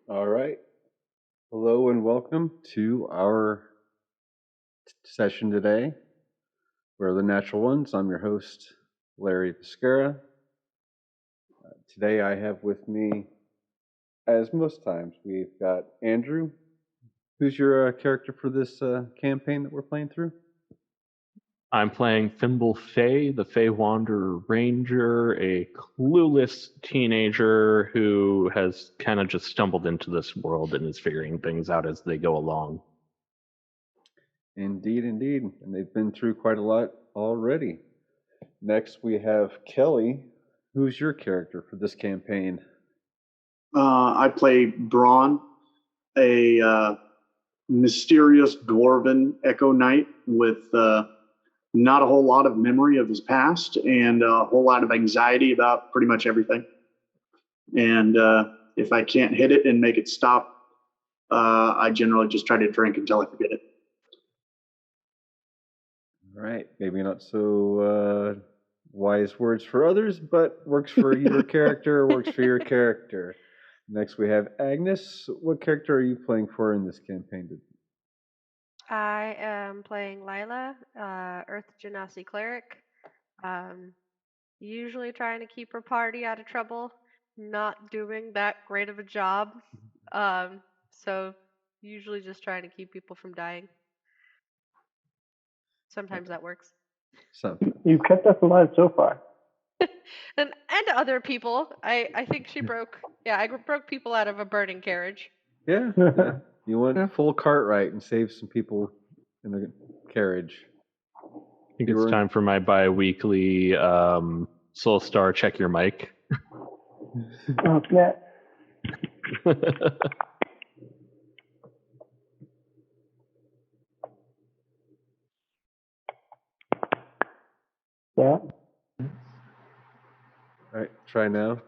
All right. Hello and welcome to our session today. We're the Natural Ones. I'm your host, Larry Pescara. Today I have with me, as most times, we've got Andrew. Who's your character for this campaign that we're playing through? I'm playing Thimble Fay, the Fey Wanderer Ranger, a clueless teenager who has kind of just stumbled into this world and is figuring things out as they go along. Indeed. And they've been through quite a lot already. Next, we have Kelly. Who's your character for this campaign? I play Braun, a mysterious dwarven Echo Knight with not a whole lot of memory of his past and a whole lot of anxiety about pretty much everything. And if I can't hit it and make it stop, I generally just try to drink until I forget it. All right, maybe not so wise words for others, but works for your character, works for your character. Next, we have Agnes. What character are you playing for in this campaign? I am playing Lila, Earth Genasi cleric. Usually trying to keep her party out of trouble. Not doing that great of a job. So usually just trying to keep people from dying. Sometimes that works. You've kept us alive so far. and other people. I think she broke. Yeah, I broke people out of a burning carriage. Yeah. You went full Cartwright and saved some people in the carriage. I think it's time for my bi-weekly Soul Star check your mic. Oh, yeah. Yeah. All right, try now.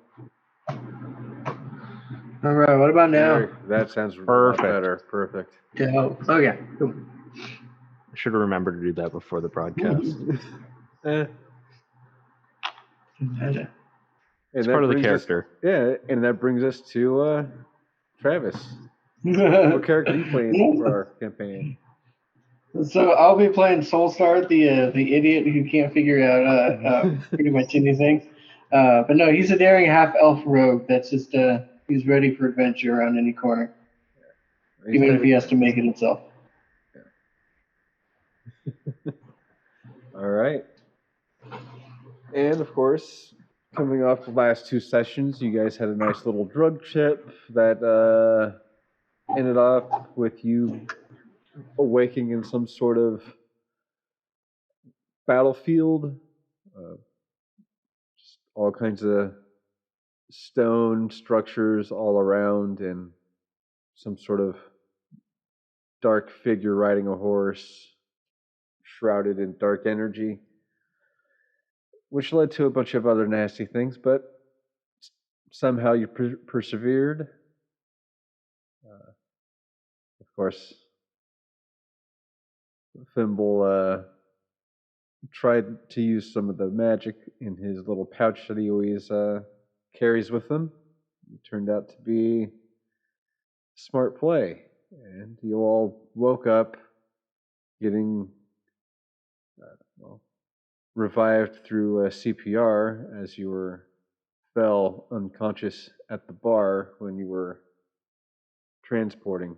All right, what about now? That sounds perfect. Better. Perfect. Yeah. Oh, yeah. Cool. I should have remembered to do that before the broadcast. It's part of the character. And that brings us to Travis. What character are you playing for our campaign? So I'll be playing Soulstar, the idiot who can't figure out pretty much anything. But no, he's a daring half-elf rogue that's just he's ready for adventure around any corner, even if he has to make it himself. Yeah. All right. And of course, coming off the last two sessions, you guys had a nice little drug trip that ended up with you awaking in some sort of battlefield. Just all kinds of stone structures all around and some sort of dark figure riding a horse shrouded in dark energy, which led to a bunch of other nasty things, but somehow you persevered. Of course, Thimble tried to use some of the magic in his little pouch that he always carries with him. It turned out to be smart play, and you all woke up getting revived through CPR as you fell unconscious at the bar when you were transporting.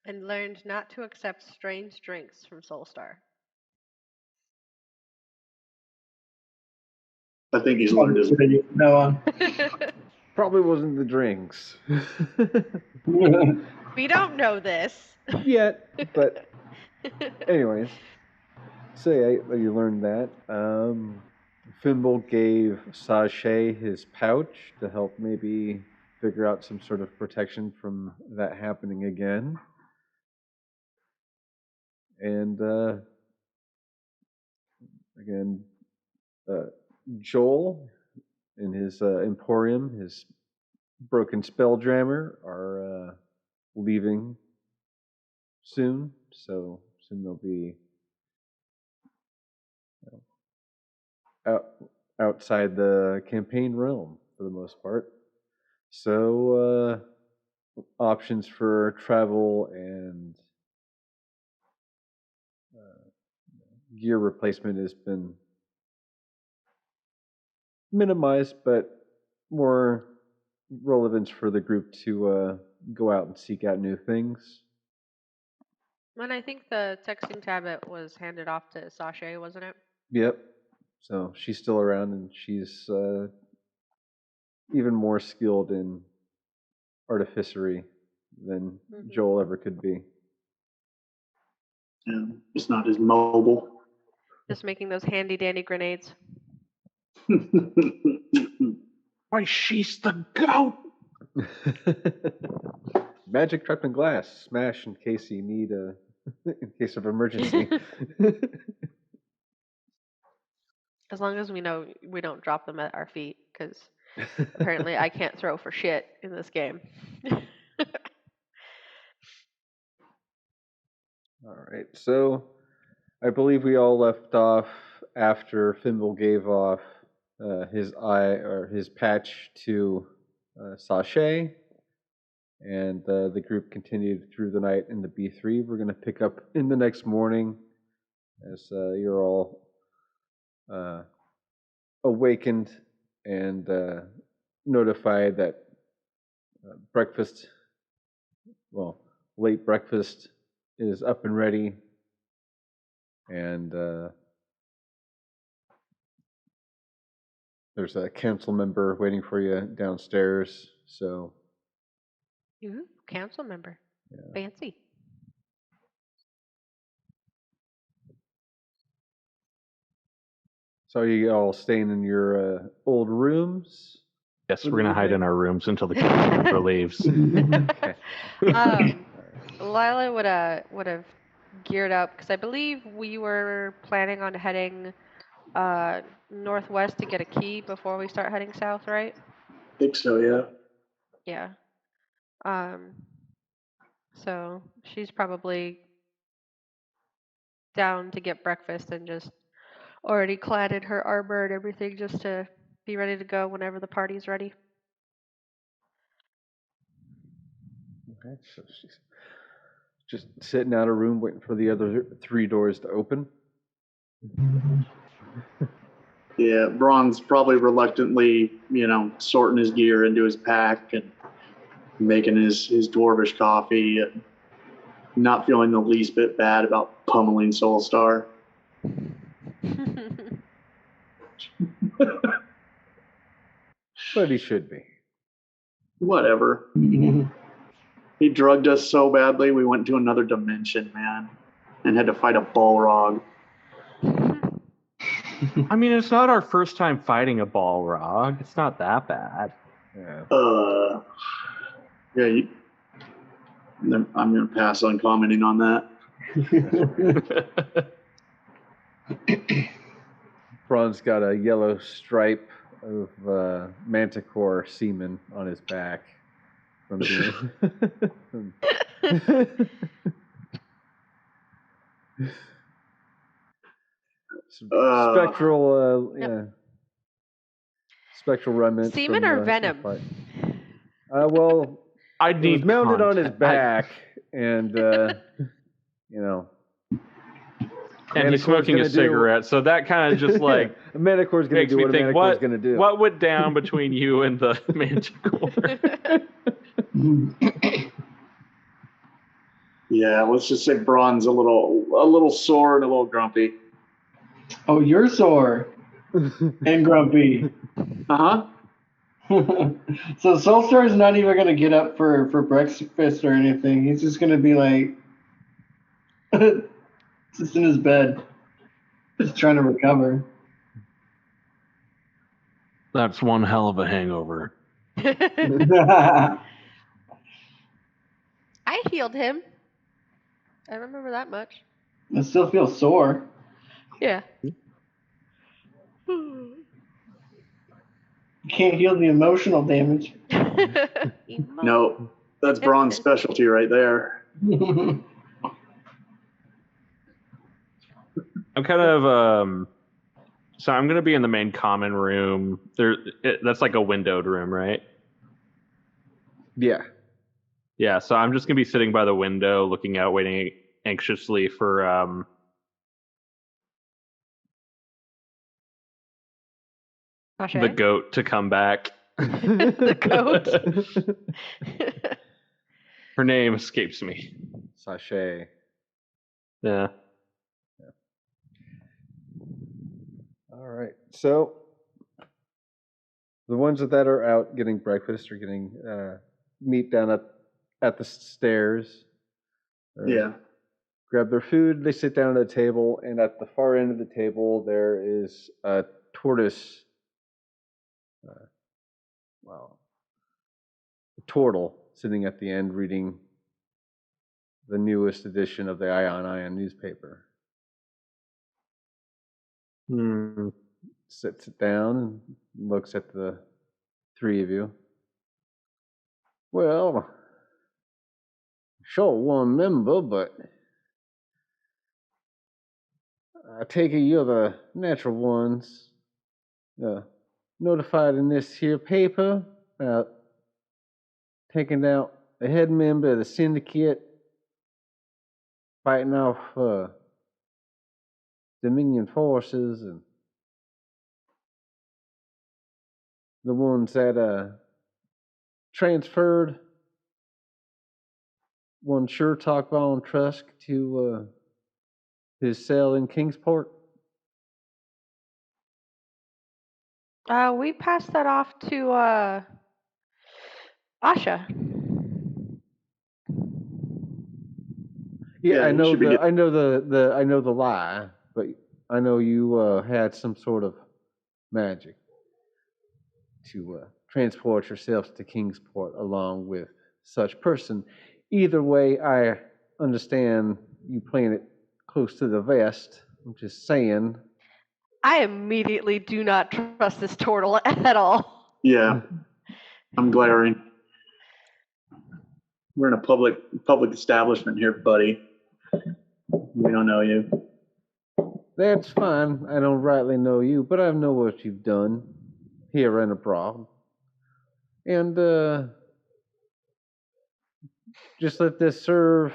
And learned not to accept strange drinks from Soulstar. I think he's learned his. No. Probably wasn't the drinks. We don't know this yet, but anyways. So yeah, you learned that. Thimble gave Sachet his pouch to help maybe figure out some sort of protection from that happening again. And again, Joel in his Emporium, his broken spelljammer, are leaving soon. So soon they'll be outside the campaign realm for the most part. So, options for travel and gear replacement has been minimized, but more relevance for the group to go out and seek out new things. And I think the texting tablet was handed off to Sasha, wasn't it? Yep. So she's still around, and she's even more skilled in artificery than Joel ever could be. Yeah, it's not as mobile. Just making those handy dandy grenades. Why, she's the goat! Magic trapped in glass. Smash in case you need in case of emergency. As long as we know we don't drop them at our feet, because apparently I can't throw for shit in this game. All right, so I believe we all left off after Fimble gave off his patch to Sachet, and the group continued through the night in the B3. We're going to pick up in the next morning as you're all awakened and notified that late breakfast is up and ready, and there's a council member waiting for you downstairs. So, Council member, fancy. So are you all staying in your old rooms? Yes, we're going to hide in our rooms until the council member leaves. Okay. Lila would have geared up, because I believe we were planning on heading northwest to get a key before we start heading south, right? I think so, yeah. Yeah. So she's probably down to get breakfast and just already clad in her armor and everything, just to be ready to go whenever the party's ready. Okay, so she's just sitting out of room waiting for the other 3 doors to open. Yeah, Braun's probably reluctantly, sorting his gear into his pack and making his dwarvish coffee, and not feeling the least bit bad about pummeling Soulstar. But he should be. Whatever. He drugged us so badly we went to another dimension, man, and had to fight a Balrog. I mean, it's not our first time fighting a Balrog. It's not that bad. Yeah. I'm going to pass on commenting on that. Braun's got a yellow stripe of Manticore semen on his back from being spectral remnants. Semen or venom? Well, I'd he was need mounted on content. his back, and and he's smoking a cigarette, so that kind of just like Manticore's going to do what Manticore's going to do. What went down between you and the Manticore? Yeah, let's just say Braun's a little sore and a little grumpy. Oh, you're sore and grumpy. Uh-huh. So Soulstar is not even going to get up for breakfast or anything. He's just going to be like, just in his bed, just trying to recover. That's one hell of a hangover. I healed him. I remember that much. I still feel sore. Yeah. Hmm. You can't heal the emotional damage. No, that's Braun's specialty right there. I'm kind of so I'm gonna be in the main common room. That's like a windowed room, right? Yeah. Yeah, so I'm just going to be sitting by the window, looking out, waiting anxiously for the goat to come back. The goat? Her name escapes me. Sachet. Yeah. All right. So the ones that are out getting breakfast or getting meat down at the stairs. Yeah. Grab their food. They sit down at a table, and at the far end of the table there is a tortoise. A turtle sitting at the end reading the newest edition of the Ion newspaper. Sits it down and looks at the three of you. Well, sure one member, but I take it you're the natural ones notified in this here paper about taking out the head member of the syndicate, fighting off Dominion forces, and the ones that transferred one sure talk Von Trusk to his cell in Kingsport. We passed that off to Asha. Yeah, I you know should be I know the lie, but I know you had some sort of magic to transport yourselves to Kingsport along with such person. Either way, I understand you playing it close to the vest. I'm just saying. I immediately do not trust this turtle at all. Yeah. I'm glaring. We're in a public establishment here, buddy. We don't know you. That's fine. I don't rightly know you, but I know what you've done here and abroad. And just let this serve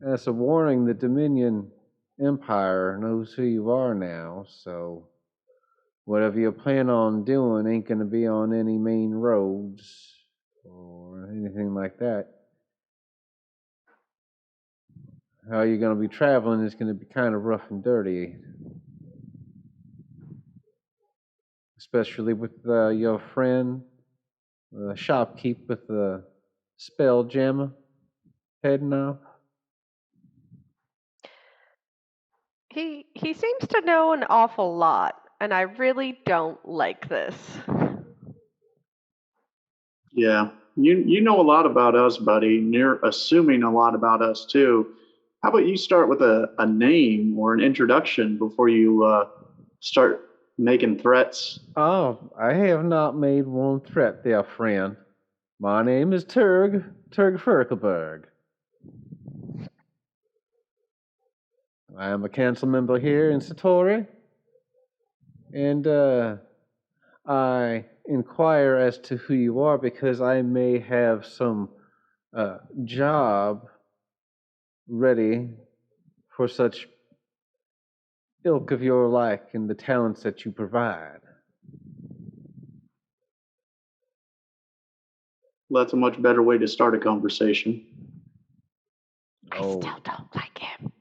as a warning. The Dominion Empire knows who you are now, so whatever you plan on doing ain't going to be on any main roads or anything like that. How you're going to be traveling is going to be kind of rough and dirty. Especially with your friend, the shopkeep with the spell gem heading off. He seems to know an awful lot, and I really don't like this. Yeah. You know a lot about us, buddy, and you're assuming a lot about us too. How about you start with a name or an introduction before you start making threats? Oh, I have not made one threat there, friend. My name is Terg Ferkleberg. I am a council member here in Satori, and I inquire as to who you are because I may have some job ready for such ilk of your like and the talents that you provide. Well, that's a much better way to start a conversation. I still don't like him.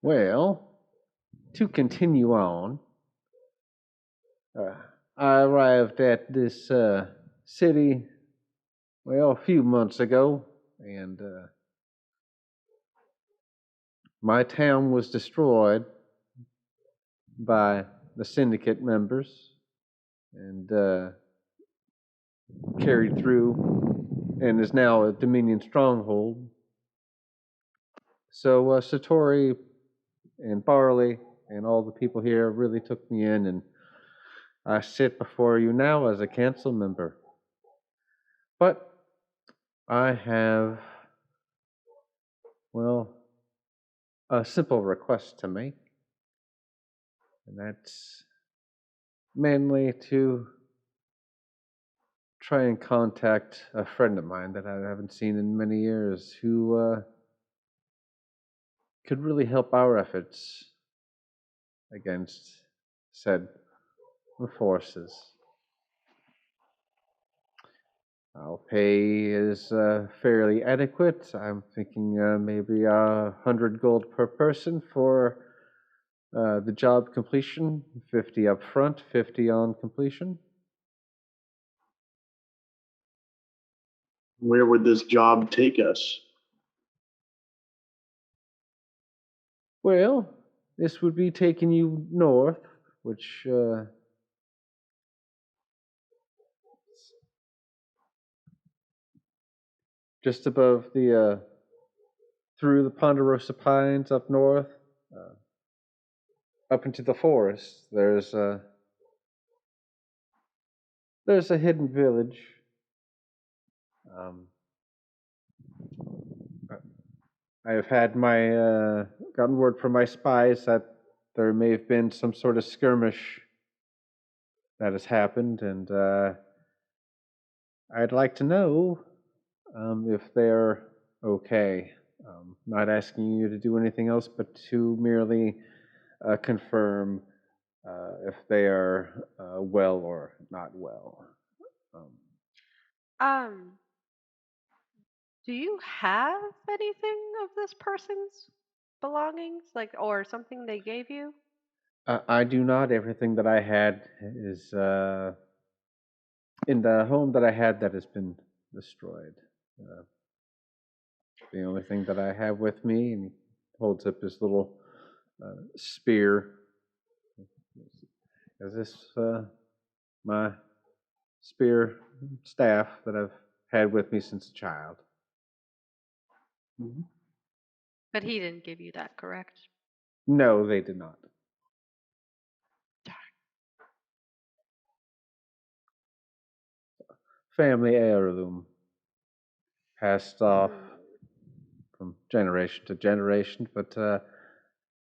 Well, to continue on, I arrived at this city, well, a few months ago, and my town was destroyed by the syndicate members and carried through and is now a Dominion stronghold. So Satori and Barley and all the people here really took me in, and I sit before you now as a council member. But I have, well, a simple request to make, and that's mainly to try and contact a friend of mine that I haven't seen in many years who could really help our efforts against said forces. Our pay is fairly adequate. I'm thinking maybe 100 gold per person for the job completion, 50 up front, 50 on completion. Where would this job take us? Well, this would be taking you north, which just above the through the Ponderosa Pines up north, up into the forest. There's a hidden village. I have had my gotten word from my spies that there may have been some sort of skirmish that has happened, and I'd like to know if they're okay. Not asking you to do anything else, but to merely confirm if they are well or not well. Um, do you have anything of this person's belongings, like, or something they gave you? I do not. Everything that I had is in the home that I had that has been destroyed. The only thing that I have with me, and he holds up his little spear. Is this my spear staff that I've had with me since a child? But he didn't give you that, correct? No, they did not. Family heirloom, passed off from generation to generation, but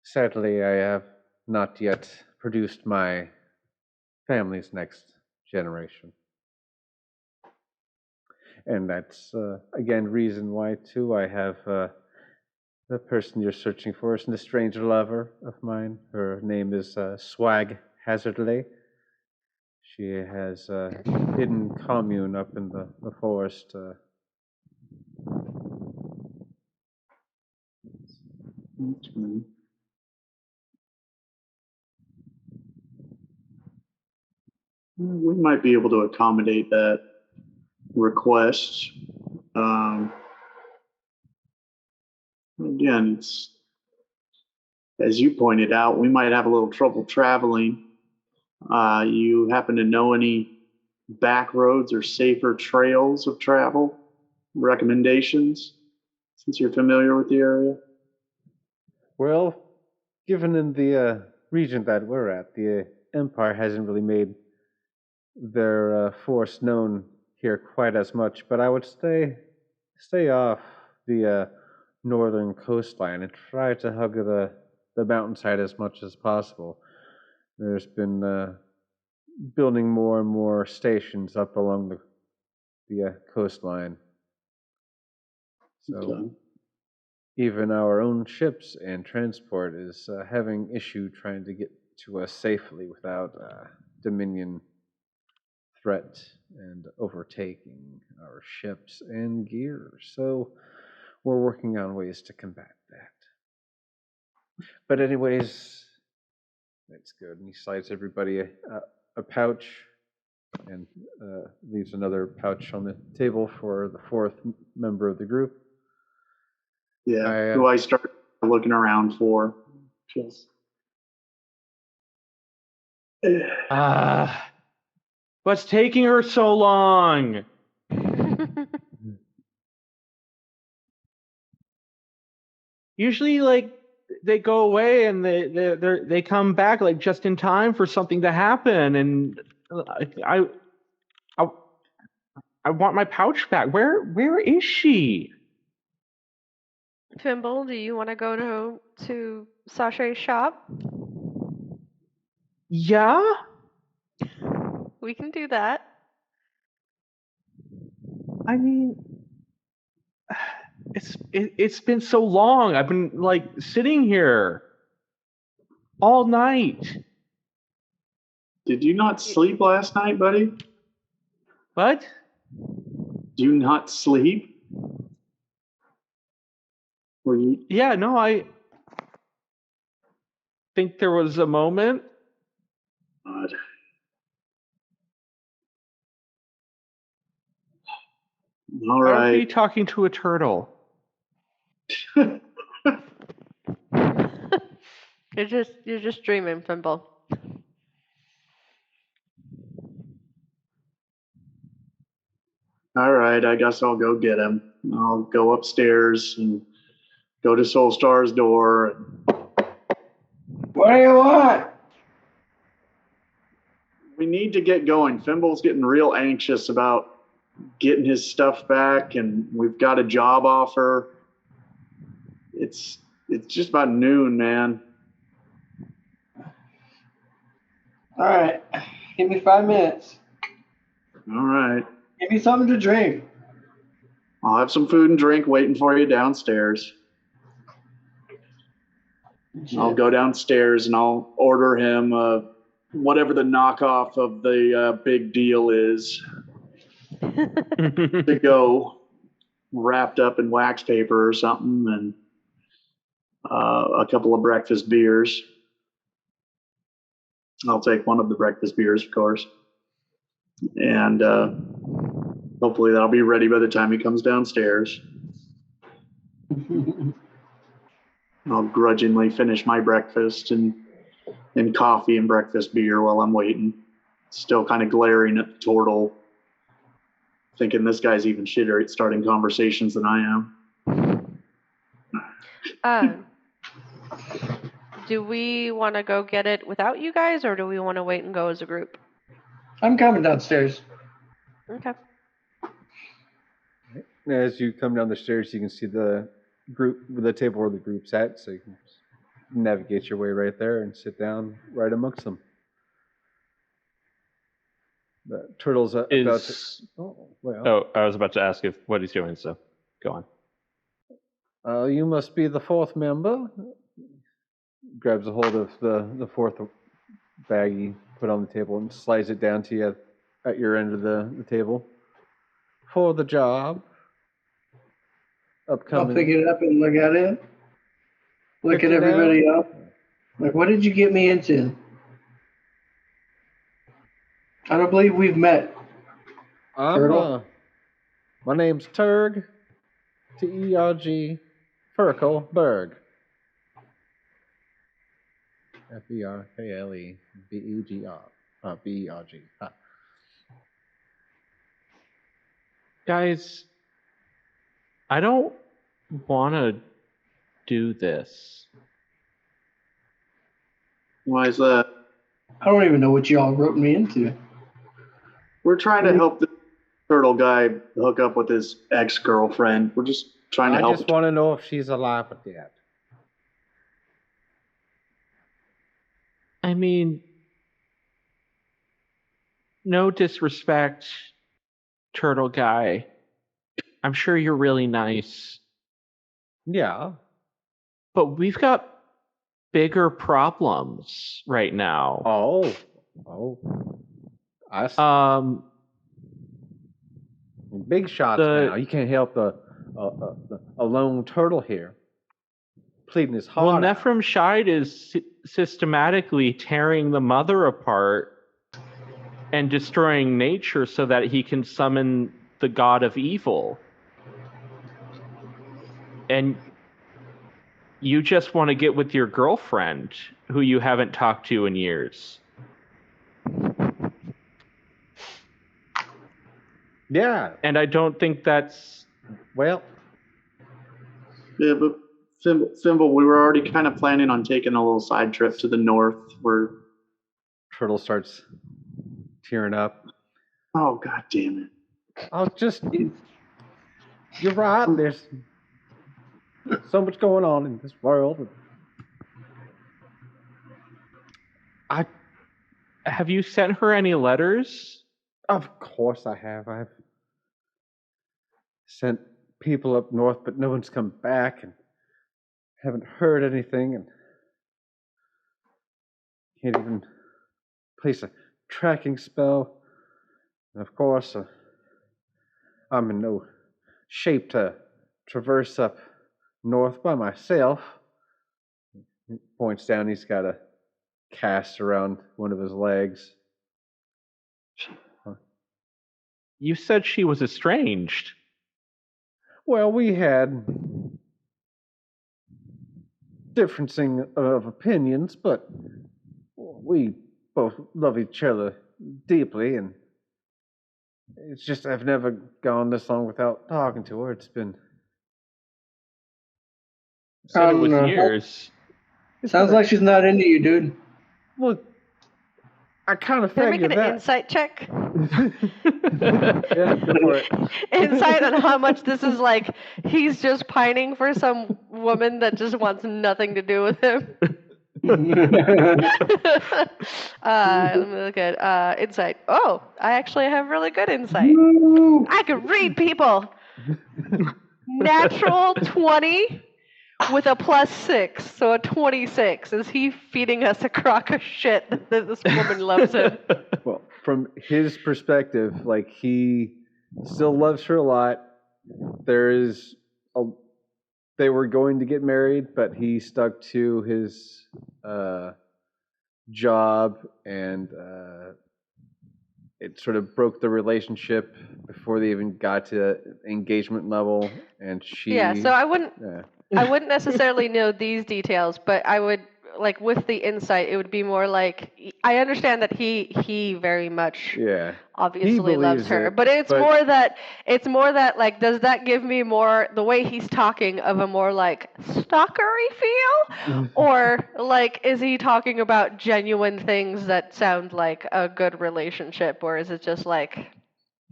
sadly I have not yet produced my family's next generation. And that's, again, reason why, too, I have the person you're searching for is a stranger lover of mine. Her name is Swag Hazardly. She has a hidden commune up in the forest. Okay. We might be able to accommodate that request. Again, it's, as you pointed out, we might have a little trouble traveling. You happen to know any back roads or safer trails of travel recommendations, since you're familiar with the area? Well, given in the region that we're at, the Empire hasn't really made their force known here quite as much, but I would stay off the northern coastline and try to hug the mountainside as much as possible. There's been building more and more stations up along the coastline. So Okay. even our own ships and transport is having issue trying to get to us safely without Dominion threat and overtaking our ships and gear. So we're working on ways to combat that. But anyways, that's good. And he slides everybody a pouch and leaves another pouch on the table for the fourth member of the group. Yeah, who I start looking around for. Just... What's taking her so long? Usually, like, they go away and they come back like just in time for something to happen, and I want my pouch back. Where is she? Fimble, do you want to go to Sachet's shop? Yeah. We can do that. I mean, it's been so long. I've been like sitting here all night. Did you not sleep last night, buddy? What? Do you not sleep? Were you? Yeah, no, I think there was a moment. God. All Why are we right. talking to a turtle? You're just dreaming, Fimble. All right, I guess I'll go get him. I'll go upstairs and go to Soulstar's door. What do you want? We need to get going. Fimble's getting real anxious about getting his stuff back, and we've got a job offer. It's just about noon, man. All right, give me 5 minutes. All right. Give me something to drink. I'll have some food and drink waiting for you downstairs. I'll go downstairs and I'll order him whatever the knockoff of the big deal is to go, wrapped up in wax paper or something, and a couple of breakfast beers. I'll take one of the breakfast beers, of course. And hopefully that'll be ready by the time he comes downstairs. I'll grudgingly finish my breakfast and coffee and breakfast beer while I'm waiting. Still kind of glaring at the turtle, thinking this guy's even shitter at starting conversations than I am. Do we want to go get it without you guys, or do we want to wait and go as a group? I'm coming downstairs. Okay. As you come down the stairs, you can see the table where the group's at, so you can just navigate your way right there and sit down right amongst them. The turtle's about to... Oh, I was about to ask what he's doing, so go on. You must be the fourth member. Grabs a hold of the fourth bag you put on the table and slides it down to you at your end of the table. For the job. Upcoming. I'll pick it up and look at it. Look at everybody else. Like, what did you get me into? I don't believe we've met. Turtle. My name's Terg. TERG Ferkleberg. FERKLEBERG. Guys, I don't want to do this. Why is that? I don't even know what y'all wrote me into. We're trying to help the turtle guy hook up with his ex-girlfriend. We're just trying to help. I just want to know if she's alive or dead. I mean, no disrespect, turtle guy. I'm sure you're really nice. Yeah. But we've got bigger problems right now. Oh. I see. Big shots now. You can't help a lone turtle here. Pleading his heart. Well, Nephrim Shide is systematically tearing the mother apart and destroying nature so that he can summon the god of evil. And you just want to get with your girlfriend, who you haven't talked to in years. Yeah. And I don't think that's... Well... Yeah, but Thimble, we were already kind of planning on taking a little side trip to the north where... Turtle starts tearing up. Oh, God damn it. I'll just... You're right, there's so much going on in this world. Have you sent her any letters? Of course I have. I've sent people up north, but no one's come back, and haven't heard anything, and can't even place a tracking spell. And of course, I'm in no shape to traverse up north by myself. He points down, he's got a cast around one of his legs. You said she was estranged. Well, we had differencing of opinions, but we both love each other deeply, and it's just I've never gone this long without talking to her. It's been... You said it was years. Sounds like she's not into you, dude. Well, I kind of Can I make figured an that. insight check? Yeah, go for it. Insight on how much this is like he's just pining for some woman that just wants nothing to do with him. Let me look at insight. Oh, I actually have really good insight. I can read people. Natural 20 with a +6, so a 26. Is he feeding us a crock of shit that this woman loves him? Well, from his perspective, like, he still loves her a lot. They were going to get married, but he stuck to his job, and it sort of broke the relationship before they even got to engagement level. And she... Yeah, so I wouldn't Yeah. I wouldn't necessarily know these details, but I would, like, with the insight, it would be more like, I understand that he very much obviously loves her, but it's more that like, does that give me more the way he's talking of a more like stalkery feel, or like is he talking about genuine things that sound like a good relationship, or is it just like,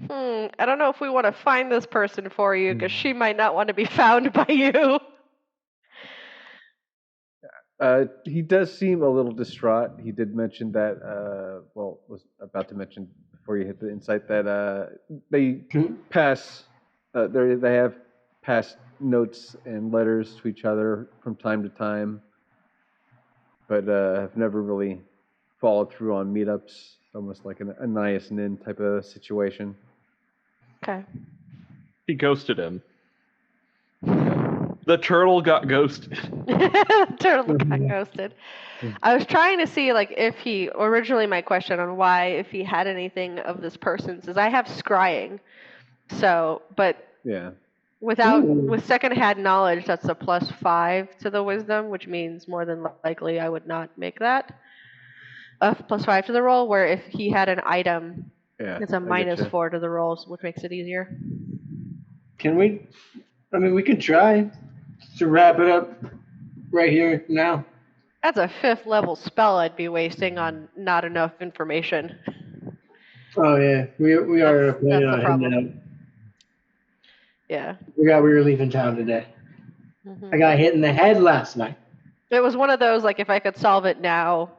I don't know if we want to find this person for you because she might not want to be found by you. He does seem a little distraught. He did mention that, was about to mention before you hit the insight that they pass, they have passed notes and letters to each other from time to time, but have never really followed through on meetups. Almost like a Nias Nin type of situation. Okay. He ghosted him. The turtle got ghosted. Turtle got ghosted. I was trying to see, like, originally my question on why, if he had anything of this person's, is I have scrying. So, but yeah, with second-hand knowledge, that's a +5 to the wisdom, which means more than likely I would not make that. A +5 to the roll, where if he had an item, it's a -4 to the rolls, which makes it easier. Can we? I mean, we can try to wrap it up right here now. That's a 5th level spell I'd be wasting on not enough information. Oh yeah, we are planning on heading out. Yeah. We were leaving town today. I got hit in the head last night. It was one of those, like, if I could solve it now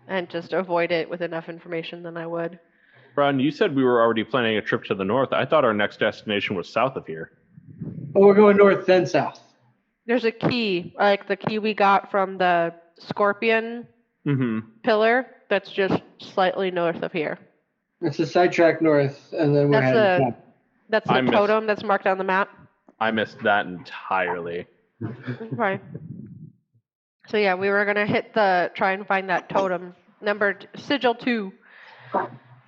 and just avoid it with enough information, then I would. Ron, you said we were already planning a trip to the north. I thought our next destination was south of here. Oh, we're going north then south. There's a key, like the key we got from the scorpion pillar, that's just slightly north of here. It's a sidetrack north, and then we're heading south. That's the totem that's marked on the map. I missed that entirely. Okay. So yeah, we were gonna try and find that totem, numbered sigil 2.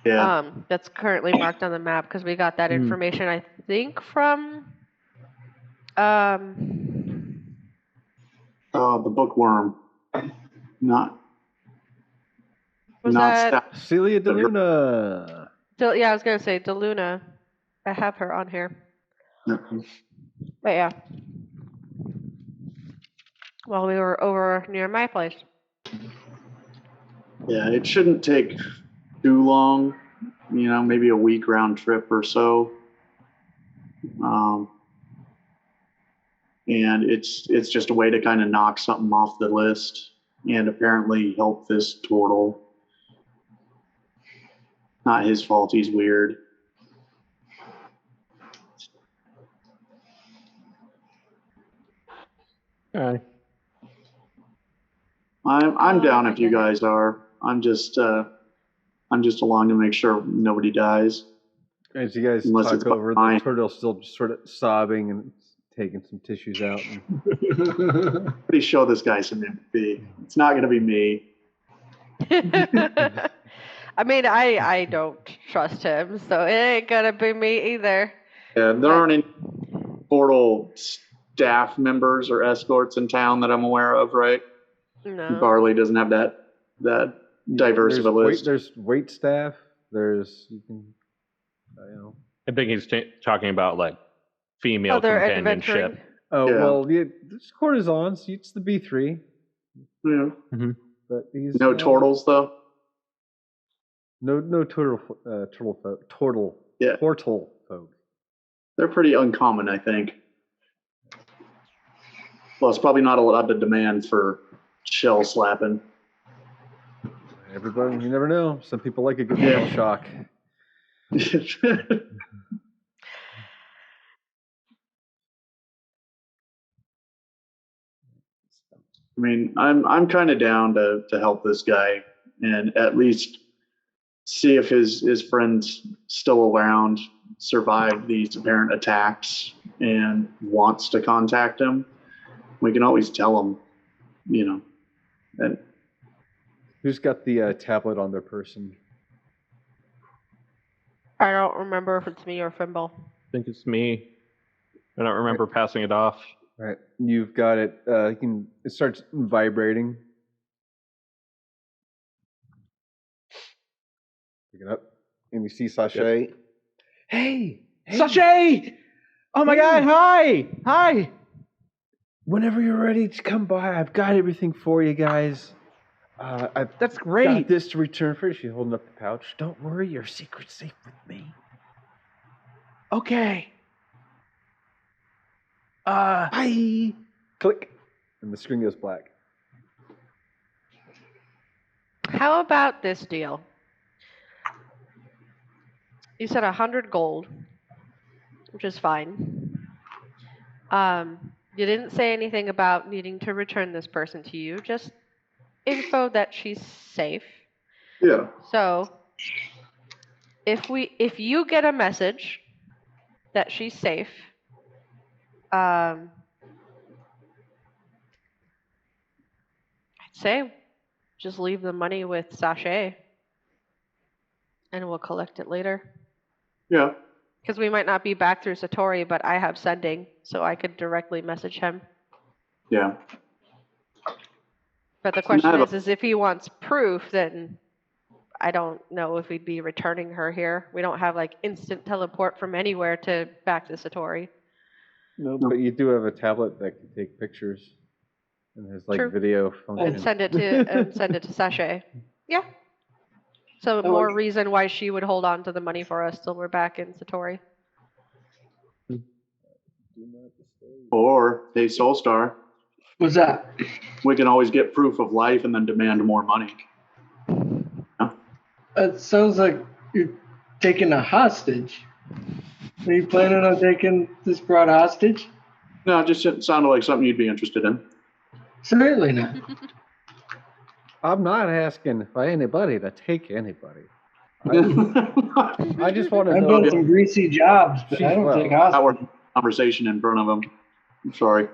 Yeah. That's currently marked on the map because we got that information, I think, from the bookworm. Not. Was that Celia de Luna? Yeah, I was gonna say de Luna. I have her on here. But yeah. Well, we were over near my place. Yeah, it shouldn't take too long. Maybe a week round trip or so. And it's just a way to kind of knock something off the list and apparently help this turtle Not his fault. He's weird. Okay. I'm down if you guys are. I'm just along to make sure nobody dies. As you guys talk over, the turtle's still just sort of sobbing and taking some tissues out. Pretty show this guy some empathy. It's not going to be me. I mean, I don't trust him, so it ain't gonna be me either. Yeah, there aren't any portal staff members or escorts in town that I'm aware of, right? No. Barley doesn't have that diverse of a list. There's wait staff. There's I think he's talking about like female companionship. Oh yeah. Well, there's courtesans. It's the B3. Yeah. Mm-hmm. But these no turtles though. No turtle folk. Yeah. Portal folk. They're pretty uncommon, I think. Well, it's probably not a lot of demand for shell slapping. Everybody, you never know. Some people like a good shell shock. I mean, I'm kind of down to help this guy and at least see if his friends still around, survive these apparent attacks, and wants to contact him. We can always tell him, And who's got the tablet on their person? I don't remember if it's me or Fimble. I think it's me. I don't remember passing it off. All right, you've got it. It starts vibrating. Pick it up, and you see Sachet. Yep. Hey, Sachet! Oh my God! Hi! Whenever you're ready to come by, I've got everything for you guys. That's great. Got this to return for you. She's holding up the pouch. Don't worry, your secret's safe with me. Okay. Bye. Click, and the screen goes black. How about this deal? You said 100 gold, which is fine. You didn't say anything about needing to return this person to you, just info that she's safe. Yeah. So, if you get a message that she's safe, I'd say just leave the money with Sachet, and we'll collect it later. Yeah. Because we might not be back through Satori, but I have sending, so I could directly message him. Yeah. But the question is if he wants proof, then I don't know if we'd be returning her here. We don't have like instant teleport from anywhere to back to Satori. No, but you do have a tablet that can take pictures and has like video function. And send it to Sachet. Yeah. So more reason why she would hold on to the money for us till we're back in Satori. Or, hey, Soulstar. What's that? We can always get proof of life and then demand more money. Yeah. It sounds like you're taking a hostage. Are you planning on taking this broad hostage? No, it just sounded like something you'd be interested in. Certainly not. I'm not asking for anybody to take anybody. I just want to know. I've done some greasy jobs, but I don't take hostages. Conversation in front of him. I'm sorry.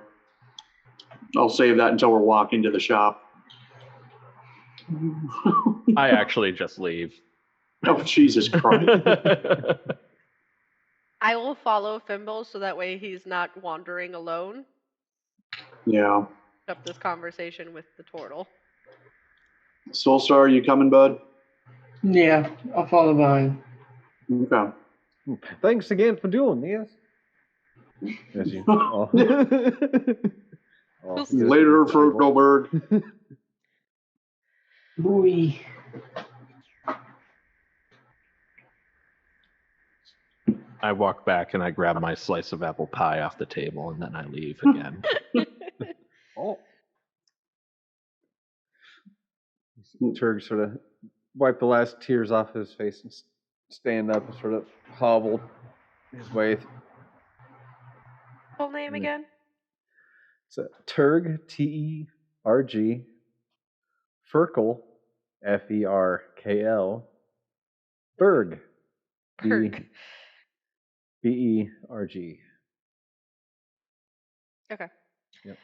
I'll save that until we're walking to the shop. I actually just leave. Oh, Jesus Christ. I will follow Fimble so that way he's not wandering alone. Yeah. Up this conversation with the turtle. Soulstar, are you coming, bud? Yeah, I'll follow behind. Okay. Thanks again for doing this. Yes, you. Later, Ferkleberg. Boy. I walk back and I grab my slice of apple pie off the table and then I leave again. Terg sort of wiped the last tears off his face and stand up and sort of hobble his way. Full name again? It's a Terg, Terg, Ferkle, Ferkl, Berg, Kirk. Berg. Okay. Yep.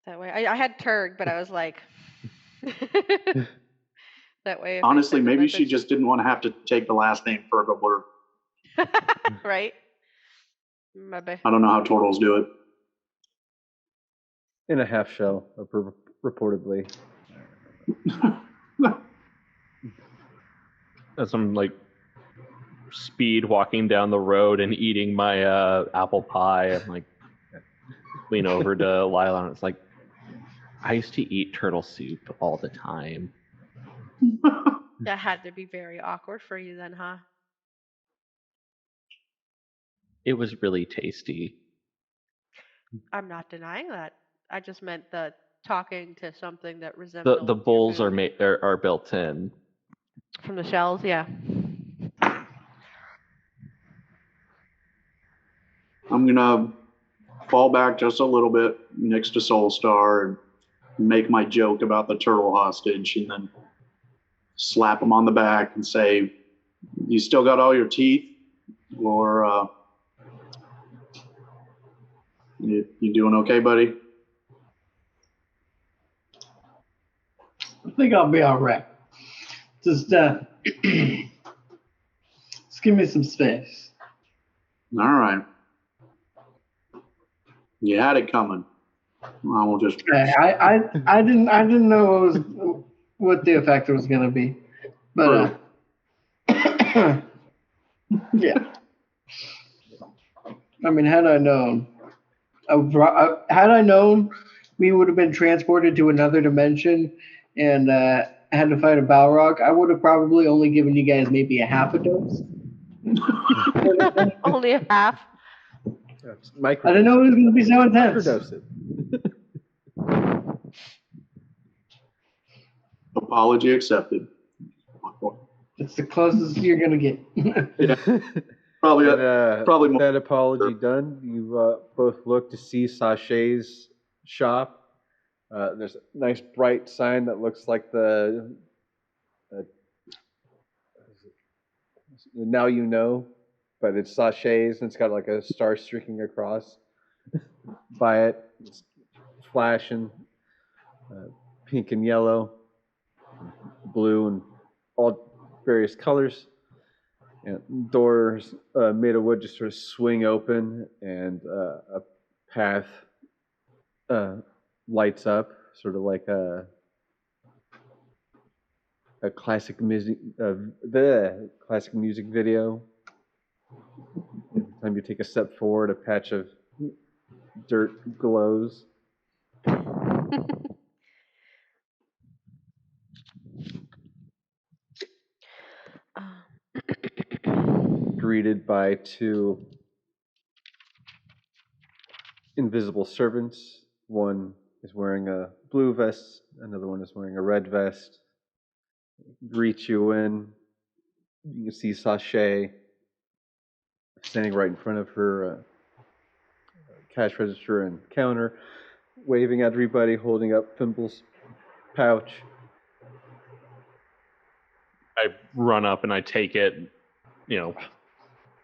That way, I had Terg, but I was like, that way. Honestly, maybe she just didn't want to have to take the last name Ferkleberg. Right. Maybe. I don't know how turtles do it. In a half shell, reportedly. As I'm like speed walking down the road and eating my apple pie, I'm like lean over to Lila and it's like, I used to eat turtle soup all the time. That had to be very awkward for you then, huh? It was really tasty. I'm not denying that. I just meant the talking to something that resembles the bowls are built in from the shells. Yeah. I'm gonna fall back just a little bit next to Soulstar and make my joke about the turtle hostage, and then slap him on the back and say, "You still got all your teeth, or you doing okay, buddy?" I think I'll be all right. Just just give me some space. All right. You had it coming. I will just. I didn't know what the effect was going to be, but yeah. I mean, had I known, we would have been transported to another dimension and had to fight a Balrog. I would have probably only given you guys maybe a half a dose. Only a half. I didn't know it was going to be so intense. Apology accepted. It's the closest you're going to get. Yeah. Probably with that apology done, you both look to see Sachet's shop. There's a nice bright sign that looks like the Now You Know, but it's Sachet's and it's got like a star streaking across by it. It's flashing pink and yellow, blue, and all various colors. And doors made of wood just sort of swing open, and a path lights up, sort of like a classic music video. Every time you take a step forward, a patch of dirt glows. Greeted by two invisible servants. One is wearing a blue vest, another one is wearing a red vest. Greet you in. You can see Sachet standing right in front of her cash register and counter, waving at everybody, holding up Fimble's pouch. I run up and I take it,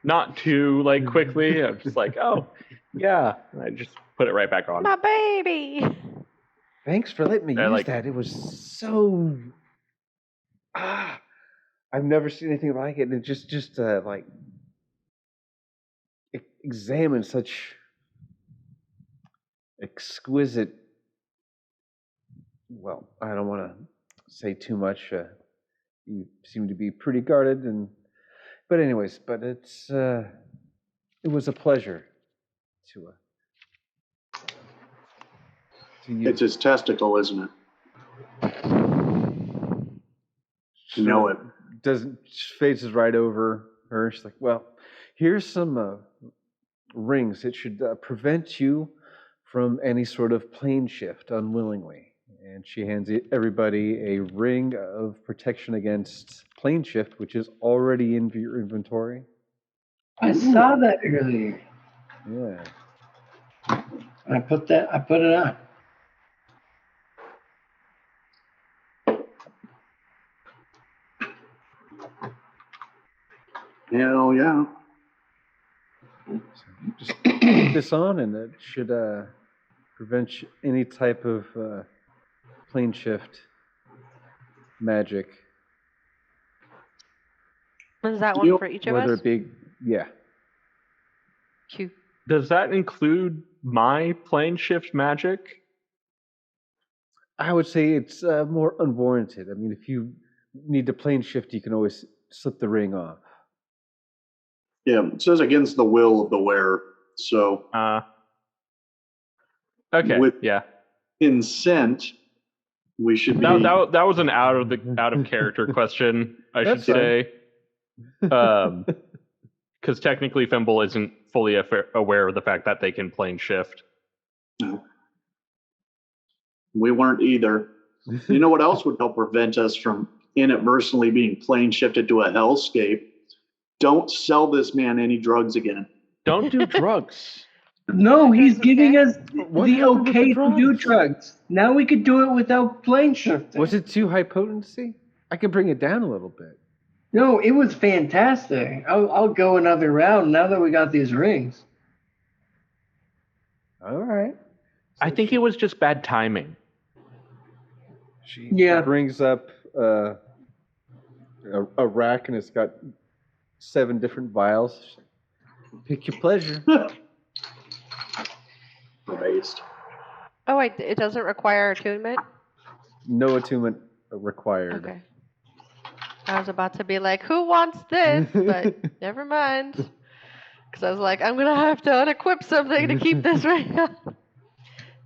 not too quickly. I'm just like, oh, yeah. And I just put it right back on. My baby. Thanks for letting me use that. It was so... I've never seen anything like it. And just examine such exquisite... Well, I don't want to say too much. You seem to be pretty guarded, but anyways, it was a pleasure to use. It's his testicle, isn't it? You know it. Phases right over her. She's like, well, here's some rings. It should prevent you from any sort of plane shift unwillingly. And she hands everybody a ring of protection against plane shift, which is already in your inventory. I saw that earlier. Yeah. I put it on. Hell yeah. So just keep this on, and it should prevent any type of plane shift magic. Is that one for each of Whether us? it be, yeah. Cute. Does that include my plane shift magic? I would say it's more unwarranted. I mean, if you need to plane shift, you can always slip the ring off. Yeah, it says against the will of the wearer. So okay, with yeah. consent, we should be. That was an out of character question, I should say. Because technically Fimble isn't fully aware of the fact that they can plane shift. No. We weren't either. You know what else would help prevent us from inadvertently being plane shifted to a hellscape? Don't sell this man any drugs again. Don't do drugs. No, he's giving us the okay to do drugs. Now we could do it without plane shifting. Was it too high potency? I could bring it down a little bit. No, it was fantastic. I'll go another round now that we got these rings. All right. I think it was just bad timing. She brings up a rack, and it's got 7 different vials. Pick your pleasure. Christ. Oh, wait, it doesn't require attunement? No attunement required. Okay. I was about to be like, who wants this? But never mind. Because I was like, I'm going to have to unequip something to keep this ring up.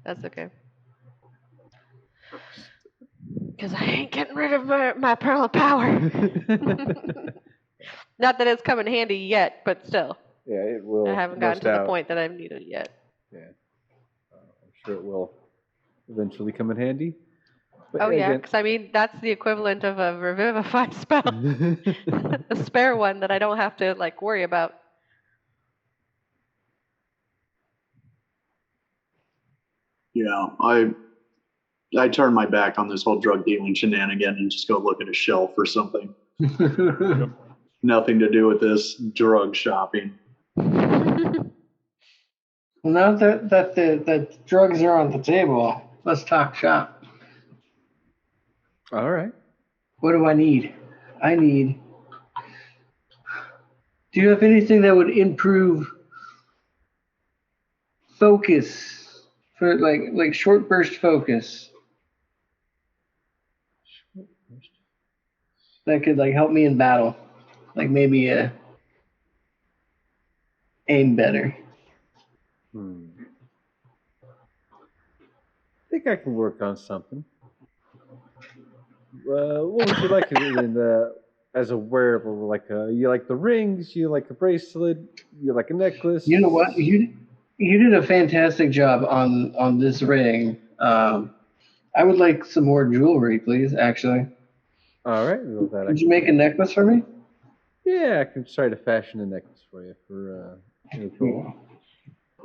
That's okay. Because I ain't getting rid of my pearl of power. Not that it's come in handy yet, but still. Yeah, it will. I haven't gotten to the point that I've needed it yet. Yeah. I'm sure it will eventually come in handy. But oh, yeah, because I mean, that's the equivalent of a revivify spell. A spare one that I don't have to, like, worry about. Yeah, I turn my back on this whole drug dealing shenanigan and just go look at a shelf or something. Nothing to do with this drug shopping. Now that the drugs are on the table, let's talk shop. All right. What do I need? Do you have anything that would improve focus for like short burst focus? That could like help me in battle. Like maybe aim better. I think I can work on something. What would you like as a wearable? Like you like the rings? You like a bracelet? You like a necklace? You know what? You did a fantastic job on this ring. I would like some more jewelry, please. Actually. All right. Could you make a necklace for me? Yeah, I can try to fashion a necklace for you for April.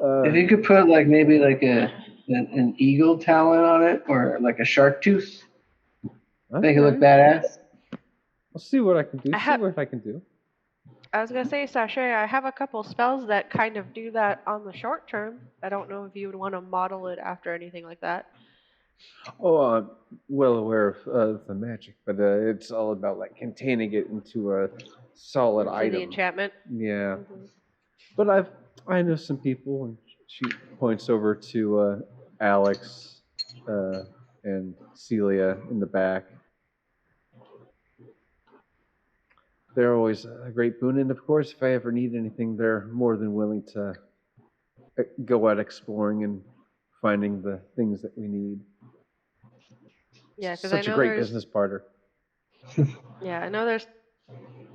If you could put like maybe like an eagle talon on it, or like a shark tooth, make it look badass. I'll see what I can do. I was going to say, Sashay, I have a couple spells that kind of do that on the short term. I don't know if you would want to model it after anything like that. Oh, I'm well aware of the magic, but it's all about like containing it into a solid item. The enchantment? Yeah. Mm-hmm. But I know some people, and she points over to Alex and Celia in the back. They're always a great boon, and of course, if I ever need anything, they're more than willing to go out exploring and finding the things that we need. Yeah, because such a great business partner. Yeah, I know there's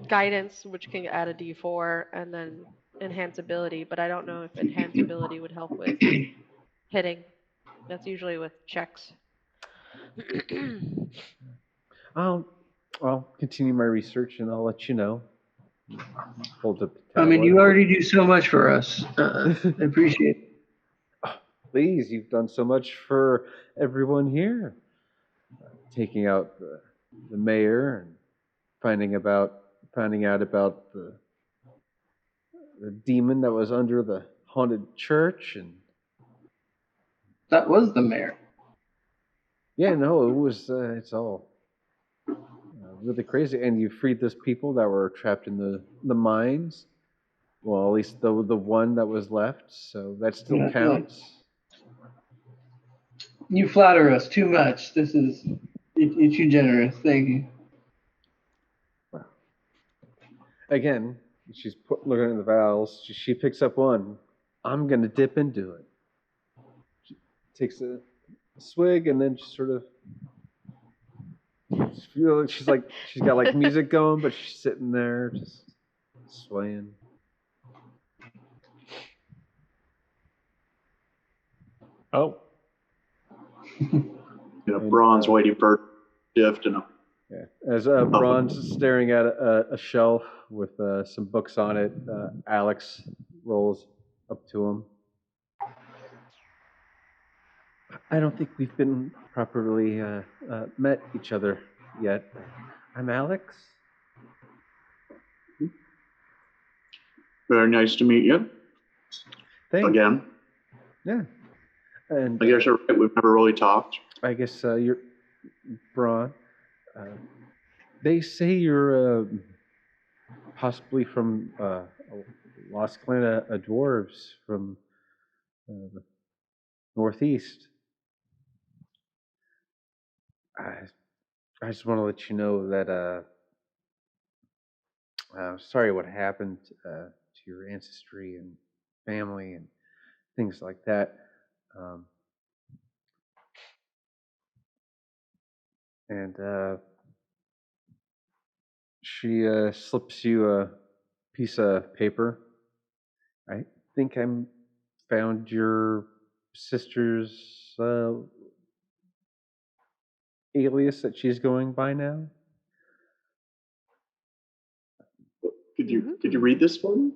guidance, which can add a D4, and then enhance ability, but I don't know if enhance ability would help with hitting. That's usually with checks. I'll continue my research and I'll let you know. Hold up the tablet. I mean, you already do so much for us. I appreciate it. Please, you've done so much for everyone here. Taking out the mayor and finding out about the demon that was under the haunted church, and that was the mayor. Yeah, no, it was. It's all really crazy. And you freed those people that were trapped in the mines. Well, at least the one that was left. So that still counts. You flatter us too much. It's too generous. Thank you. Well, again, she's looking at the vials. She picks up one. I'm gonna dip into it. She takes a swig and then just sort of. She's got like music going, but she's sitting there just swaying. Oh. Braun's waiting for shift and as Braun's staring at a shelf with some books on it, Alex rolls up to him. I don't think we've been properly met each other yet. I'm Alex. Very nice to meet you. Thanks. Again. Yeah. And I guess you're right. We've never really talked. I guess you're Braun. They say you're possibly from Lost Clan of Dwarves from the Northeast. I just want to let you know that sorry what happened to your ancestry and family and things like that. And she slips you a piece of paper. I think I found your sister's alias that she's going by now. Could you read this for me?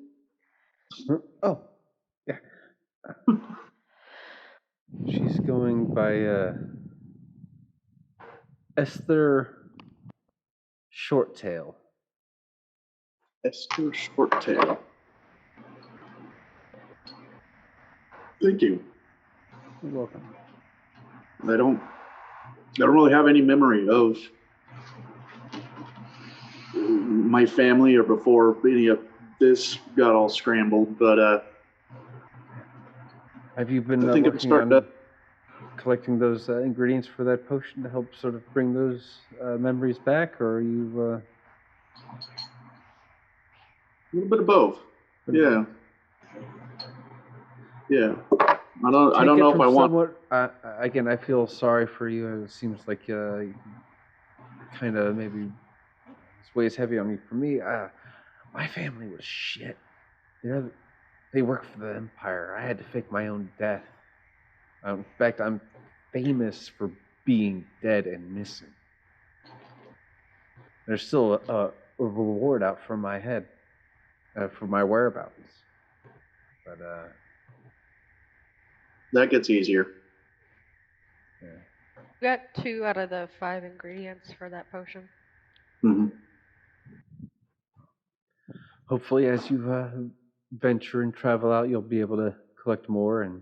Oh, yeah. She's going by Esther Shorttail. Esther Shorttail. Thank you. You're welcome. I don't really have any memory of my family or before any of this got all scrambled, but have you been working on collecting those ingredients for that potion to help sort of bring those memories back, or are you a little bit of both? Yeah. Yeah. I don't know if I want. Again, I feel sorry for you. It seems like kind of maybe this weighs heavy on me. For me, my family was shit. They work for the Empire. I had to fake my own death. In fact, I'm famous for being dead and missing. There's still a reward out for my head, for my whereabouts. But that gets easier. Yeah. You got 2 out of the 5 ingredients for that potion. Mm-hmm. Hopefully, as you venture and travel out, you'll be able to collect more and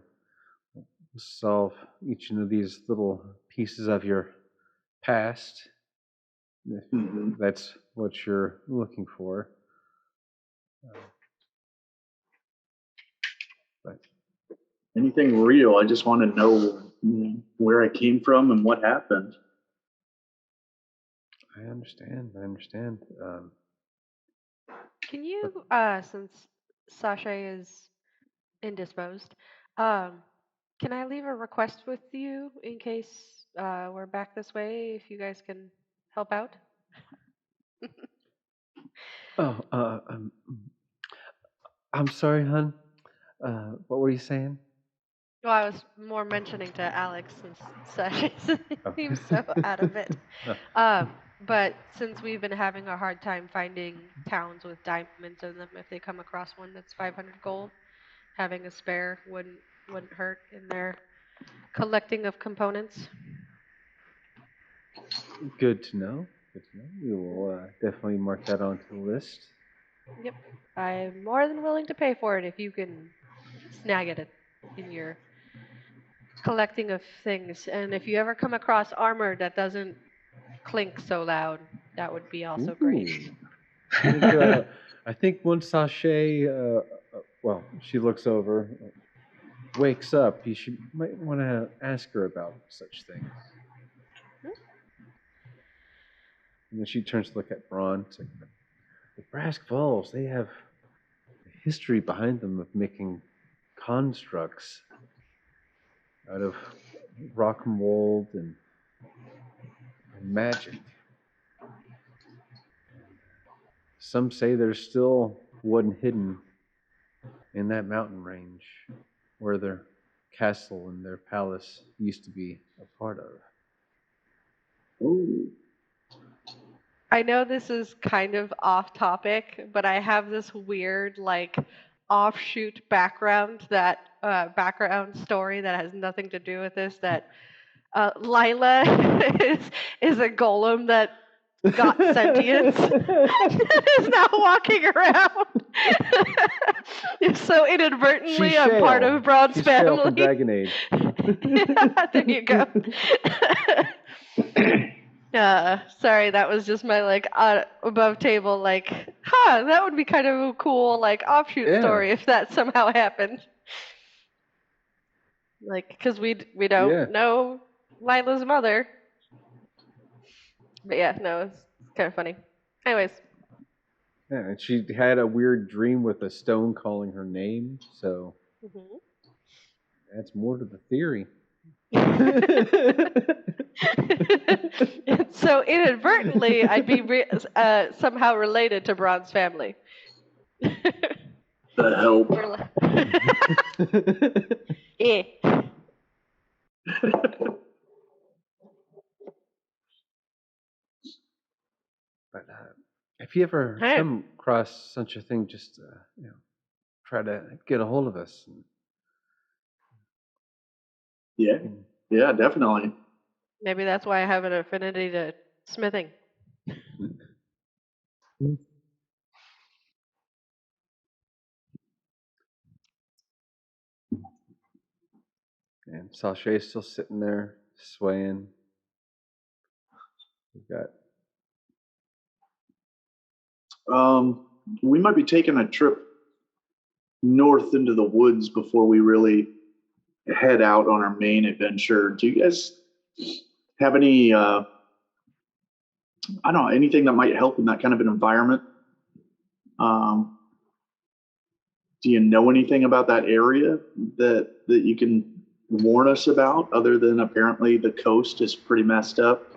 solve each of these little pieces of your past. If that's what you're looking for. But anything real, I just want to know where I came from and what happened. I understand. Can you, since Sasha is indisposed, can I leave a request with you in case we're back this way, if you guys can help out? I'm sorry, hon. What were you saying? Well, I was more mentioning to Alex since Sash seems so out of it. But since we've been having a hard time finding towns with diamonds in them, if they come across one that's 500 gold, having a spare wouldn't hurt in their collecting of components. Good to know. Good to know. We will definitely mark that onto the list. Yep. I'm more than willing to pay for it if you can snag it in your collecting of things. And if you ever come across armor that doesn't clink so loud, that would be also great. I think once Sashay, well, she looks over, wakes up, might want to ask her about such things. And then she turns to look at Braun. It's like, the Brass Balls, they have a history behind them of making constructs out of rock mold and magic. Some say there's still one hidden in that mountain range where their castle and their palace used to be a part of. Ooh. I know this is kind of off topic, but I have this weird offshoot background background story that has nothing to do with this. That Lila is a golem that got sentience is now walking around. So inadvertently, I'm part of Braun's family. From Dragon Age. Yeah, there you go. Sorry, that was just my above table that would be kind of a cool offshoot story if that somehow happened. Because we don't know Lila's mother. But yeah, no, it's kind of funny. Anyways. Yeah, and she had a weird dream with a stone calling her name, so that's more to the theory. So inadvertently, I'd be somehow related to Braun's family. The help. Yeah. But if you ever come across such a thing, just try to get a hold of us. Yeah, definitely. Maybe that's why I have an affinity to smithing. And Sashay's still sitting there, swaying. We might be taking a trip north into the woods before we really head out on our main adventure. Do you guys have any, I don't know, anything that might help in that kind of an environment? Do you know anything about that area that you can warn us about, other than apparently the coast is pretty messed up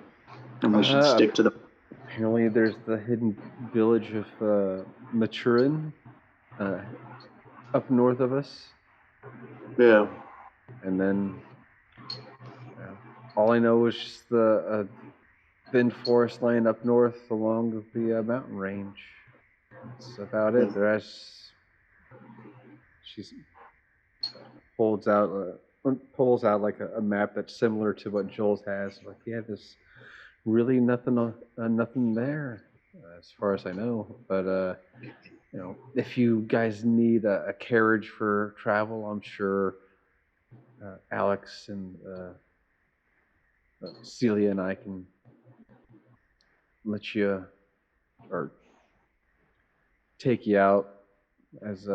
and we should stick to the... Apparently there's the hidden village of Maturin up north of us. Yeah. And then all I know is just the thin forest line up north along the mountain range. That's about it. She pulls out like a map that's similar to what Joel's has. Like, yeah, there's really nothing there as far as I know. But if you guys need a carriage for travel, I'm sure Alex and Celia and I can let you or take you out as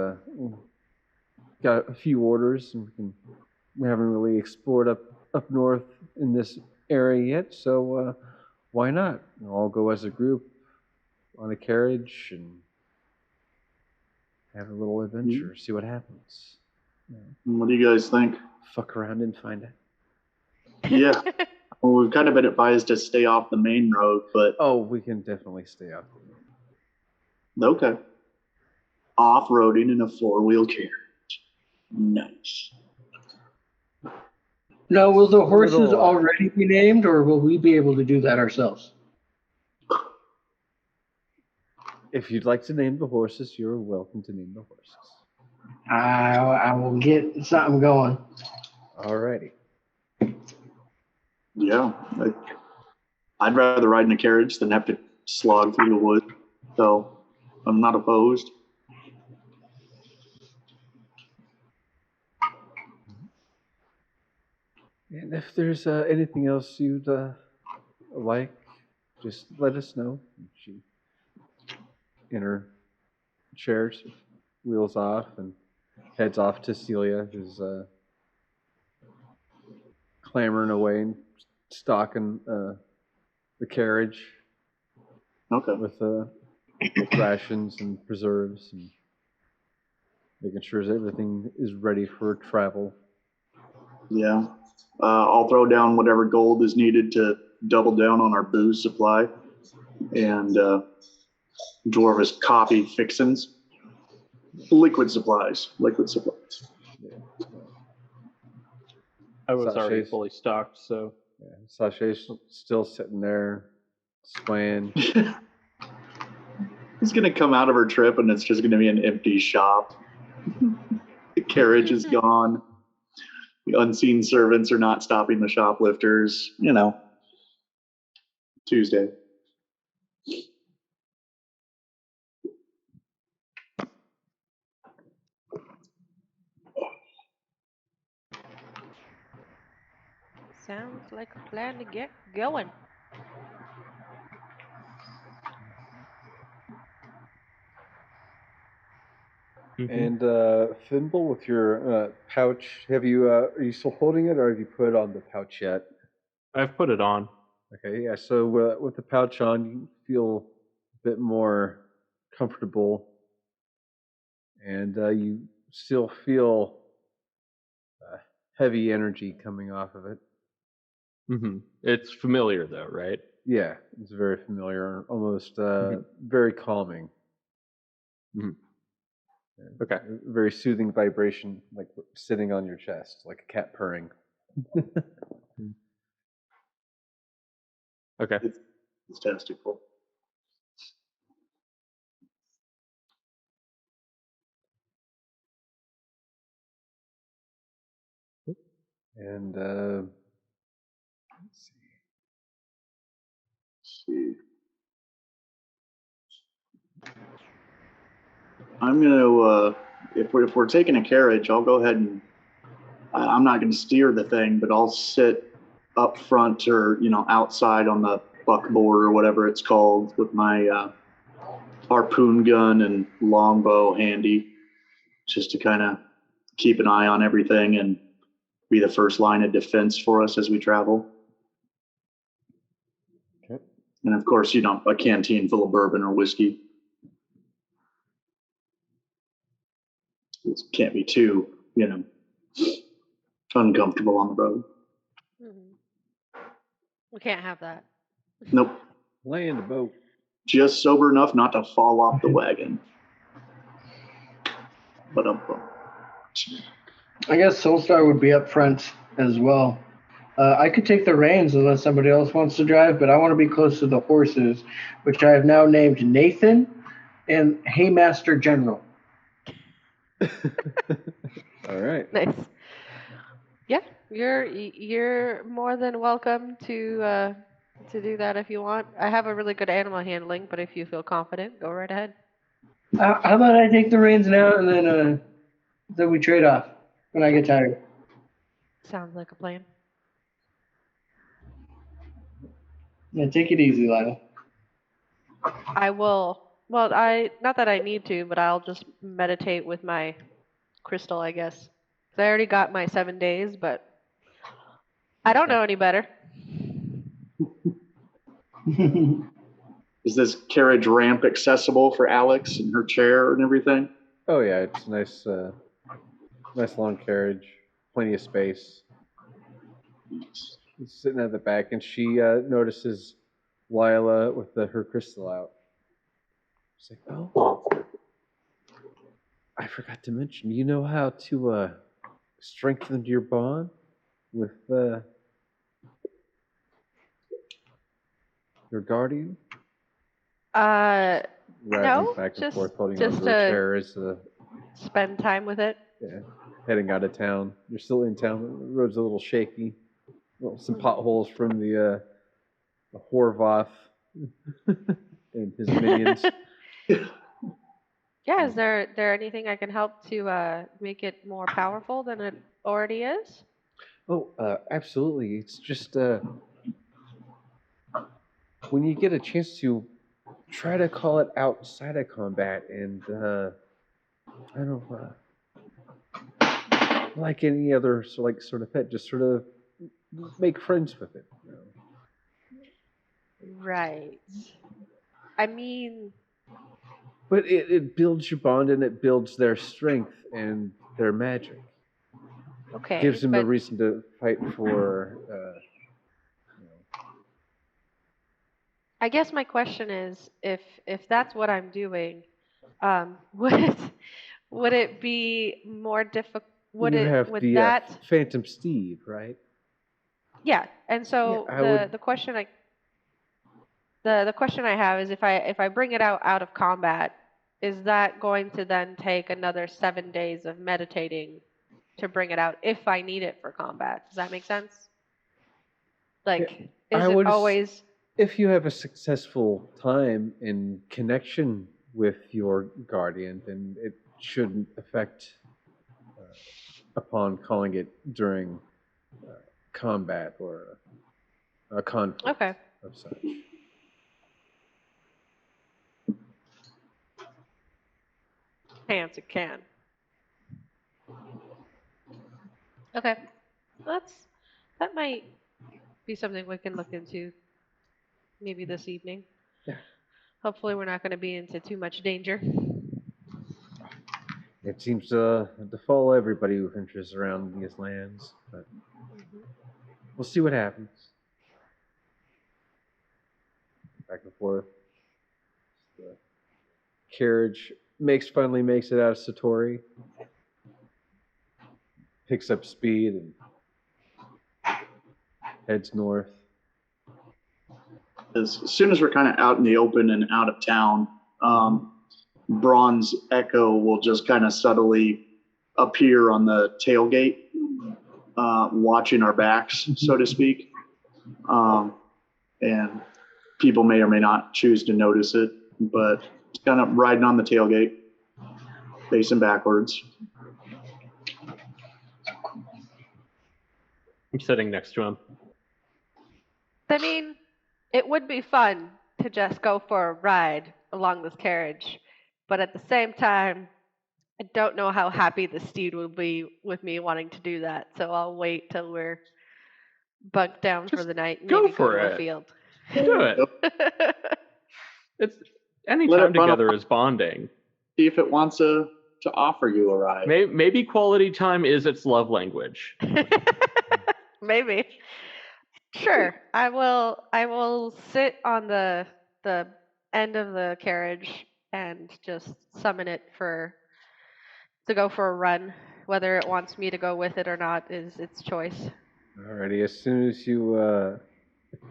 got a few orders, and we haven't really explored up north in this area yet, so why not? We'll all go as a group on a carriage and have a little adventure, see what happens. What do you guys think? Fuck around and find out. Yeah. Well, we've kind of been advised to stay off the main road, but... Oh, we can definitely stay off the main road. Okay. Off-roading in a four-wheel carriage. Nice. Now, will the horses already be named, or will we be able to do that ourselves? If you'd like to name the horses, you're welcome to name the horses. I will get something going. Alrighty. Yeah. I'd rather ride in a carriage than have to slog through the woods. So I'm not opposed. And if there's anything else you'd like, just let us know. She, in her chair, wheels off and heads off to Celia, who's clambering away and stalking the carriage. Okay. With rations and preserves and making sure everything is ready for travel. Yeah. I'll throw down whatever gold is needed to double down on our booze supply and Dwarvish coffee fixins. Liquid supplies. Yeah. I was already fully stocked, so. Yeah. Sachet's still sitting there, swaying. It's going to come out of her trip and it's just going to be an empty shop. The carriage is gone. The unseen servants are not stopping the shoplifters. You know, Tuesday. Sounds like a plan to get going. And Thimble, with your pouch, are you still holding it, or have you put it on the pouch yet? I've put it on. Okay, yeah. So with the pouch on, you feel a bit more comfortable, and you still feel heavy energy coming off of it. Mm-hmm. It's familiar, though, right? Yeah, it's very familiar, almost very calming. Mm-hmm. Okay. Very soothing vibration, like sitting on your chest, like a cat purring. Okay. It's testicle. And let's see. I'm gonna if we're taking a carriage, I'll go ahead and I'm not gonna steer the thing, but I'll sit up front or outside on the buckboard or whatever it's called with my harpoon gun and longbow handy, just to kind of keep an eye on everything and be the first line of defense for us as we travel. Okay. And of course, a canteen full of bourbon or whiskey. It can't be too, uncomfortable on the road. Mm-hmm. We can't have that. Nope. Land the boat. Just sober enough not to fall off the wagon. But I guess Soulstar would be up front as well. I could take the reins unless somebody else wants to drive, but I want to be close to the horses, which I have now named Nathan and Haymaster General. All right. Nice. Yeah, you're more than welcome to do that if you want. I have a really good animal handling, but if you feel confident, go right ahead. How about I take the reins now and then we trade off when I get tired? Sounds like a plan. Yeah, take it easy, Lionel. I will. Well, not that I need to, but I'll just meditate with my crystal, I guess. I already got my 7 days, but I don't know any better. Is this carriage ramp accessible for Alex and her chair and everything? Oh yeah, it's nice, nice long carriage, plenty of space. She's sitting at the back, and she notices Lila with her crystal out. She's like, "Oh, I forgot to mention. You know how to strengthen your bond?" with your guardian? No, back and just forth, holding just onto a chair as spend time with it. Yeah, heading out of town. You're still in town. The road's a little shaky. Well, some potholes from the Horvath and his minions. Yeah, is there anything I can help to make it more powerful than it already is? Oh, absolutely. It's just when you get a chance to try to call it outside of combat, and I don't know, like any other sort of pet, just sort of make friends with it. You know? Right. I mean, but it builds your bond, and it builds their strength and their magic. Okay. Gives them a reason to fight for. I guess my question is, if that's what I'm doing, would it be more difficult? Would the Phantom Steed, right? Yeah, and so the question the question I have is, if I bring it out of combat, is that going to then take another 7 days of meditating to bring it out if I need it for combat? Does that make sense? Like, is it always... If you have a successful time in connection with your guardian, then it shouldn't affect upon calling it during combat or a conflict of such. Chance it can. Okay, that might be something we can look into maybe this evening. Yeah. Hopefully we're not going to be into too much danger. It seems to befall everybody who ventures around these lands, but we'll see what happens. Back and forth. The carriage finally makes it out of Satori. Picks up speed and heads north. As soon as we're kind of out in the open and out of town, Braun's echo will just kind of subtly appear on the tailgate, watching our backs, so to speak. And people may or may not choose to notice it, but it's kind of riding on the tailgate, facing backwards. I'm sitting next to him. I mean, it would be fun to just go for a ride along this carriage, but at the same time, I don't know how happy the steed will be with me wanting to do that, so I'll wait till we're bunked down for the night and maybe go to a field. Do it. It's any time together is bonding. See if it wants to offer you a ride. Maybe quality time is its love language. Maybe. Sure. I will sit on the end of the carriage and just summon it to go for a run. Whether it wants me to go with it or not is its choice. Alrighty, as soon as you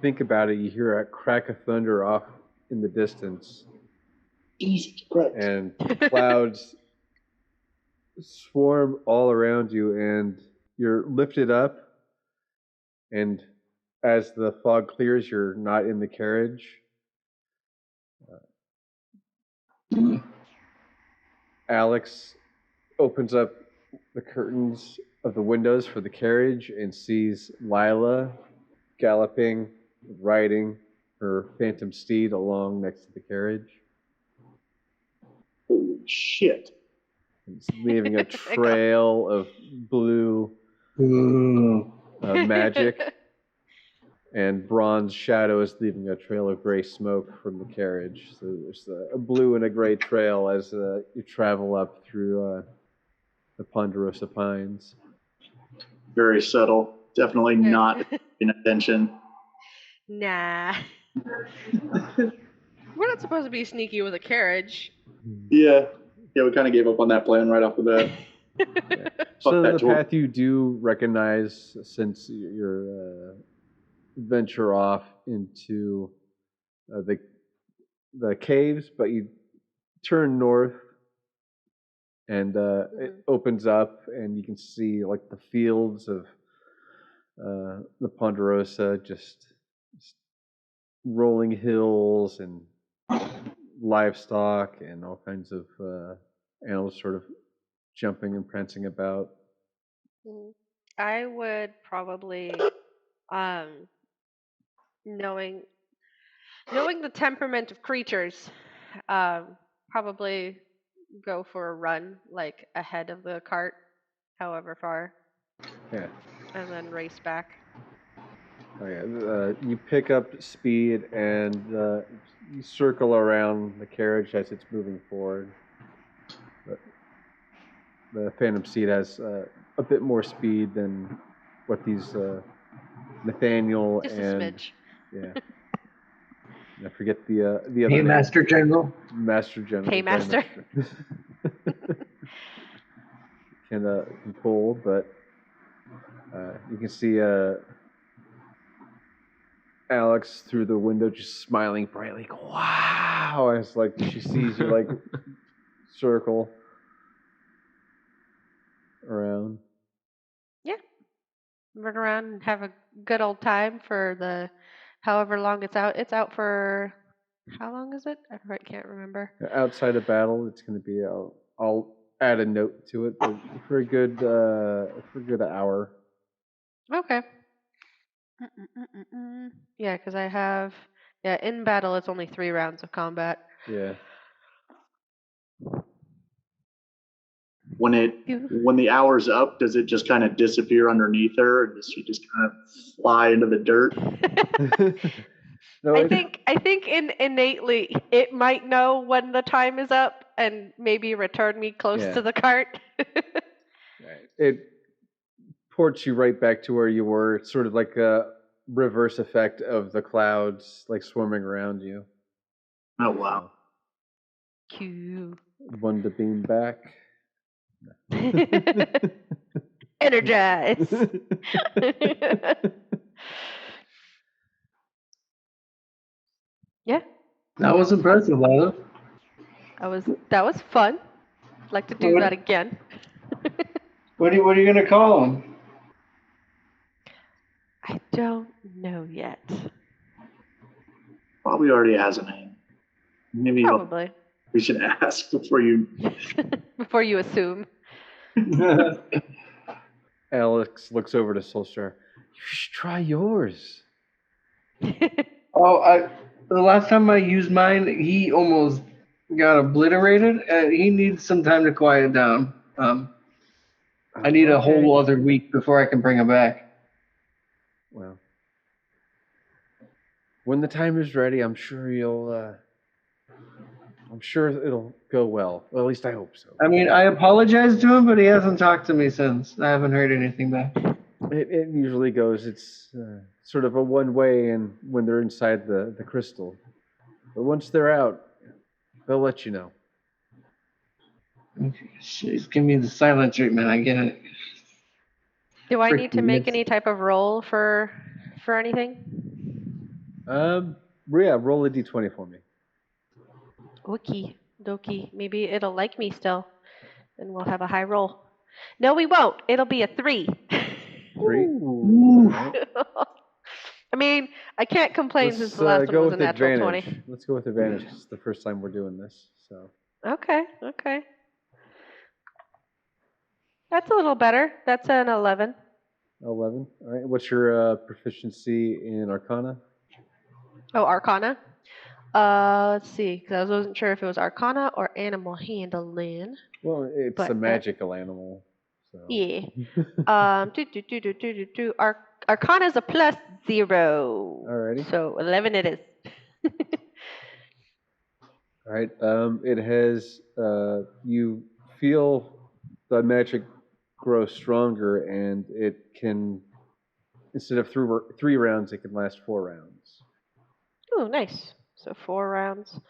think about it, you hear a crack of thunder off in the distance. Jesus Christ. And clouds swarm all around you, and you're lifted up, and as the fog clears, you're not in the carriage. Alex opens up the curtains of the windows for the carriage and sees Lila galloping, riding her phantom steed along next to the carriage. Holy shit. It's leaving a trail of blue magic, and bronze shadow is leaving a trail of gray smoke from the carriage. So there's a blue and a gray trail as you travel up through the ponderosa pines. Very subtle. Definitely not paying attention. Nah. We're not supposed to be sneaky with a carriage. Yeah, we kind of gave up on that plan right off the bat. Yeah. So the path you do recognize, since your venture off into the caves, but you turn north, and it opens up, and you can see like the fields of the Ponderosa, just rolling hills and livestock and all kinds of animals sort of jumping and prancing about. I would probably, knowing the temperament of creatures, probably go for a run, like ahead of the cart, however far. Yeah. And then race back. Oh yeah. You pick up speed and you circle around the carriage as it's moving forward. The Phantom Seed has a bit more speed than what these Nathaniel Just and a smidge. Yeah. I forget the other Hey, name. Master General. Master General. Hey, Master. Can pull, but you can see Alex through the window just smiling brightly. Like, wow! It's like she sees you like circle around. Yeah. Run around and have a good old time for the however long it's out. It's out for how long is it? I can't remember. Outside of battle, it's going to be. I'll add a note to it, but for a good hour. Okay. Yeah, because I have in battle it's only 3 rounds of combat. Yeah. When the hour's up, does it just kind of disappear underneath her, or does she just kind of fly into the dirt? No, I think innately it might know when the time is up and maybe return me close to the cart. Right. It ports you right back to where you were. It's sort of like a reverse effect of the clouds like swarming around you. Oh wow. Cute. One to beam back. Energize. Yeah. That was impressive, Lila. That was fun. I'd like to do that again. What are you gonna call him? I don't know yet. Probably already has a name. Maybe Probably. We should ask before you assume. Alex looks over to Soulstar. You should try yours. The last time I used mine, he almost got obliterated. He needs some time to quiet down. I need a whole other week before I can bring him back. Well, when the time is ready, I'm sure it'll go well. Well, at least I hope so. I mean, I apologized to him, but he hasn't talked to me since. I haven't heard anything back. It usually goes. It's sort of a one way, and when they're inside the crystal, but once they're out, they'll let you know. She's giving me the silent treatment. I get it. Do I need to make any type of roll for anything? Yeah, roll a d20 for me. Okie dokie. Maybe it'll like me still, and we'll have a high roll. No, we won't. It'll be a 3. 3? Ooh. I mean, I can't complain since the last one was a natural advantage. 20. Let's go with advantage. It's the first time we're doing this, so. Okay. That's a little better. That's an 11. 11. All right. What's your proficiency in Arcana? Oh, Arcana. Let's see, because I wasn't sure if it was Arcana or Animal Handling. Well, it's a magical animal. So. Yeah. Arcana is a +0. Alrighty. So 11 it is. All right. It has. You feel the magic grow stronger, and it can, instead of 3 rounds, it can last 4 rounds. Oh, nice. So 4 rounds.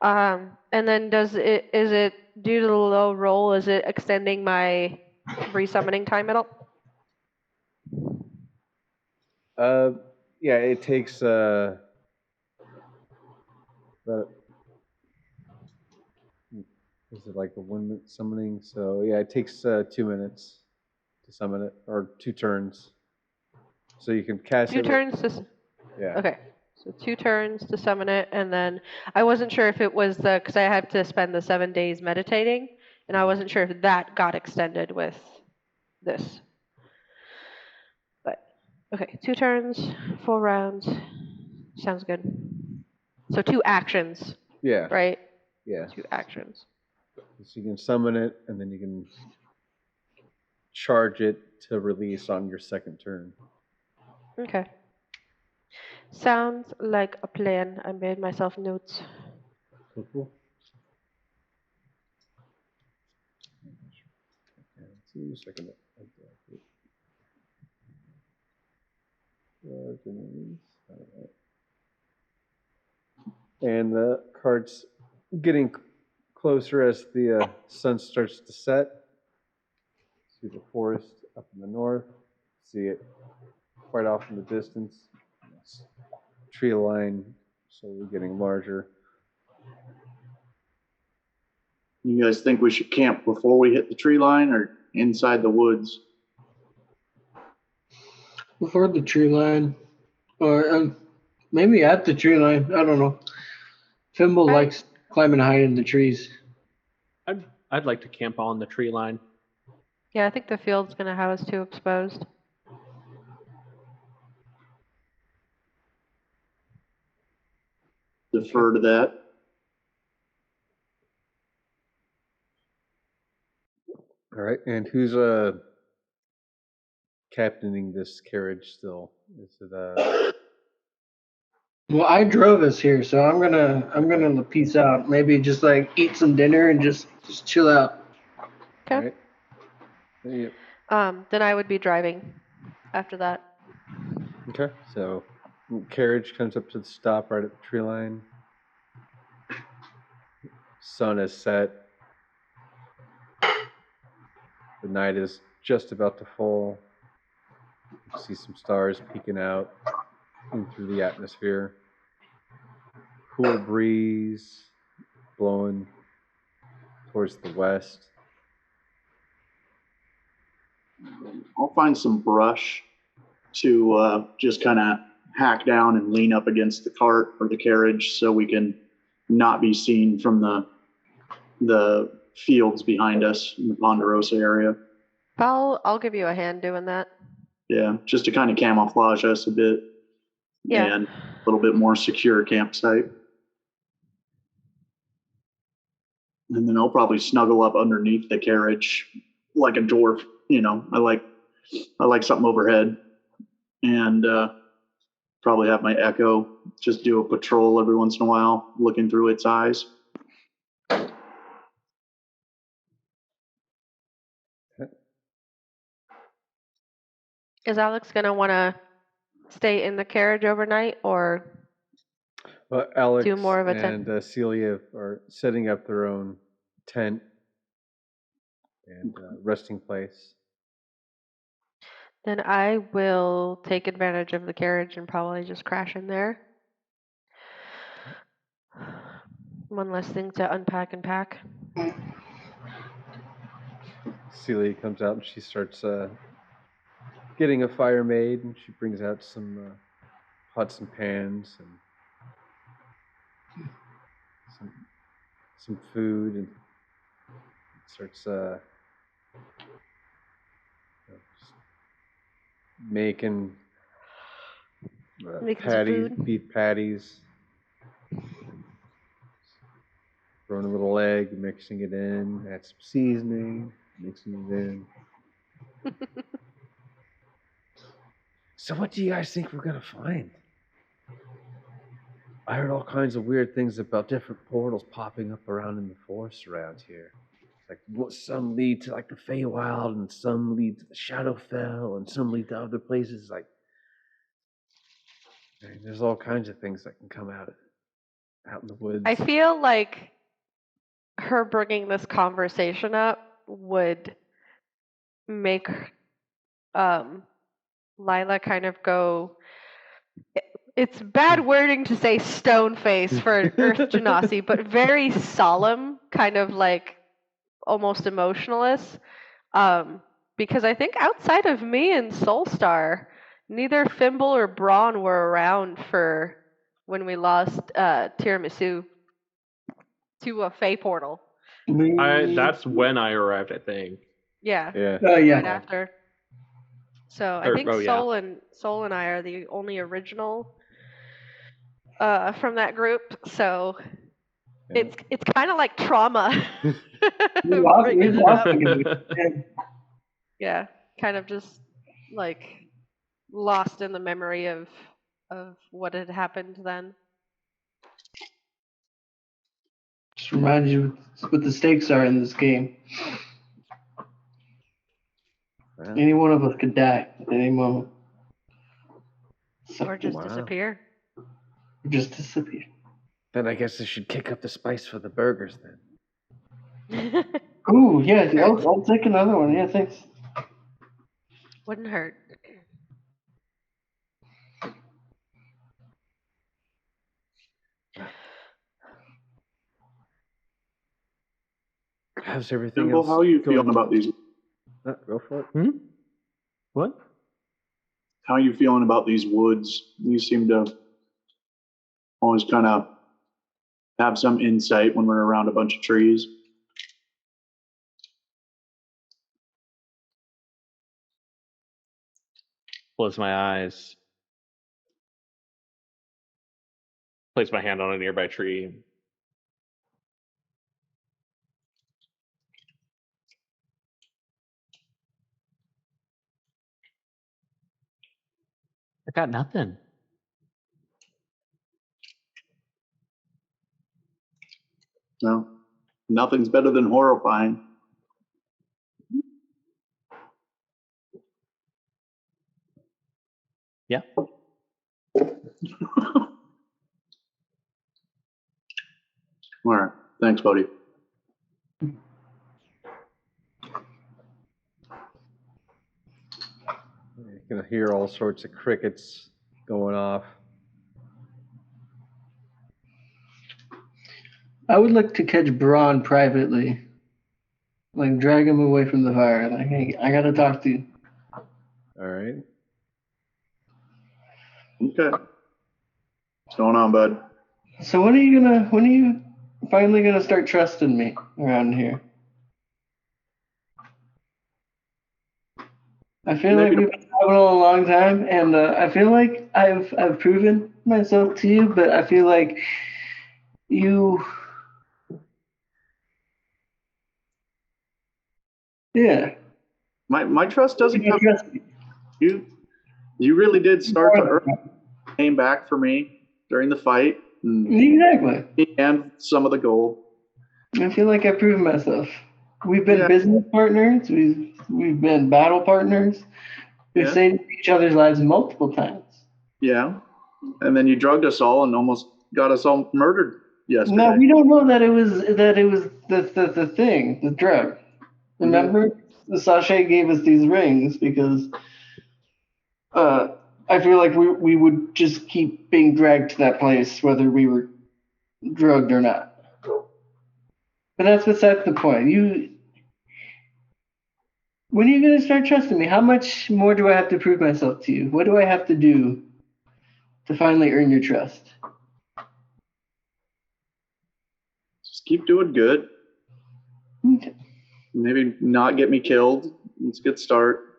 And then is it due to the low roll, is it extending my resummoning time at all? Yeah, it takes about, is it like a 1 minute summoning? So yeah, it takes 2 minutes to summon it, or 2 turns. So you can cast 2 turns to. Yeah. Okay. So 2 turns to summon it, and then I wasn't sure if it was because I had to spend the 7 days meditating, and I wasn't sure if that got extended with this. But okay, 2 turns, 4 rounds. Sounds good. So 2 actions. Yeah. Right? Yeah. 2 actions. So you can summon it, and then you can charge it to release on your second turn. Okay. Sounds like a plan. I made myself notes. Cool. Okay, 2 seconds. And the card's getting closer as the sun starts to set. See the forest up in the north. See it quite off in the distance. Tree line slowly getting larger. You guys think we should camp before we hit the tree line or inside the woods? Before the tree line, or maybe at the tree line. I don't know. Fimble likes climbing high in the trees. I'd like to camp on the tree line. Yeah, I think the field's gonna have us too exposed. Defer to that. All right, and who's captaining this carriage still? Is it Well, I drove us here, so I'm gonna peace out. Maybe just like eat some dinner and just chill out. Okay. Right. Then I would be driving after that. Okay, so carriage comes up to the stop right at the tree line. Sun is set. The night is just about to fall. You see some stars peeking out in through the atmosphere. Cool breeze blowing towards the west. I'll find some brush to just kind of hack down and lean up against the cart or the carriage so we can not be seen from the fields behind us in the Ponderosa area. I'll give you a hand doing that. Yeah, just to kind of camouflage us a bit. Yeah. And a little bit more secure campsite. And then I'll probably snuggle up underneath the carriage like a dwarf. You know, I like something overhead, and probably have my Echo just do a patrol every once in a while, looking through its eyes. Is Alex gonna want to stay in the carriage overnight or Alex do more of a and Celia are setting up their own tent and resting place. Then I will take advantage of the carriage and probably just crash in there. One less thing to unpack and pack. Celia comes out and she starts getting a fire made, and she brings out some pots and pans and some food, and starts making patties, beef patties, throwing a little egg, mixing it in, add some seasoning, mixing it in. So what do you guys think we're gonna find? I heard all kinds of weird things about different portals popping up around in the forest around here. Like some lead to like the Feywild, and some lead to the Shadowfell, and some lead to other places. Like, there's all kinds of things that can come out of it. out in the woods. I feel like her bringing this conversation up would make Lila kind of go. It's bad wording to say stone face for Earth Genasi, but very solemn, kind of like almost emotionless. Because I think outside of me and Soulstar, neither Fimble or Braun were around for when we lost Tiramisu to a Fey portal. That's when I arrived, I think. Yeah. Yeah. Right after. So I think yeah. Soul and I are the only original from that group. So it's kind of like trauma. Yeah, kind of just like lost in the memory of what had happened then. Just reminds you what the stakes are in this game. Well, any one of us could die at any moment. Or just disappear. Just disappear. Then I guess I should kick up the spice for the burgers then. Ooh, yeah, I'll take another one. Yeah, thanks. Wouldn't hurt. How's everything Simple, else? How are you feeling about these? Go for it. What? How are you feeling about these woods? You seem to always kind of have some insight when we're around a bunch of trees. Close my eyes. Place my hand on a nearby tree. I got nothing. No, nothing's better than horrifying. Yeah. All right. Thanks, buddy. You can hear all sorts of crickets going off. I would like to catch Braun privately. Like, drag him away from the fire. Like, hey, I gotta talk to you. All right. Okay. What's going on, bud? So when are you finally gonna start trusting me around here? I feel like we've been traveling a long time, and I feel like I've proven myself to you, but I feel like you. Yeah. My trust doesn't come. You really did start to earn. Came back for me during the fight. Exactly. And some of the gold. I feel like I've proven myself. We've been business partners. We've been battle partners. We've saved each other's lives multiple times. Yeah. And then you drugged us all and almost got us all murdered yesterday. No, we don't know that it was the thing, the drug. Remember? The Sachet gave us these rings because I feel like we would just keep being dragged to that place whether we were drugged or not. But that's beside the point. When are you going to start trusting me? How much more do I have to prove myself to you? What do I have to do to finally earn your trust? Just keep doing good. Okay. Maybe not get me killed. It's a good start.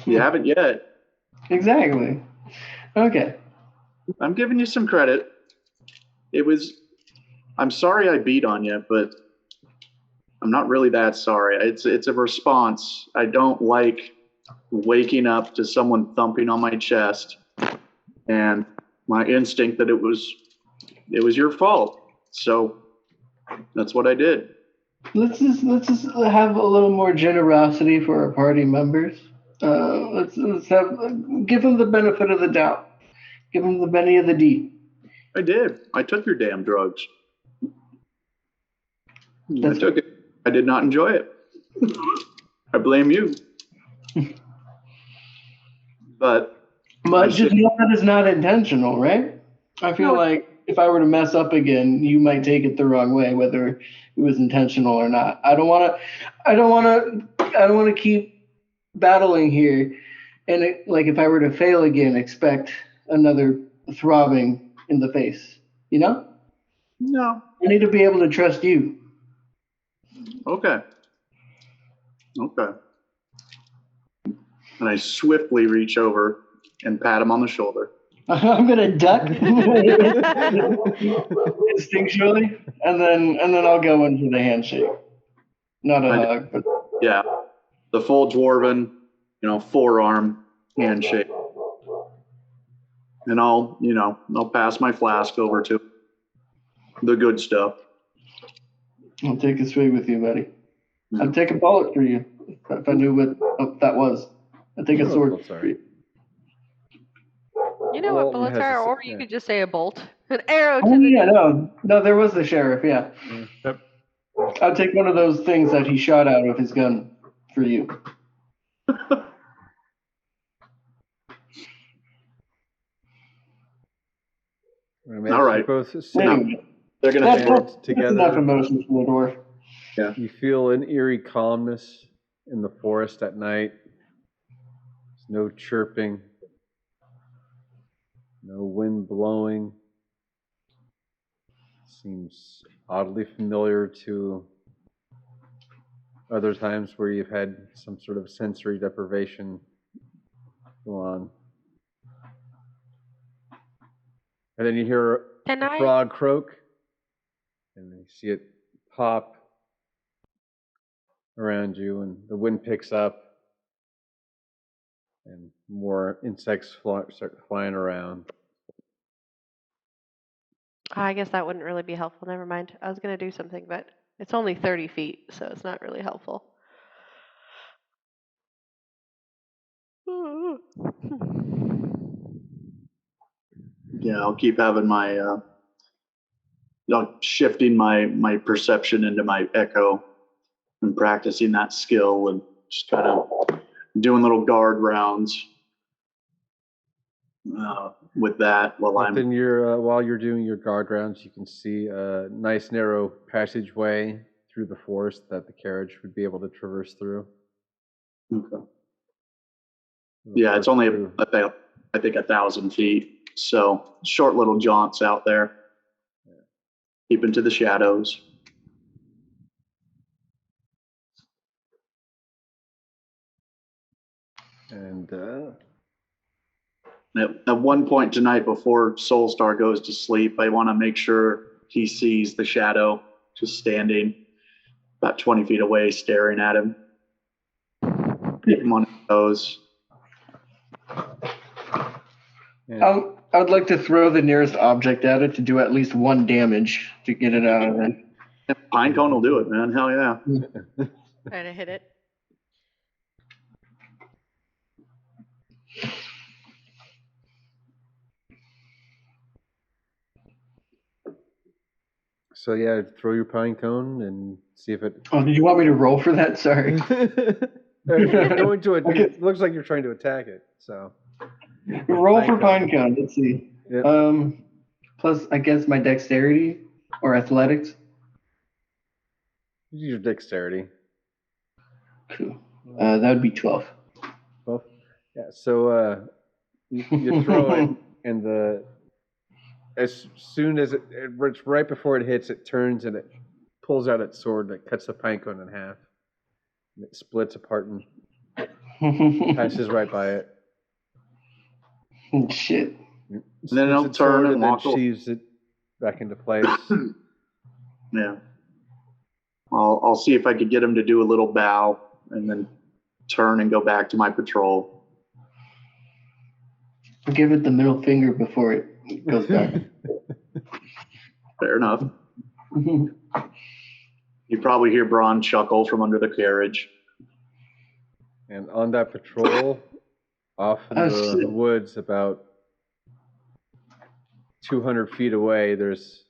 You haven't yet. Exactly. Okay. I'm giving you some credit. I'm sorry I beat on you, but I'm not really that sorry. It's a response. I don't like waking up to someone thumping on my chest and my instinct that it was your fault. So that's what I did. Let's just have a little more generosity for our party members. Let's give them the benefit of the doubt. Give them the Benny of the D. I did. I took your damn drugs. I took it. I did not enjoy it. I blame you. But just know that it's not intentional, right? I feel like if I were to mess up again, you might take it the wrong way, whether it was intentional or not. I don't want to keep battling here, and if I were to fail again, expect another throbbing in the face. You know? No. I need to be able to trust you. Okay. And I swiftly reach over and pat him on the shoulder. I'm gonna duck instinctually, and then I'll go in for the handshake. Not a hug, but yeah, the full dwarven, forearm handshake. And I'll pass my flask over to the good stuff. I'll take a swig with you, buddy. I'd take a bullet for you if I knew what that was. I'd take a sword for you. You know what bullets are, or you could just say a bolt. An arrow to the... Yeah, no, there was the sheriff, yeah. Yep. I'll take one of those things that he shot out of his gun for you. All right. Both they're going to stand together. Enough emotions for the dwarf. Yeah. You feel an eerie calmness in the forest at night. There's no chirping. No wind blowing. Seems oddly familiar to other times where you've had some sort of sensory deprivation go on. And then you hear a frog croak, and you see it pop around you, and the wind picks up, and more insects start flying around. I guess that wouldn't really be helpful. Never mind. I was going to do something, but it's only 30 feet, so it's not really helpful. Yeah, I'll keep having my shifting my perception into my echo and practicing that skill and just kind of doing little guard rounds with that while you're doing your guard rounds, you can see a nice narrow passageway through the forest that the carriage would be able to traverse through. Okay. Yeah, it's only about, I think, 1,000 feet. So short little jaunts out there. Yeah. Keep into the shadows. And at one point tonight, before Soulstar goes to sleep, I want to make sure he sees the shadow just standing about 20 feet away, staring at him. Keep him on his toes. Yeah. I'd like to throw the nearest object at it to do at least 1 damage to get it out of there. Pine cone will do it, man. Hell yeah. Trying to hit it. So yeah, throw your pine cone and see if it... Oh, did you want me to roll for that? Sorry. You're going to it looks like you're trying to attack it, so... Roll for pine cone. Let's see. Yep. Plus, I guess my dexterity or athletics. Use your dexterity. Cool. That would be 12. 12? Yeah, so you throw it, and as soon as it's right before it hits, it turns and it pulls out its sword that cuts the pine cone in half. And it splits apart and passes right by it. Shit. And then it'll turn and walk away. Sheaves it back into place. Yeah. I'll see if I could get him to do a little bow and then turn and go back to my patrol. I'll give it the middle finger before it goes back. Fair enough. You probably hear Braun chuckle from under the carriage. And on that patrol, off in the woods, about 200 feet away, there's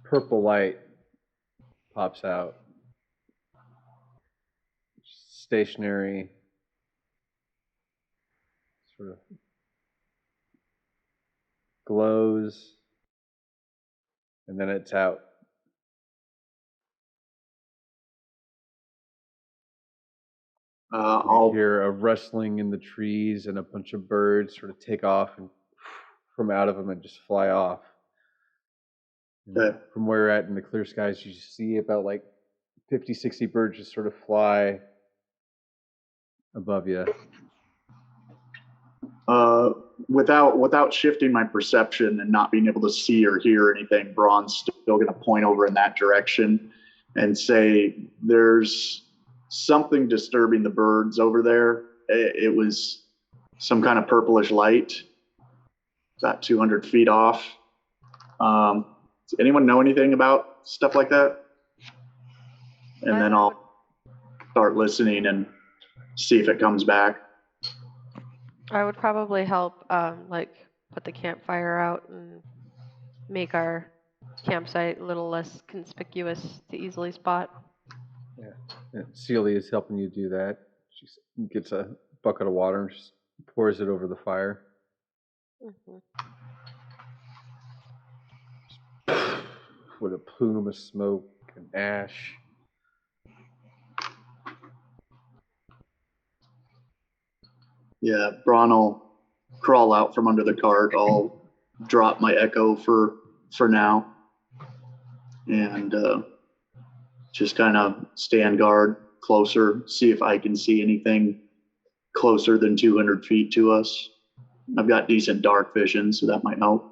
purple light pops out. Stationary, sort of glows, and then it's out. You hear a rustling in the trees and a bunch of birds sort of take off and from out of them and just fly off. Okay. From where you're at in the clear skies, you see about like 50, 60 birds just sort of fly above you. Without shifting my perception and not being able to see or hear anything, Braun's still going to point over in that direction and say, "There's something disturbing the birds over there. It was some kind of purplish light, about 200 feet off. Does anyone know anything about stuff like that?" And then I'll start listening and see if it comes back. I would probably help, put the campfire out and make our campsite a little less conspicuous to easily spot. Yeah. Celia is helping you do that. She gets a bucket of water and just pours it over the fire. Mm-hmm. With a plume of smoke and ash. Yeah, Braun will crawl out from under the cart. I'll drop my echo for now. And just kind of stand guard closer, see if I can see anything closer than 200 feet to us. I've got decent dark vision, so that might help.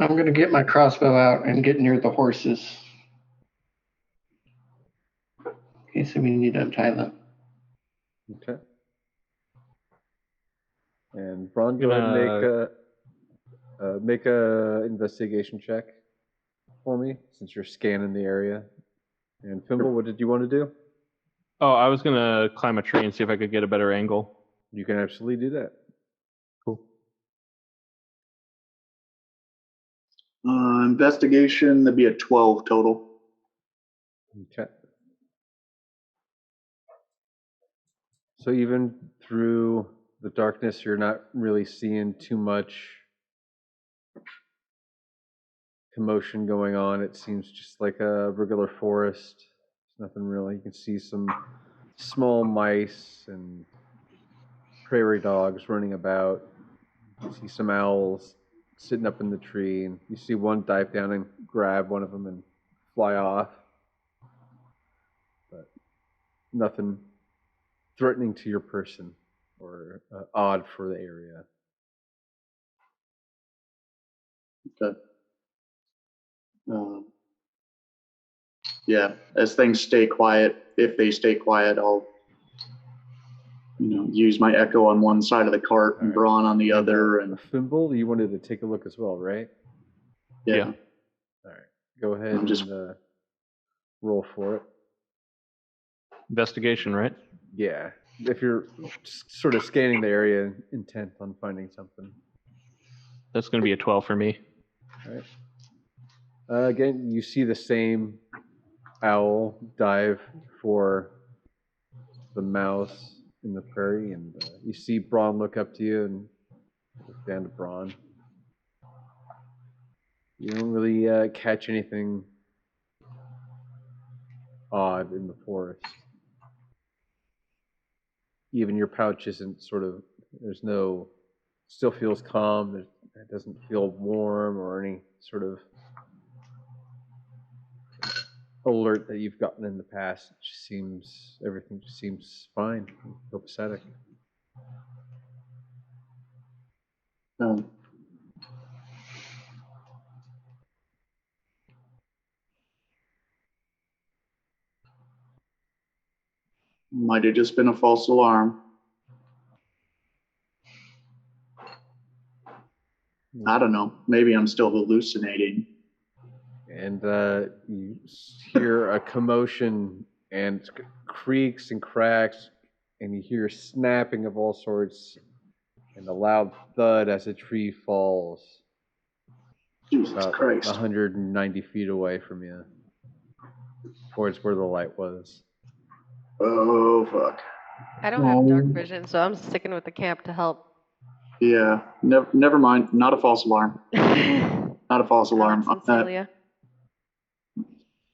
I'm going to get my crossbow out and get near the horses. Okay, so we need to untie them. Okay. And Braun, go ahead and make a investigation check for me, since you're scanning the area. And Fimble, what did you want to do? Oh, I was going to climb a tree and see if I could get a better angle. You can absolutely do that. Cool. Investigation, that'd be a 12 total. Okay. So even through the darkness, you're not really seeing too much commotion going on. It seems just like a regular forest. There's nothing really. You can see some small mice and prairie dogs running about. You see some owls sitting up in the tree, and you see one dive down and grab one of them and fly off. But nothing threatening to your person or odd for the area. Okay. Yeah, as things stay quiet, if they stay quiet, I'll use my echo on one side of the cart and Braun on the other. And Fimble, you wanted to take a look as well, right? Yeah. All right. Go ahead and roll for it. Investigation, right? Yeah. If you're sort of scanning the area, intent on finding something. That's going to be a 12 for me. All right. Again, you see the same owl dive for the mouse in the prairie, and you see Braun look up to you and look down to Braun. You don't really catch anything odd in the forest. Even your pouch isn't still feels calm. It doesn't feel warm or any sort of alert that you've gotten in the past. Everything just seems fine, copacetic. Might have just been a false alarm. I don't know. Maybe I'm still hallucinating. And you hear a commotion and creaks and cracks, and you hear snapping of all sorts. and a loud thud as a tree falls. Jesus about Christ. 190 feet away from you, towards where the light was. Oh, fuck. I don't have dark vision, so I'm sticking with the camp to help. Yeah, never mind. Not a false alarm. Not a false alarm. Cecilia.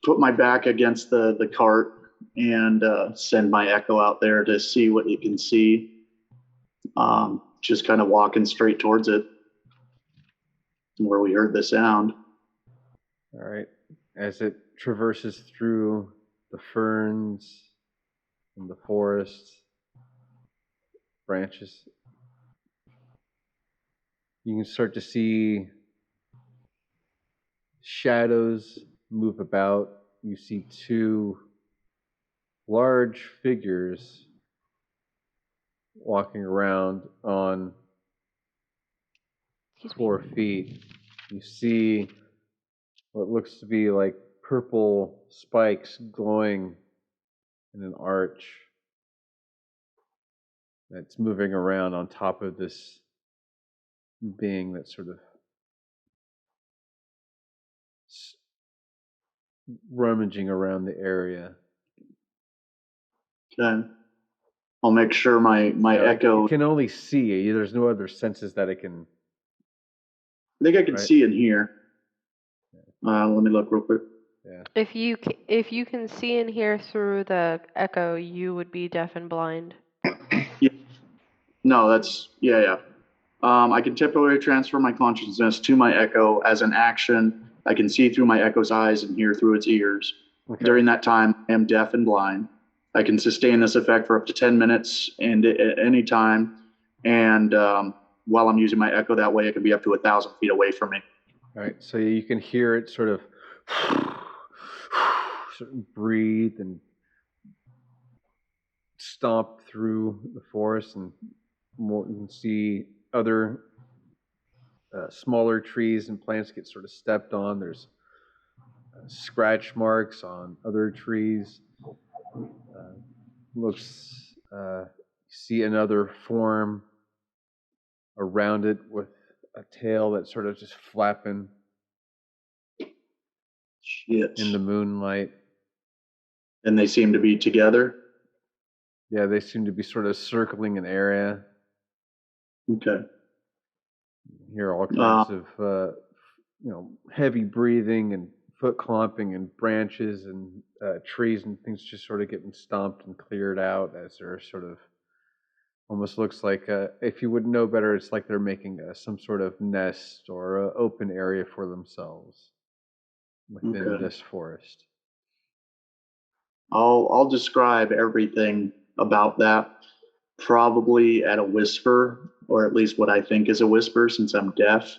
Put my back against the cart and send my echo out there to see what you can see. Just kind of walking straight towards it, where we heard the sound. All right. As it traverses through the ferns and the forest branches, you can start to see shadows move about. You see two large figures walking around on 4 feet. You see what looks to be like purple spikes glowing in an arch that's moving around on top of this being that's sort of rummaging around the area. Okay. I'll make sure my echo... You can only see. There's no other senses that it can... I think I can see in here. Let me look real quick. Yeah. If you can see and hear through the echo, you would be deaf and blind. Yeah. No, that's... Yeah. I can temporarily transfer my consciousness to my echo as an action. I can see through my echo's eyes and hear through its ears. Okay. During that time, I am deaf and blind. I can sustain this effect for up to 10 minutes and at any time. And while I'm using my echo that way, it can be up to 1,000 feet away from me. All right, so you can hear it sort of breathe and stomp through the forest, and more, you can see other smaller trees and plants get sort of stepped on. There's scratch marks on other trees. See another form around it with a tail that's sort of just flapping in the moonlight. And they seem to be together? Yeah, they seem to be sort of circling an area. Okay. You hear all kinds of heavy breathing and foot clomping and branches and trees and things just sort of getting stomped and cleared out as they're sort of almost looks like, if you would know better, it's like they're making some sort of nest or an open area for themselves within this forest. I'll describe everything about that probably at a whisper, or at least what I think is a whisper since I'm deaf.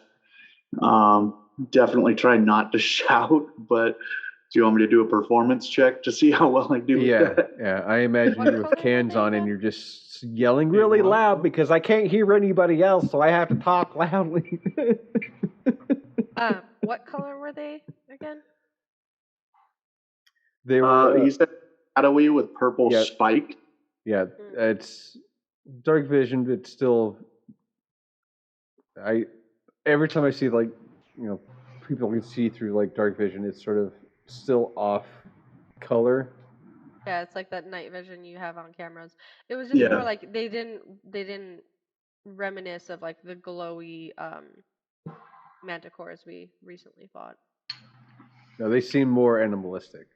Definitely try not to shout, but do you want me to do a performance check to see how well I do with that? Yeah. I imagine you with cans on and you're just yelling really loud because I can't hear anybody else, so I have to talk loudly. What color were they again? They were... you said shadowy with purple spike? Yeah, it's dark vision, but still... Every time I see, people can see through, dark vision, it's sort of still off color. Yeah, it's like that night vision you have on cameras. It was just more like they didn't reminisce of, the glowy Manticores we recently fought. No, they seem more animalistic.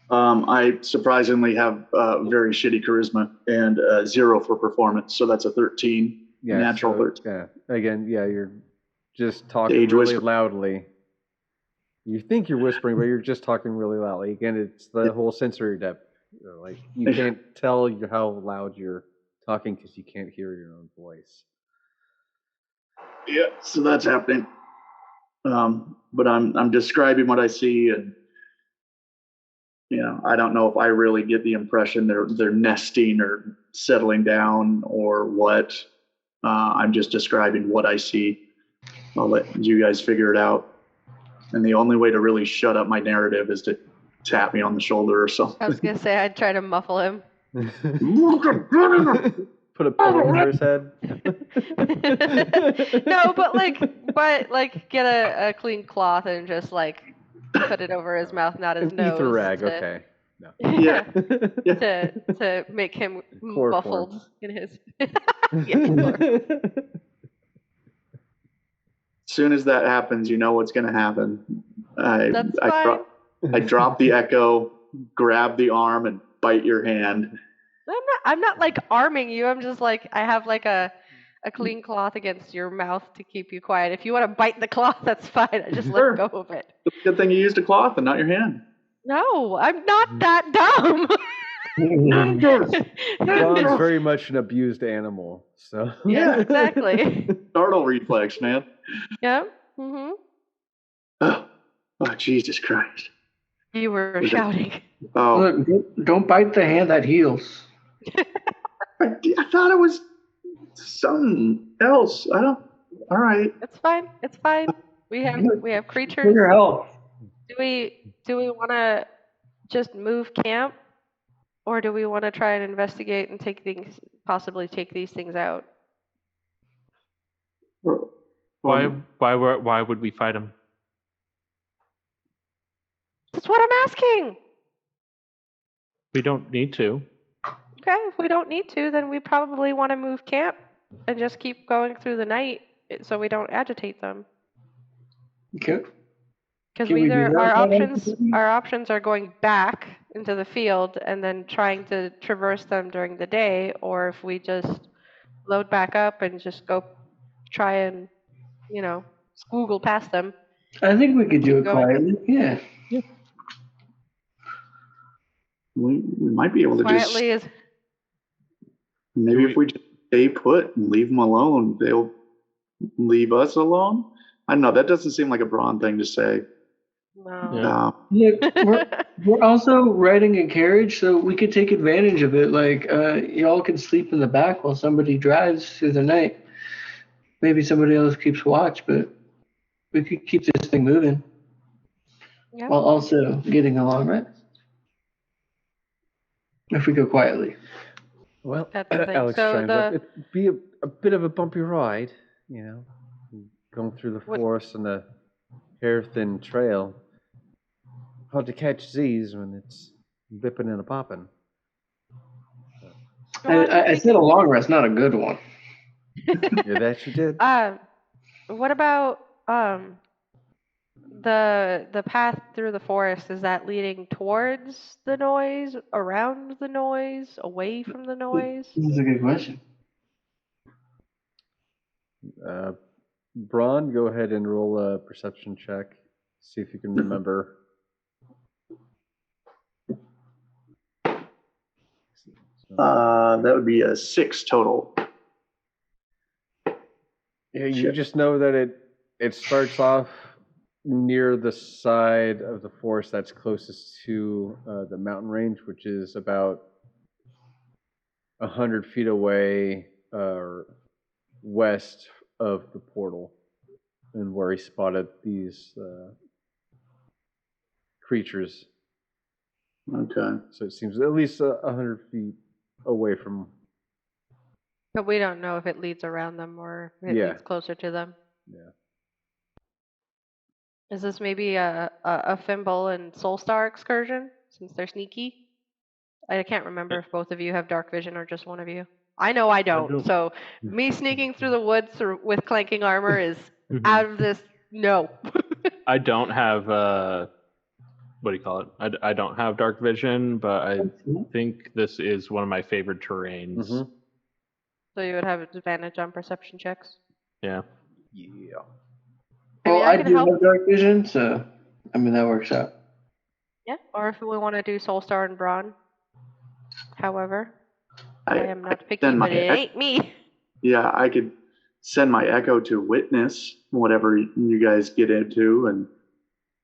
I surprisingly have very shitty charisma and 0 for performance, so that's a 13. Yeah, natural 13. Yeah. Again, you're just talking really loudly. You think you're whispering, but you're just talking really loudly. Again, it's the whole sensory depth. You can't tell how loud you're talking because you can't hear your own voice. Yeah, so that's happening. But I'm describing what I see, and I don't know if I really get the impression they're nesting or settling down or what. I'm just describing what I see. I'll let you guys figure it out. And the only way to really shut up my narrative is to tap me on the shoulder or something. I was going to say, I'd try to muffle him. put a pillow over his head. No, but get a clean cloth and just like put it over his mouth, not his nose. Ether rag, okay. No. Yeah. To make him muffled in his. As soon as that happens, you know what's going to happen. That's fine. I drop the echo, grab the arm, and bite your hand. I'm not like arming you. I'm just like I have like a clean cloth against your mouth to keep you quiet. If you want to bite the cloth, that's fine. I just let go of it. Good thing you used a cloth and not your hand. No, I'm not that dumb. Ron's very much an abused animal, so. Yeah, exactly. Startle reflex, man. Yeah. Oh, Jesus Christ. You were shouting. Oh. Look, don't bite the hand that heals. I thought it was something else. All right. It's fine. It's fine. We have creatures. For your health. Do we want to just move camp, or do we want to try and investigate and possibly take these things out? Why would we fight him? That's what I'm asking. We don't need to. Okay, if we don't need to, then we probably want to move camp and just keep going through the night so we don't agitate them. Okay. Because our options are going back into the field and then trying to traverse them during the day, or if we just load back up and just go try and, squoogle past them. I think we could do it quietly. Yeah. We might be able to quietly just... Maybe if we just stay put and leave them alone, they'll leave us alone? I don't know. That doesn't seem like a Braun thing to say. No. Look, we're also riding a carriage, so we could take advantage of it. Like, y'all can sleep in the back while somebody drives through the night. Maybe somebody else keeps watch, but we could keep this thing moving while also getting along, right? If we go quietly. Well, Alex, it'd be a bit of a bumpy ride, going through the forest and the hair-thin trail. Hard to catch Z's when it's bipping and a popping. I said a long rest, not a good one. Yeah, that you did. What about the path through the forest? Is that leading towards the noise, around the noise, away from the noise? This is a good question. Braun, go ahead and roll a perception check. See if you can remember. That would be a 6 total. Yeah, you just know that it starts off near the side of the forest that's closest to the mountain range, which is about 100 feet away west of the portal, and where he spotted these creatures. Okay. So it seems at least 100 feet away from. But we don't know if it leads around them or if it leads closer to them. Yeah. Is this maybe a Fimble and Soulstar excursion, since they're sneaky? I can't remember if both of you have dark vision or just one of you. I know I don't. So me sneaking through the woods with clanking armor is out of this. No. I don't have what do you call it? I don't have dark vision, but I think this is one of my favorite terrains. Mm-hmm. So you would have advantage on perception checks? Yeah. Yeah. Well, I do have dark vision, so that works out. Yeah, or if we want to do Soulstar and Braun. However, I am not picky, but it ain't me. Yeah, I could send my echo to witness whatever you guys get into and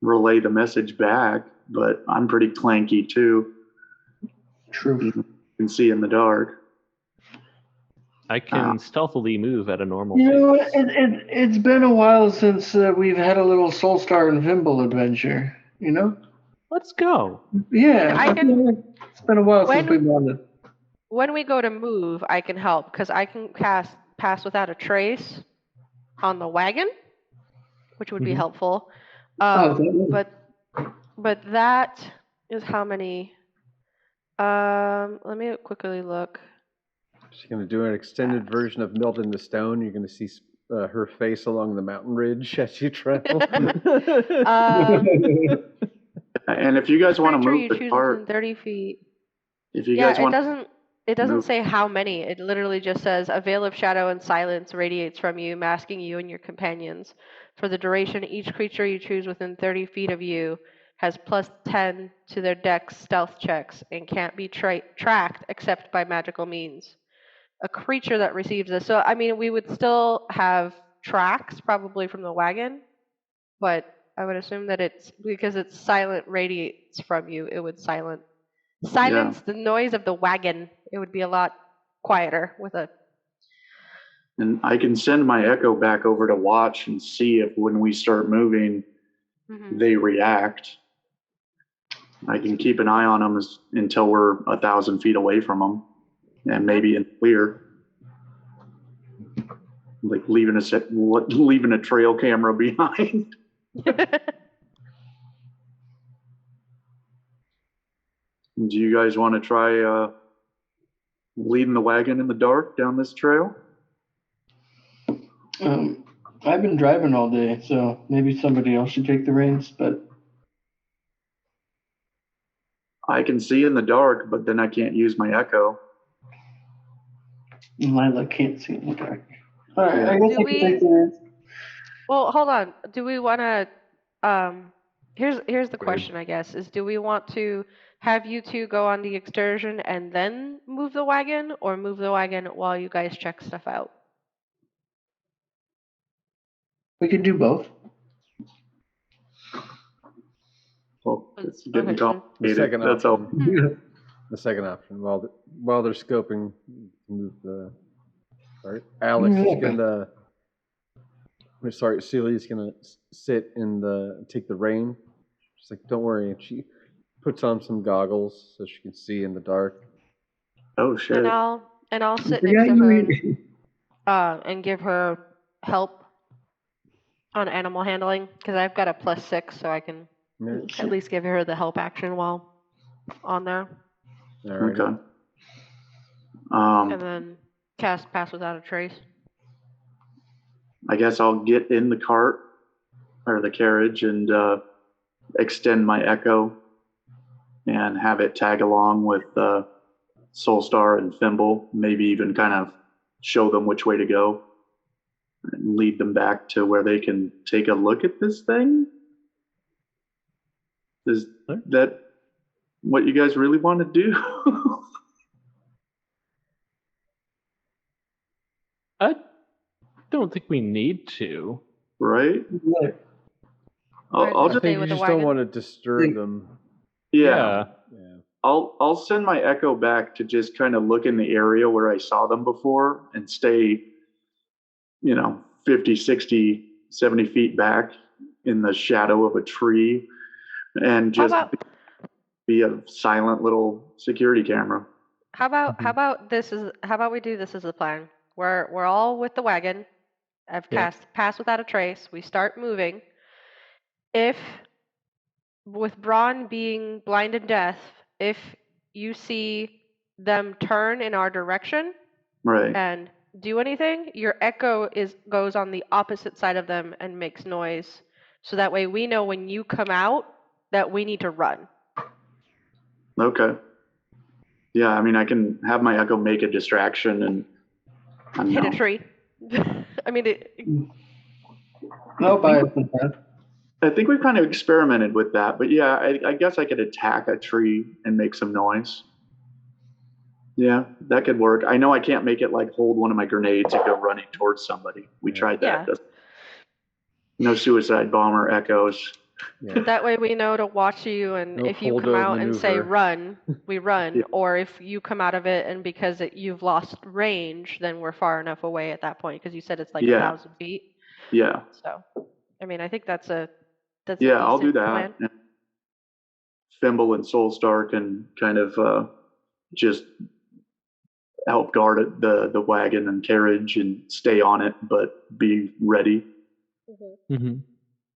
relay the message back, but I'm pretty clanky too. True. You can see in the dark. I can stealthily move at a normal pace. It's been a while since we've had a little Soulstar and Fimble adventure, Let's go. Yeah, it's been a while since we've done it. when we go to move, I can help because I can cast Pass Without a Trace on the wagon, which would be helpful. But that is how many? Let me quickly look. She's going to do an extended version of Melt in the Stone. You're going to see her face along the mountain ridge as you travel. And if you guys want to move the cart, 30 feet. If you guys want, it doesn't say how many. It literally just says a veil of shadow and silence radiates from you, masking you and your companions. For the duration, each creature you choose within 30 feet of you has plus 10 to their dex stealth checks and can't be tracked except by magical means. A creature that receives this. So, I mean, we would still have tracks probably from the wagon, but I would assume that it's because it's silent radiates from you, it would silence the noise of the wagon. It would be a lot quieter with a. And I can send my echo back over to watch and see if when we start moving, they react. I can keep an eye on them until we're 1,000 feet away from them, and maybe in clear, like leaving a trail camera behind. Do you guys want to try leading the wagon in the dark down this trail? I've been driving all day, so maybe somebody else should take the reins, but I can see in the dark, but then I can't use my echo. Lila can't see in the dark. All right, I guess I can take the reins. Well, hold on. Do we want to? Here's the question, I guess, is do we want to have you two go on the excursion and then move the wagon, or move the wagon while you guys check stuff out? We could do both. Well, it's getting complicated. That's all. The second option, while they're scoping, move the. Sorry, Alex is gonna. Sorry, Celia's gonna sit take the rein. She's like, "Don't worry," and she puts on some goggles so she can see in the dark. Oh shit! And I'll sit next to her, and give her help on animal handling because I've got a +6, so I can at least give her the help action while on there. Alrighty. Okay. And then cast Pass Without a Trace. I guess I'll get in the cart or the carriage and extend my echo and have it tag along with Soulstar and Thimble, maybe even kind of show them which way to go and lead them back to where they can take a look at this thing. Is that what you guys really want to do? I don't think we need to. Right? I think you just don't want to disturb them. Yeah. I'll send my echo back to just kind of look in the area where I saw them before and stay, 50, 60, 70 feet back in the shadow of a tree and just be a silent little security camera. How about we do this as a plan? We're all with the wagon. I've cast Pass Without a Trace. We start moving. If, with Braun being blind and deaf, if you see them turn in our direction and do anything, your echo goes on the opposite side of them and makes noise. So that way we know when you come out that we need to run. Okay. Yeah, I mean, I can have my echo make a distraction and hit a tree. I mean, I think we've kind of experimented with that, but yeah, I guess I could attack a tree and make some noise. Yeah, that could work. I know I can't make it like hold one of my grenades and go running towards somebody. We tried that. Yeah. No suicide bomber echoes. Yeah. That way we know to watch you, and if you come out and say run, we run. Or if you come out of it and because you've lost range, then we're far enough away at that point because you said it's like 1,000 feet. Yeah. So, I mean, I think that's a I'll do that. Plan. Yeah. Thimble and Soulstar can kind of just help guard it, the wagon and carriage and stay on it, but be ready. Mm-hmm.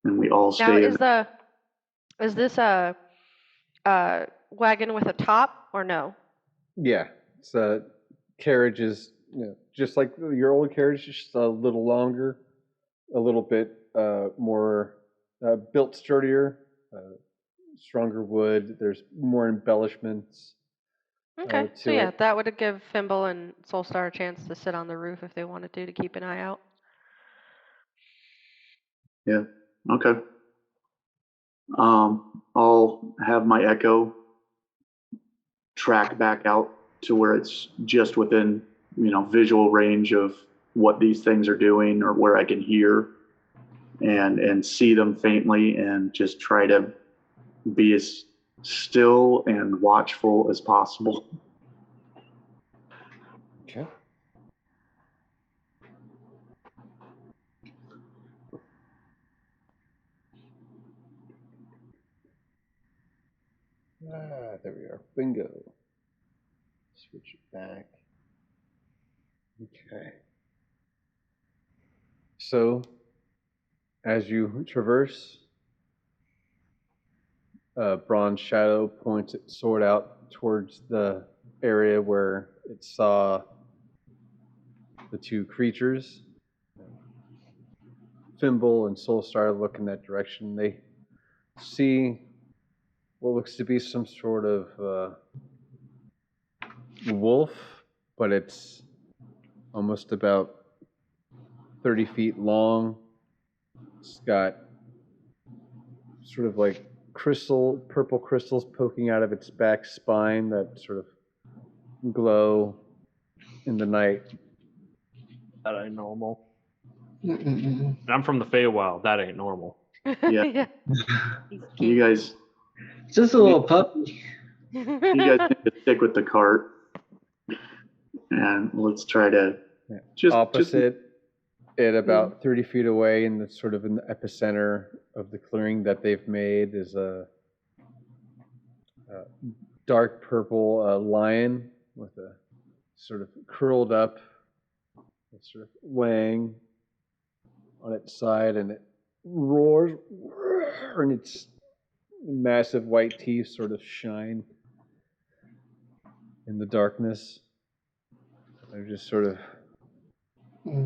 And we all stay. Now, is this a wagon with a top or no? Yeah, it's a carriage is just like your old carriage, just a little longer, a little bit more built sturdier, stronger wood. There's more embellishments. Okay, so yeah, that would give Fimble and Soulstar a chance to sit on the roof if they wanted to keep an eye out. Yeah. Okay. I'll have my Echo track back out to where it's just within, visual range of what these things are doing or where I can hear and see them faintly, and just try to be as still and watchful as possible. Okay. There we are. Bingo. Switch it back. Okay. So, as you traverse, Bronze Shadow points its sword out towards the area where it saw the two creatures. Fimble and Soulstar look in that direction. They see what looks to be some sort of wolf, but it's almost about 30 feet long. It's got sort of like purple crystals poking out of its back spine that sort of glow in the night. That ain't normal. I'm from the Feywild. That ain't normal. Yeah. You guys. Just a little puppy. You guys need to stick with the cart. And let's try to just at about 30 feet away, and that's sort of in the epicenter of the clearing that they've made, is a dark purple lion with a sort of curled up, sort of laying on its side, and it roars, and its massive white teeth sort of shine in the darkness. They're just sort of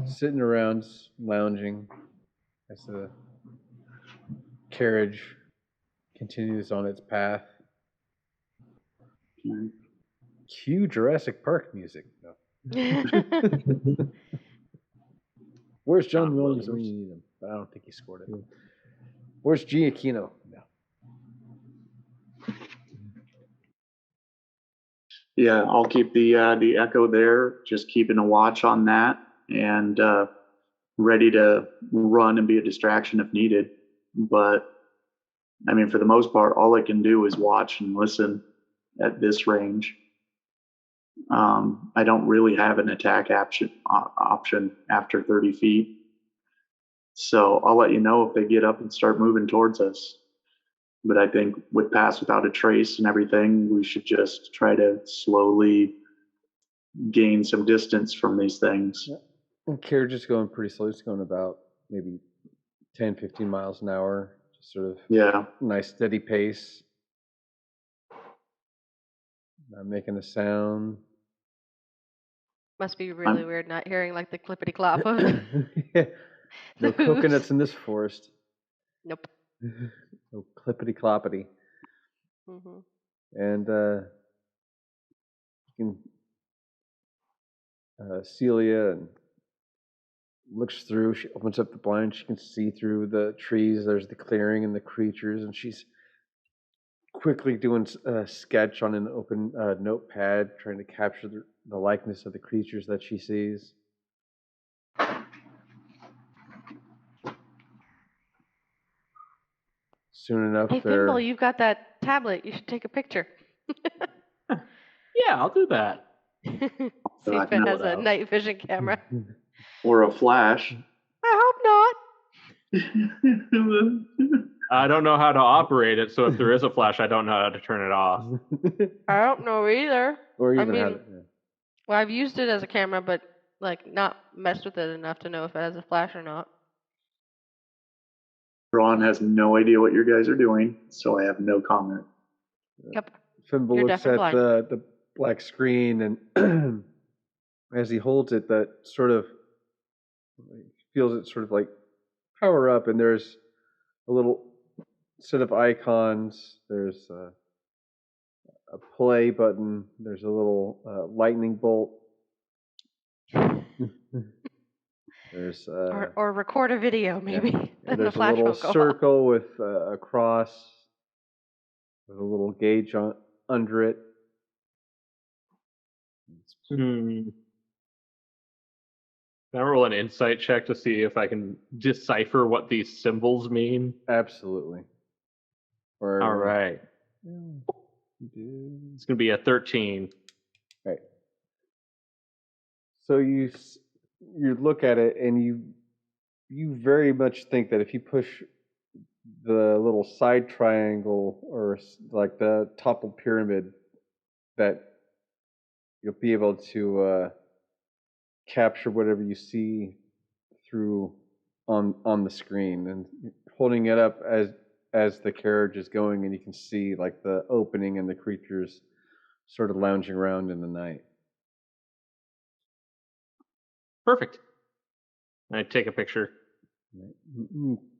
sitting around, lounging, as the carriage continues on its path. Cue Jurassic Park music. No. Where's John Williams when you need him? But I don't think he scored it. Where's Giacchino? No. Yeah, I'll keep the Echo there, just keeping a watch on that, and ready to run and be a distraction if needed. But I mean, for the most part, all I can do is watch and listen at this range. I don't really have an attack option after 30 feet. So I'll let you know if they get up and start moving towards us. But I think with Pass Without a Trace and everything, we should just try to slowly gain some distance from these things. Yeah. And carriage is going pretty slow. It's going about maybe 10, 15 miles an hour. Just sort of nice steady pace. Not making a sound. Must be really weird not hearing like the clippity clop of yeah. No coconuts in this forest. Nope. No clippity cloppity. Mm-hmm. And you can Celia and looks through. She opens up the blind. She can see through the trees. There's the clearing and the creatures, and she's quickly doing a sketch on an open notepad, trying to capture the likeness of the creatures that she sees. Soon enough, hey, Fimble, you've got that tablet. You should take a picture. Yeah, I'll do that. See if it has a night vision camera. Or a flash. I hope not. I don't know how to operate it, so if there is a flash, I don't know how to turn it off. I don't know either. Or even how to. Well, I've used it as a camera, but like not messed with it enough to know if it has a flash or not. Ron has no idea what you guys are doing, so I have no comment. Yep. Fimble You're looks deaf and at blind. the black screen, and as he holds it, that sort of feels it sort of like power up, and there's a little set of icons. There's a play button. There's a little lightning bolt. There's or record a video, maybe. Yeah. Then There's the flash a little won't go circle off. with a cross with a little gauge under it. Can I roll an insight check to see if I can decipher what these symbols mean? Absolutely. All right. It's going to be a 13. Right. So you look at it, and you very much think that if you push the little side triangle or like the toppled pyramid, that you'll be able to capture whatever you see through on the screen, and holding it up as the carriage is going, and you can see like the opening and the creatures sort of lounging around in the night. Perfect. I take a picture.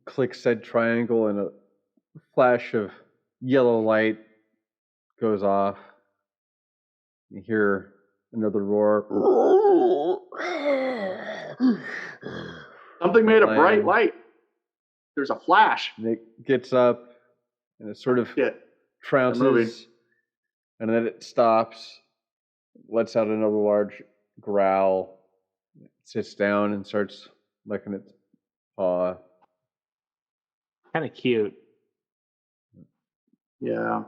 Click said triangle, and a flash of yellow light goes off. You hear another roar. Something made a bright light. There's a flash. And it gets up, and it sort of trounces, and then it stops, lets out another large growl, sits down and starts licking its paw. Kind of cute. Yeah.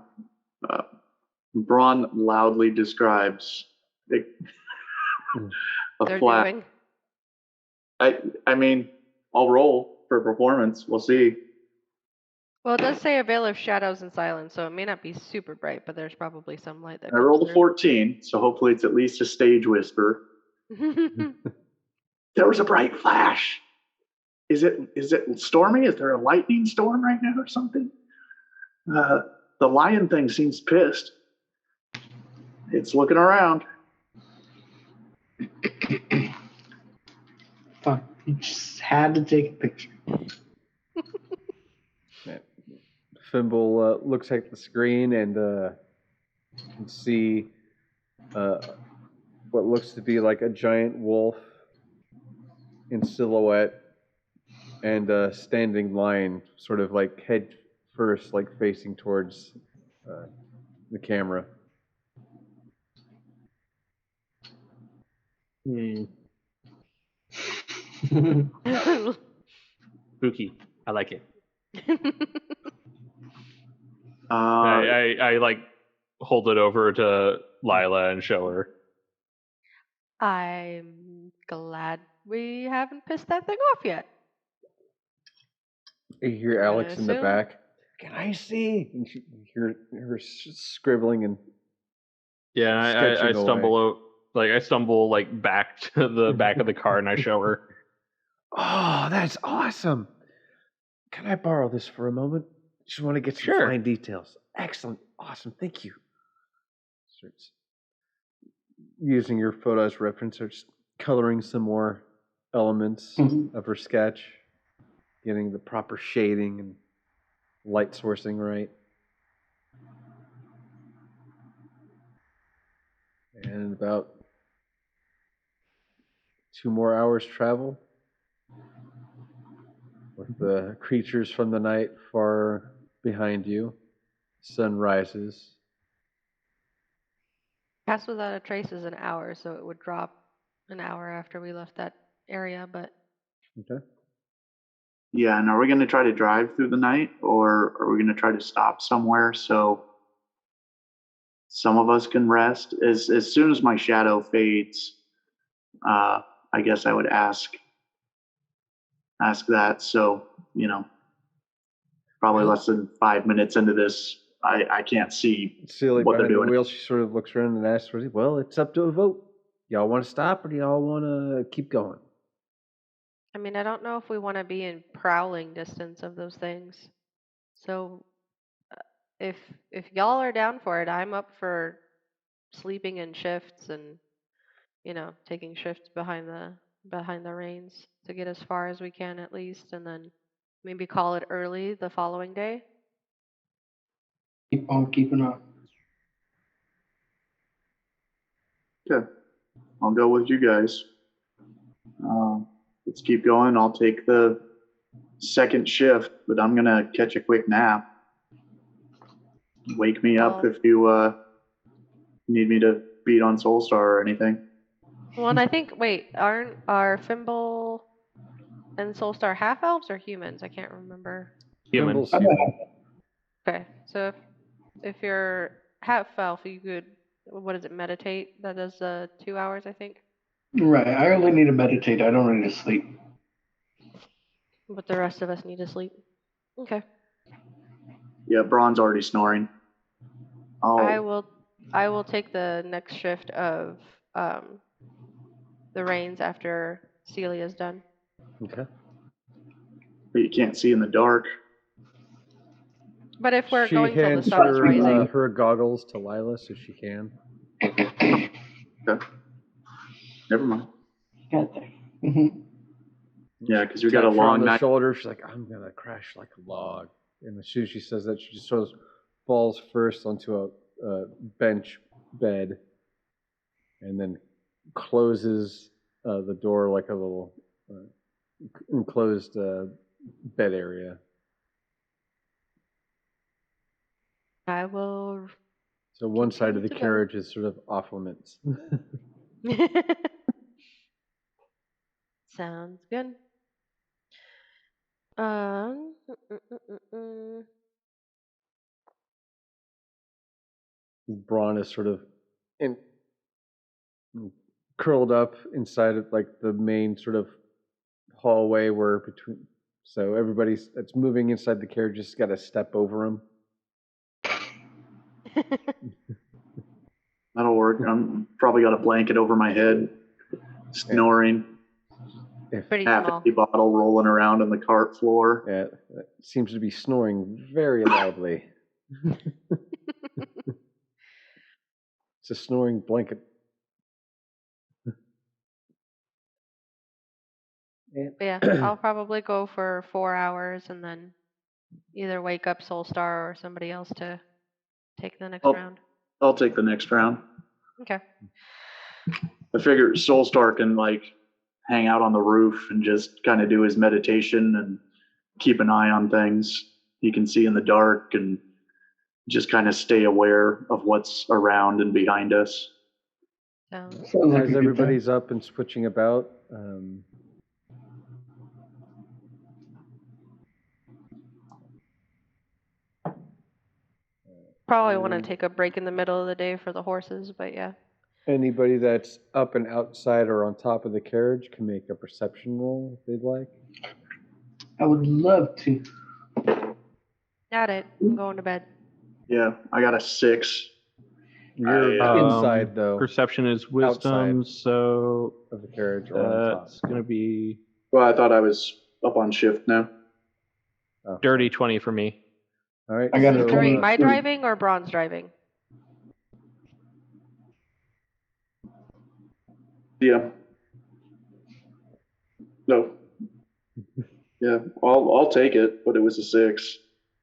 Braun loudly describes a flash. I mean, I'll roll for performance. We'll see. Well, it does say a veil of shadows and silence, so it may not be super bright, but there's probably some light that I rolled a 14, so hopefully it's at least a stage whisper. There was a bright flash. Is it stormy? Is there a lightning storm right now or something? The lion thing seems pissed. It's looking around. Fuck, you just had to take a picture. Fimble looks at the screen and can see what looks to be like a giant wolf in silhouette and a standing lion, sort of like head first, like facing towards the camera. Spooky. I like it. I like hold it over to Lila and show her. I'm glad we haven't pissed that thing off yet. You hear Alex in the back. Can I see? And you hear her scribbling and I stumble I stumble back to the back of the car and I show her. Oh, that's awesome! Can I borrow this for a moment? Just want to get some fine details. Excellent, awesome, thank you. Starts using your photo as reference, starts coloring some more elements of her sketch, getting the proper shading and light sourcing right. And about 2 more hours travel with the creatures from the night far behind you. Sun rises. Pass Without a Trace is an hour, so it would drop an hour after we left that area, but... Okay. Yeah, and are we going to try to drive through the night, or are we going to try to stop somewhere so some of us can rest? As soon as my shadow fades, I guess I would ask that. So, probably less than 5 minutes into this, I can't see what they're doing. The wheel, she sort of looks around and asks, well, it's up to a vote. y'all want to stop or do y'all want to keep going? I mean, I don't know if we want to be in prowling distance of those things. So if y'all are down for it, I'm up for sleeping in shifts and taking shifts behind the reins to get as far as we can at least, and then maybe call it early the following day. Keep on keeping on. Okay, I'll go with you guys. Let's keep going. I'll take the second shift, but I'm gonna catch a quick nap. Wake me up if you need me to beat on Soulstar or anything. Well, and I think, aren't our Fimble and Soulstar half elves or humans? I can't remember. Humans. Okay, so if you're half elf, you could, meditate? That does 2 hours, I think. Right, I only need to meditate. I don't need to sleep. But the rest of us need to sleep. Okay. Yeah, Braun's already snoring. I will take the next shift of the reins after Celia's done. Okay. But you can't see in the dark. But if we're going till the She sun is rising. hands her goggles to Lila so she can. Okay. Never mind. Got there. Yeah, because we got a long on the night. shoulder. She's like, I'm gonna crash like a log. And as soon as she says that, she just sort of falls first onto a bench bed, and then closes the door like a little enclosed bed area. I will. So one side of the carriage is sort of off limits. Sounds good. Braun is sort of curled up inside of like the main sort of hallway where between. So everybody that's moving inside the carriage just got to step over him. That'll work. I'm probably got a blanket over my head, snoring. Pretty half small. empty bottle rolling around on the cart floor. Yeah, it seems to be snoring very loudly. It's a snoring blanket. Yeah, I'll probably go for 4 hours and then either wake up Soulstar or somebody else to take the next round. I'll take the next round. Okay. I figure Soulstar can like hang out on the roof and just kind of do his meditation and keep an eye on things. He can see in the dark and just kind of stay aware of what's around and behind us. As everybody's up and switching about, probably want to take a break in the middle of the day for the horses, but yeah. Anybody that's up and outside or on top of the carriage can make a perception roll if they'd like. I would love to. Got it. I'm going to bed. Yeah, I got a 6. You're inside though. Perception is wisdom, so of the carriage or on top. It's gonna be. Well, I thought I was up on shift now. Oh. Dirty 20 for me. All right. I got During my driving or Braun's driving? Yeah. No. Yeah, I'll take it, but it was a 6.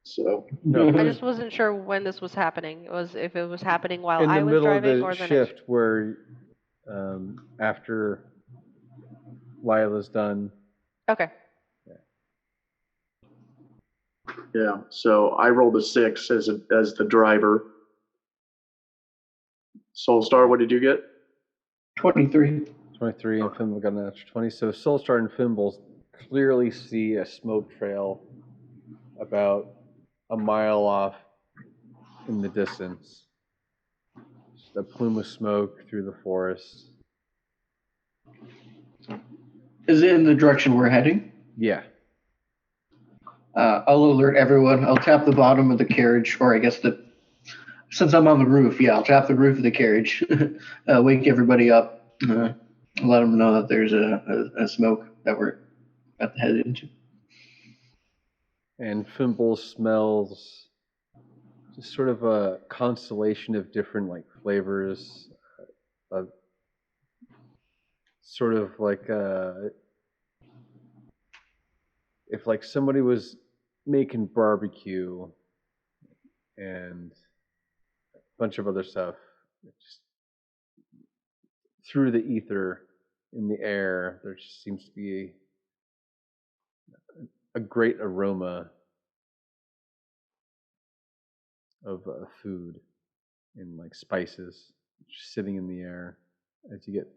So no. I just wasn't sure when this was happening. If it was happening while I was in the middle driving of the or the shift next. where after Lila's done. Okay. yeah, so I rolled a 6 as the driver. Soulstar, what did you get? 23. 23 and Fimble got an extra 20. So Soulstar and Fimble clearly see a smoke trail about a mile off in the distance. Just a plume of smoke through the forest. Is it in the direction we're heading? Yeah. I'll alert everyone. I'll tap the bottom of the carriage, or I guess since I'm on the roof, I'll tap the roof of the carriage, wake everybody up, Let them know that there's a smoke that we're about to head into. And Fimble smells just sort of a constellation of different like flavors, of sort of like if like somebody was making barbecue and a bunch of other stuff, just through the ether in the air, there just seems to be a great aroma of food and like spices just sitting in the air as you get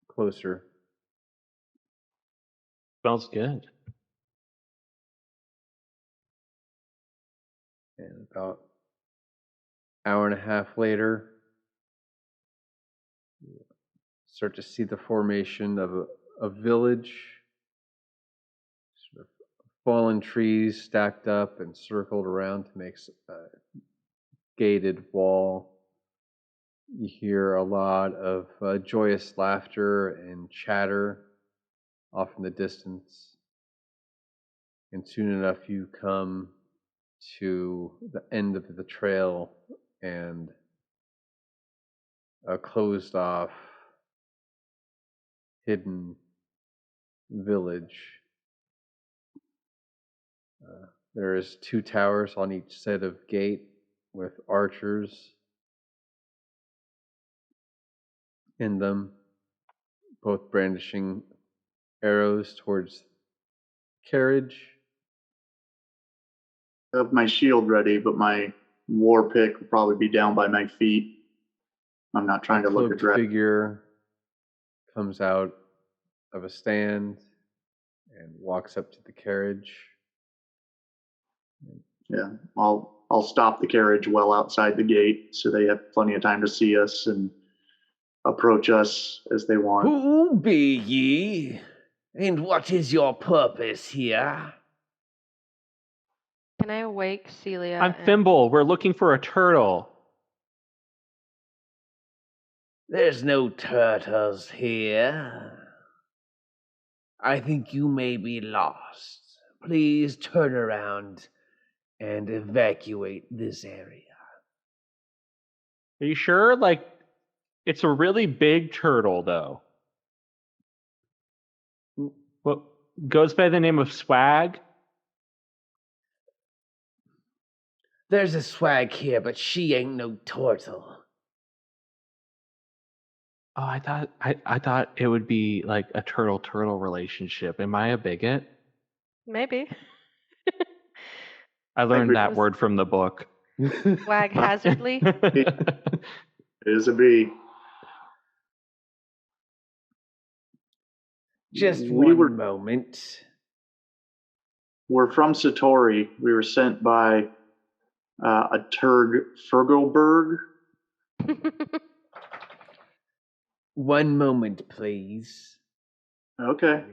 closer. Smells good. And about an hour and a half later, you start to see the formation of a village, sort of fallen trees stacked up and circled around to make a gated wall. You hear a lot of joyous laughter and chatter off in the distance. And soon enough, you come to the end of the trail and a closed off, hidden village. There is 2 towers on each side of gate with archers in them, both brandishing arrows towards carriage. I have my shield ready, but my war pick will probably be down by my feet. I'm not trying to look at a figure comes out of a stand and walks up to the carriage. Yeah, I'll stop the carriage well outside the gate so they have plenty of time to see us and approach us as they want. Who be ye, and what is your purpose here? Can I awake Celia? I'm Fimble. We're looking for a turtle. There's no turtles here. I think you may be lost. Please turn around and evacuate this area. Are you sure? Like, it's a really big turtle, though. What goes by the name of Swag? There's a Swag here, but she ain't no turtle. Oh, I thought it would be like a turtle relationship. Am I a bigot? Maybe. I learned that word from the book. Swag hazardly. It is a bee. Just one moment. We're from Satori. We were sent by a Terg Ferkleberg. One moment, please. Okay.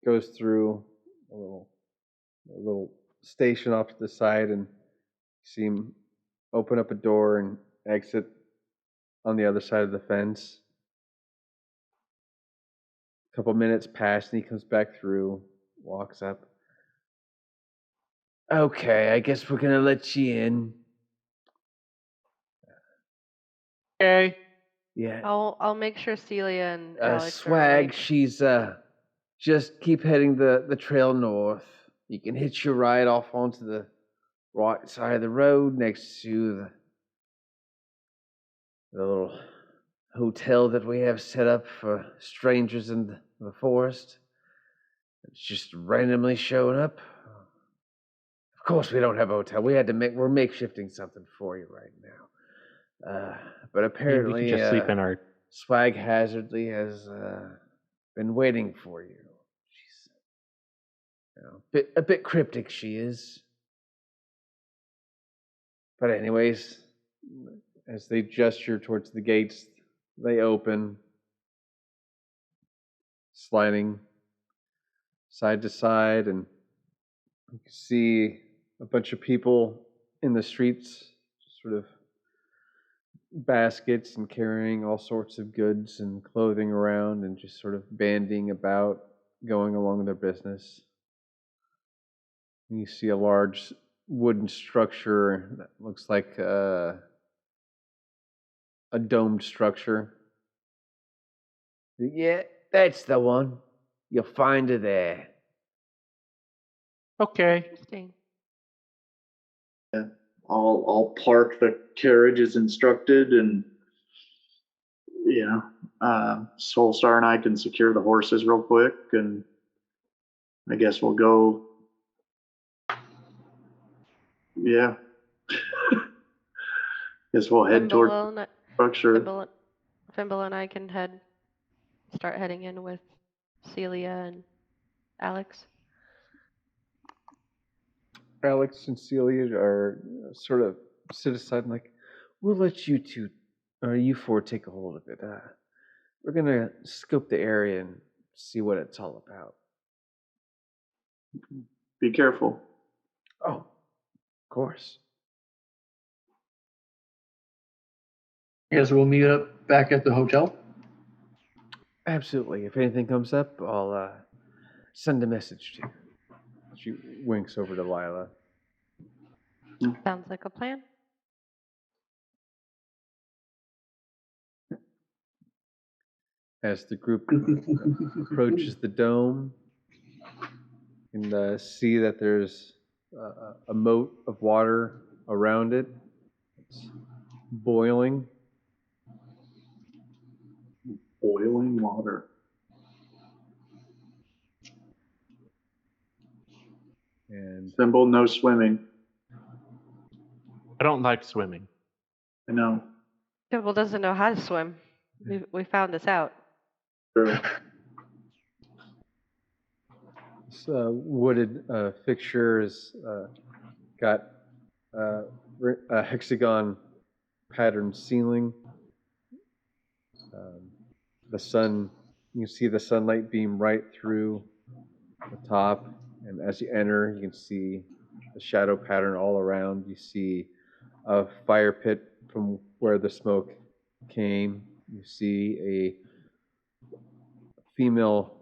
Goes through a little station off to the side, and see him open up a door and exit on the other side of the fence. A couple minutes pass, and he comes back through, walks up. Okay, I guess we're gonna let you in. Okay. Yeah. I'll make sure Celia and Alex Swag, are she's just keep heading the trail north. You can hitch your ride off onto the right side of the road next to the little hotel that we have set up for strangers in the forest. It's just randomly showing up. Of course, we don't have a hotel. We're makeshifting something for you right now. But apparently, we can just sleep in our Swag Hazardly has been waiting for you. She's a bit cryptic, she is. But anyways, as they gesture towards the gates, they open, sliding side to side, and you can see a bunch of people in the streets, sort of baskets and carrying all sorts of goods and clothing around and just sort of bandying about, going along their business. And you see a large wooden structure that looks like a domed structure. Yeah, that's the one. You'll find her there. Okay. Interesting. Yeah. I'll park the carriage as instructed, and Soulstar and I can secure the horses real quick, and I guess we'll go. Yeah. Guess we'll head toward the structure. Fimble and I can start heading in with Celia and Alex. Alex and Celia are sort of sit aside and like, we'll let you two, or you four, take a hold of it. We're gonna scope the area and see what it's all about. Be careful. Oh, of course. I guess we'll meet up back at the hotel. Absolutely. If anything comes up, I'll send a message to you. She winks over to Lila. Sounds like a plan. As the group approaches the dome, you can see that there's a moat of water around it. It's boiling. Boiling water. And Symbol, no swimming. I don't like swimming. I know. Fimble doesn't know how to swim. We found this out. True. This wooded fixture has got a hexagon patterned ceiling. The sun, you can see the sunlight beam right through the top, and as you enter, you can see the shadow pattern all around. You see a fire pit from where the smoke came. You see a female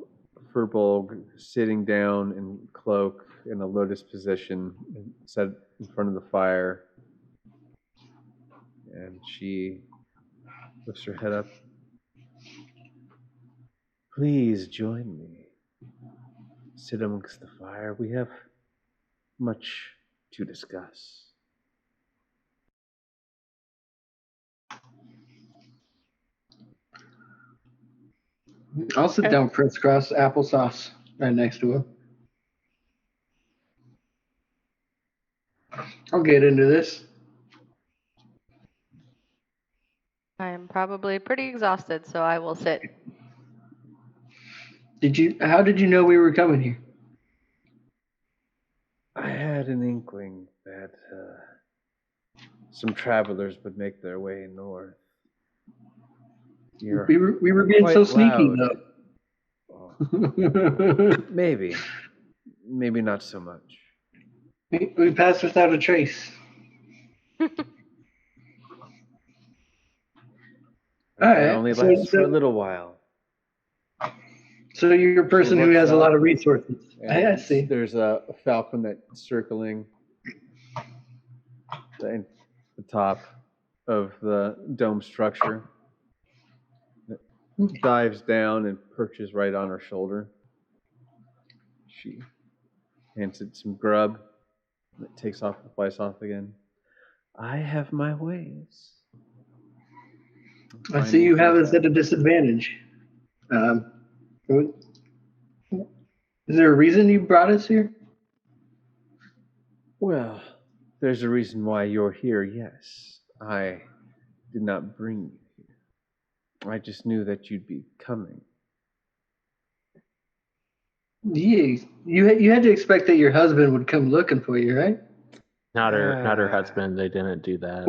furbolg sitting down in cloak in a lotus position, set in front of the fire, and she lifts her head up. Please join me. Sit amongst the fire. We have much to discuss. I'll sit down crisscross applesauce right next to him. I'll get into this. I am probably pretty exhausted, so I will sit. How did you know we were coming here? I had an inkling that some travelers would make their way north. We were being so sneaky, loud. Though. Maybe not so much. We passed without a trace. All right. Only lasts for a little while. So you're a person who has a lot of resources. I see. There's a falcon that's circling the top of the dome structure. It dives down and perches right on her shoulder. She hands it some grub. And it takes off and flies off again. I have my ways. I see you have us at a disadvantage. Is there a reason you brought us here? Well, there's a reason why you're here, yes. I did not bring you here. I just knew that you'd be coming. Yeah, you had to expect that your husband would come looking for you, right? Not her husband. They didn't do that.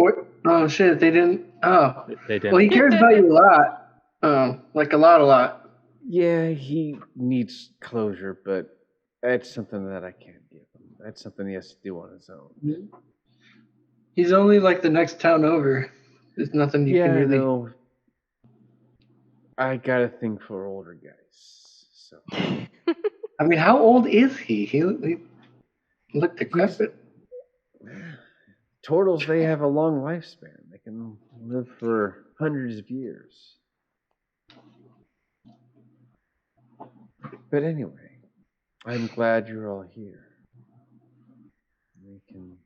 Oh shit, they didn't. Oh, they didn't. Well, he cares about you a lot. Like a lot. Yeah, he needs closure, but that's something that I can't give him. That's something he has to do on his own. He's only like the next town over. There's nothing you can really. No. I got a thing for older guys. So. I mean, how old is he? He looked decrepit. Turtles, they have a long lifespan. They can live for hundreds of years. But anyway, I'm glad you're all here. We can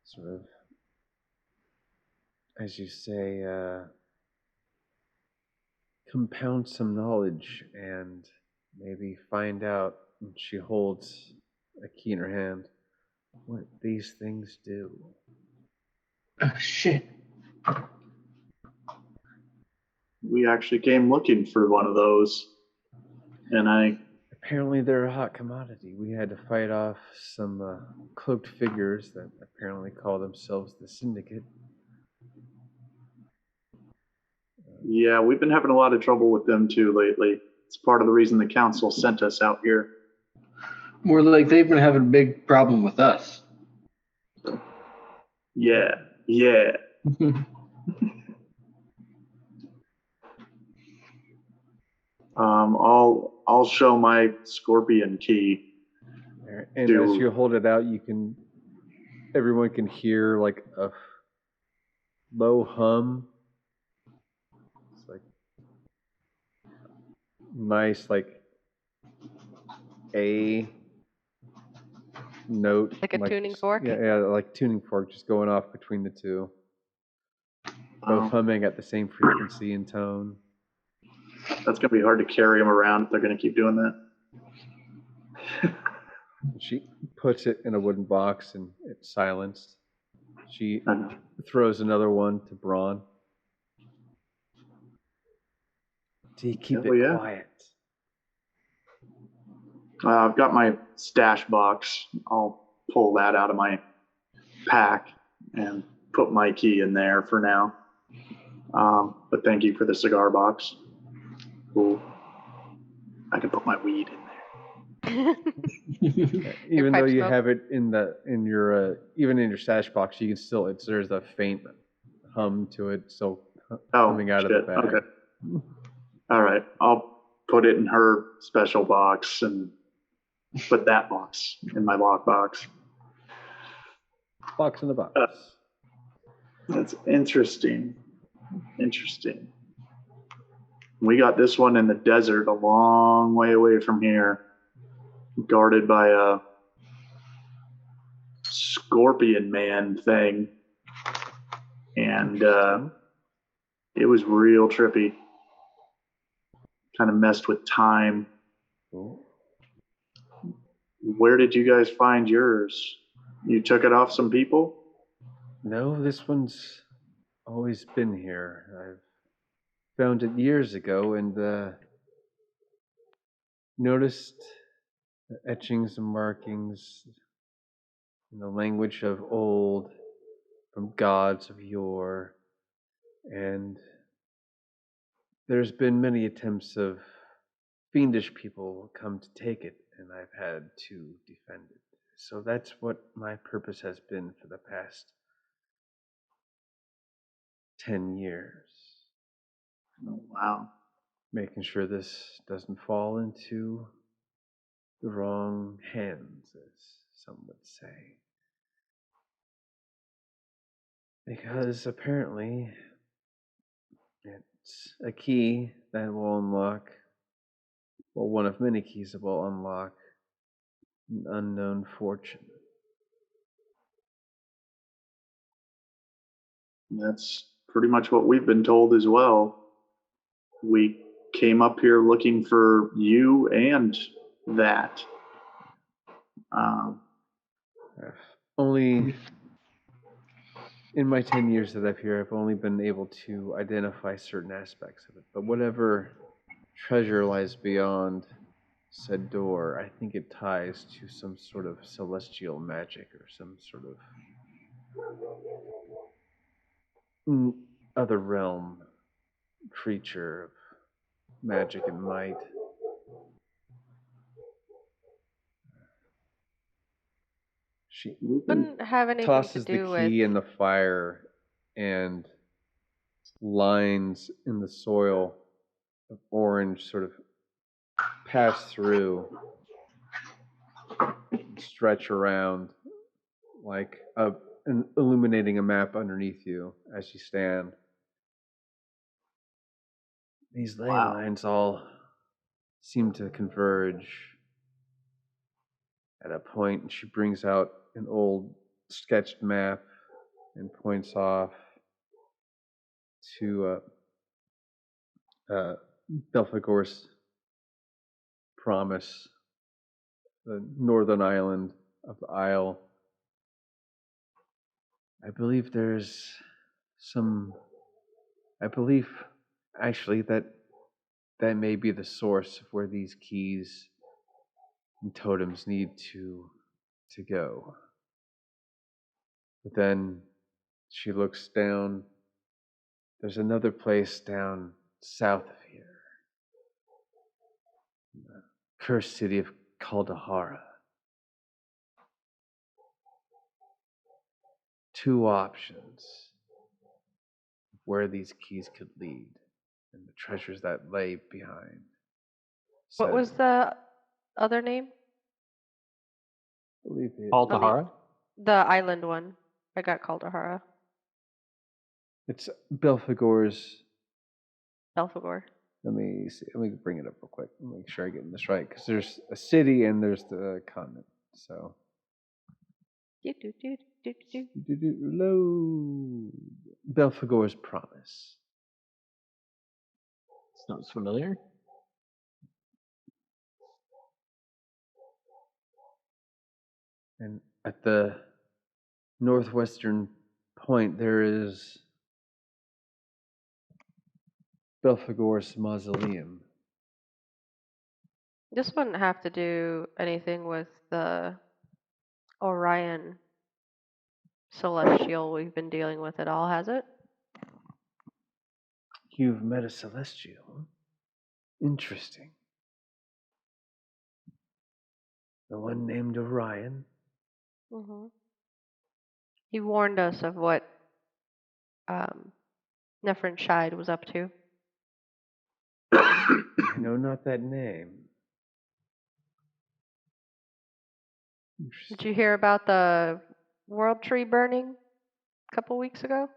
sort of, as you say, compound some knowledge and maybe find out when she holds a key in her hand what these things do. Oh, shit. We actually came looking for one of those, and Apparently they're a hot commodity. We had to fight off some cloaked figures that apparently call themselves the Syndicate. Yeah, we've been having a lot of trouble with them too lately. It's part of the reason the council sent us out here. More like they've been having a big problem with us. Yeah. I'll show my scorpion key. And as you hold it out, everyone can hear like a low hum. It's like nice, like a note, like a tuning fork. Yeah, like tuning fork, just going off between the two, both humming at the same frequency and tone. That's gonna be hard to carry them around if they're gonna keep doing that. She puts it in a wooden box and it's silenced. She throws another one to Braun. Do you keep it quiet? I've got my stash box. I'll pull that out of my pack and put my key in there for now. But thank you for the cigar box. Cool. I can put my weed in there. Even though you have it in your even in your stash box, you can still there's a faint hum to it still coming out of the bag. Okay. All right, I'll put it in her special box and put that box in my lock box. Box in the box. That's interesting. We got this one in the desert a long way away from here, guarded by a scorpion man thing. And it was real trippy. Kind of messed with time. Cool. Where did you guys find yours? You took it off some people? No, this one's always been here. I've found it years ago and noticed the etchings and markings in the language of old, from gods of yore, and there's been many attempts of fiendish people come to take it, and I've had to defend it. So that's what my purpose has been for the past 10 years. Oh, wow. Making sure this doesn't fall into the wrong hands, as some would say. Because apparently it's a key that will unlock, well, one of many keys that will unlock an unknown fortune. That's pretty much what we've been told as well. We came up here looking for you and that. Only in my 10 years that I've here, I've only been able to identify certain aspects of it. But whatever treasure lies beyond said door, I think it ties to some sort of celestial magic or some sort of other realm creature of magic and might. She wouldn't have anything tosses to do the key with... in the fire, and lines in the soil of orange sort of pass through and stretch around like illuminating a map underneath you as you stand. These ley lines all seem to converge at a point, and she brings out an old sketched map and points off to Belphegor's promise, the northern island of the Isle. I believe actually that may be the source of where these keys and totems need to go. But then she looks down. There's another place down south of here, the cursed city of Kaldahara. 2 options of where these keys could lead and the treasures that lay behind. What was the other name? Kaldahara? The island one. I got Kaldahara. It's Belphegor's. Belphegor. Let me see. Let me bring it up real quick. Let me make sure I get this right, because there's a city and there's the continent. So. Load. Belphegor's promise. Sounds familiar. And at the northwestern point, there is Belphegor's mausoleum. This wouldn't have to do anything with the Orion celestial we've been dealing with at all, has it? You've met a celestial. Interesting. The one named Orion. Mm-hmm. He warned us of what Nephrin Shide was up to. I know not that name. Did you hear about the world tree burning a couple weeks ago?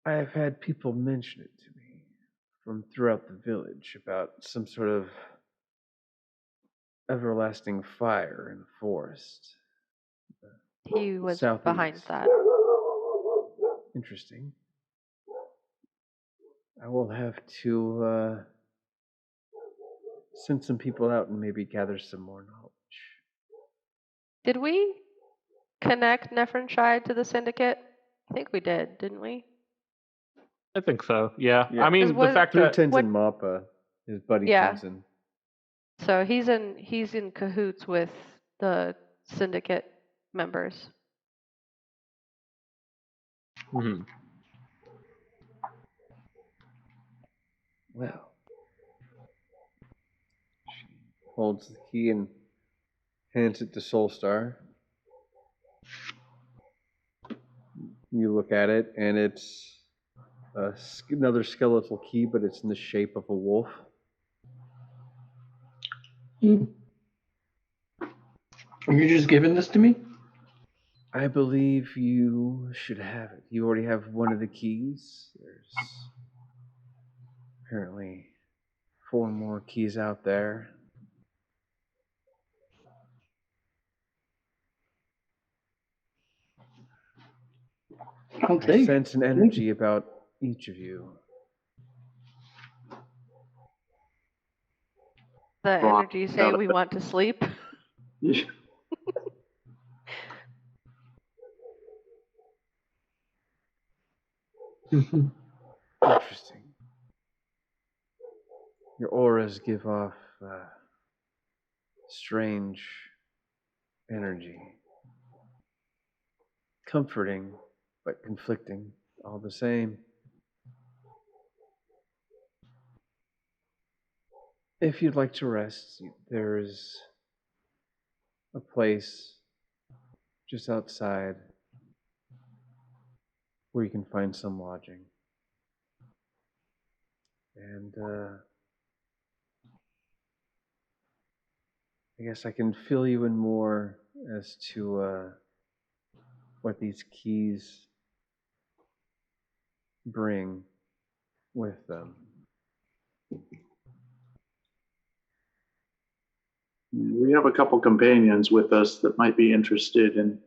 I have had people mention it to me from throughout the village about some sort of everlasting fire in the forest. He was Southeast. behind that. Interesting. I will have to send some people out and maybe gather some more knowledge. Did we connect Nephrin Shide to the syndicate? I think we did, didn't we? I think so. Yeah. I mean, the fact through that Tenzin Mappa, his buddy Tenzin. So he's in cahoots with the syndicate members. Mm-hmm. Well, she holds the key and hands it to Soulstar. You look at it, and it's another skeletal key, but it's in the shape of a wolf. Are you just giving this to me? I believe you should have it. You already have one of the keys. There's apparently 4 more keys out there. I sense an energy about each of you. The energy say we want to sleep. Interesting. Your auras give off strange energy. Comforting, but conflicting, all the same. If you'd like to rest, there's a place just outside where you can find some lodging. And I guess I can fill you in more as to what these keys bring with them. We have a couple companions with us that might be interested in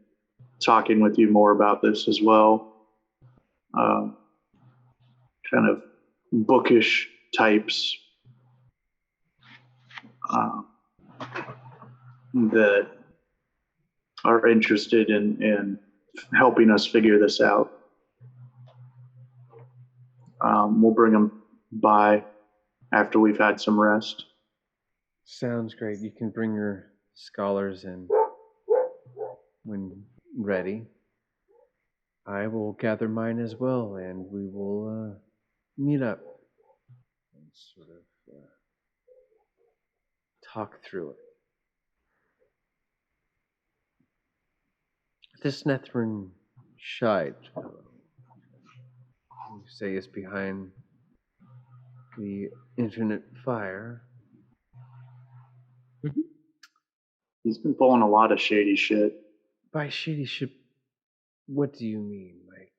talking with you more about this as well. Kind of bookish types that are interested in helping us figure this out. We'll bring them by after we've had some rest. Sounds great. You can bring your scholars in when ready. I will gather mine as well, and we will meet up and sort of talk through it. This Nethrin Shide, you say, is behind the infinite fire. Mm-hmm. He's been pulling a lot of shady shit. By shady shit, what do you mean, Mike?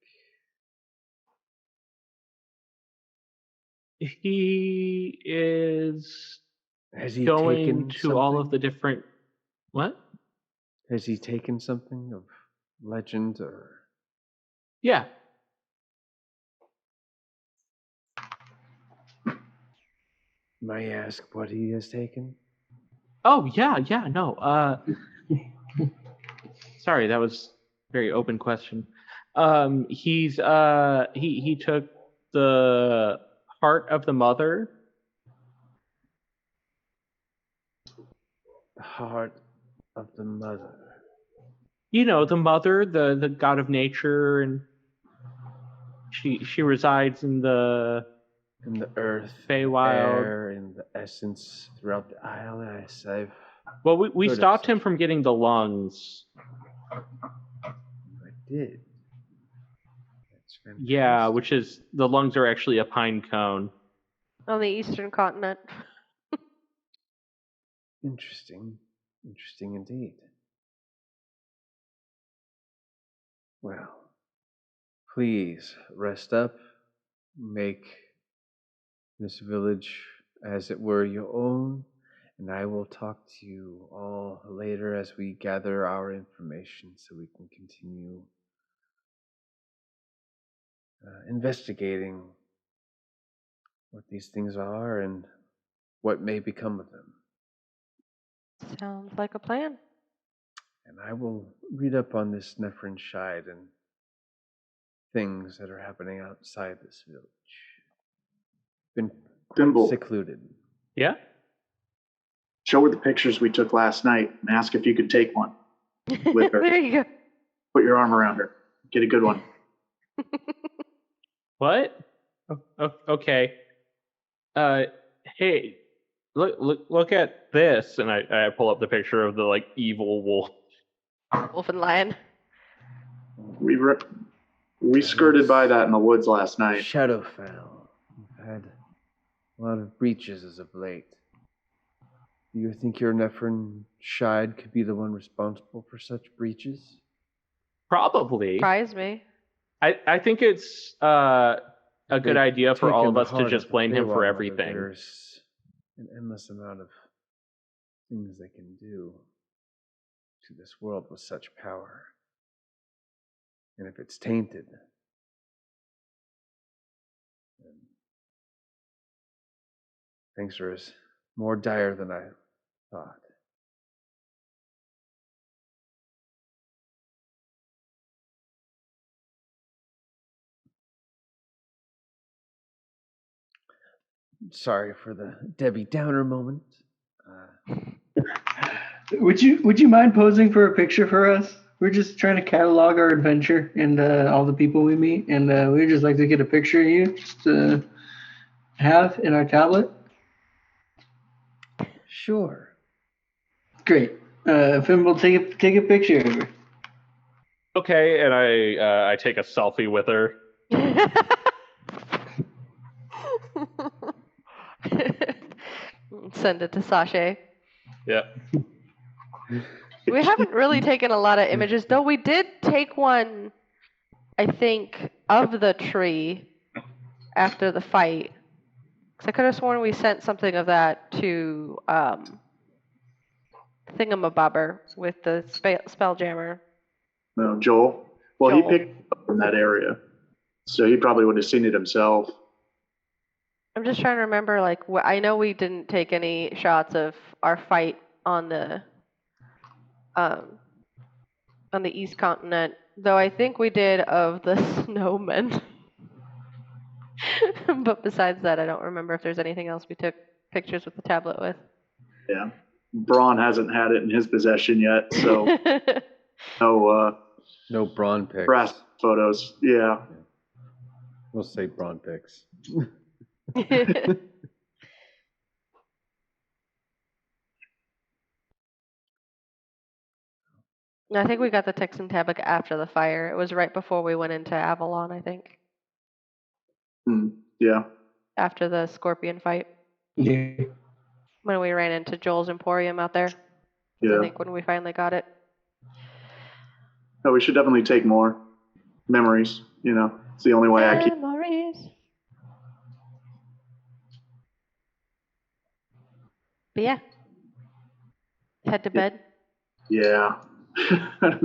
He is Has he going taken to something? all of the different... What? Has he taken something of legend or... Yeah. May I ask what he has taken? Oh, yeah, no. Sorry, that was a very open question. He took the heart of the mother. The heart of the mother. You know, the mother, the god of nature, and she resides in the earth, Feywild, the air, in the essence throughout the isle. Yes, well, we stopped him from getting the lungs. I did. That's fantastic. Yeah, which is, the lungs are actually a pine cone. On the eastern continent. Interesting. Interesting indeed. Well, please rest up. Make this village as it were your own, and I will talk to you all later as we gather our information so we can continue investigating what these things are and what may become of them. Sounds like a plan. And I will read up on this Nethrin Shide and things that are happening outside this village. Been Thimble. Secluded. Yeah? Show her the pictures we took last night and ask if you could take one with her. There you go. Put your arm around her. Get a good one. What? Okay. Hey, look at this, and I pull up the picture of the evil wolf. Wolf and lion. We skirted by that in the woods last night. Shadowfell. We've had a lot of breaches as of late. Do you think your Nethrin Shide could be the one responsible for such breaches? Probably. Surprise me. I think it's a good idea for all of us to just blame him for everything. There's an endless amount of things they can do to this world with such power. And if it's tainted, then things are more dire than I thought. Sorry for the Debbie Downer moment. Would you mind posing for a picture for us? We're just trying to catalog our adventure and all the people we meet, and we'd just like to get a picture of you just to have in our tablet. Sure. Great. Fimble, take a picture. Okay, and I take a selfie with her. Send it to Sasha. Yep. We haven't really taken a lot of images, though we did take one, I think, of the tree after the fight. Because I could have sworn we sent something of that to Thingamabobber with the Spelljammer. No, Joel. Well, Joel. he picked it up from that area, so he probably would have seen it himself. I'm just trying to remember, like, I know we didn't take any shots of our fight on the East Continent, though I think we did of the snowmen. But besides that, I don't remember if there's anything else we took pictures with the tablet with. Yeah. Braun hasn't had it in his possession yet, so no Braun pics. Brass photos. Yeah. We'll say Braun pics. I think we got the Texan tablet after the fire. It was right before we went into Avalon, I think. Yeah. After the Scorpion fight. Yeah. When we ran into Joel's Emporium out there. Yeah. I think when we finally got it. No, we should definitely take more memories. You know, it's the only way I keep. Memories. But yeah. Head to bed. Yeah. I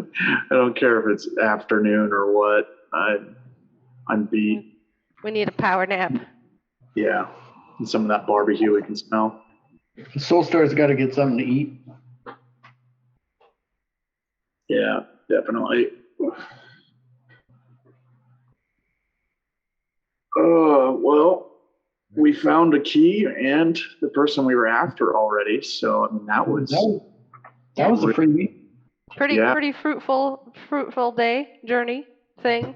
don't care if it's afternoon or what. I'm beat. We need a power nap. Yeah. And some of that barbecue we can smell. Soulstar's got to get something to eat. Yeah, definitely. Well, we found a key and the person we were after already. So I mean, that was a freebie. Pretty fruitful day journey thing.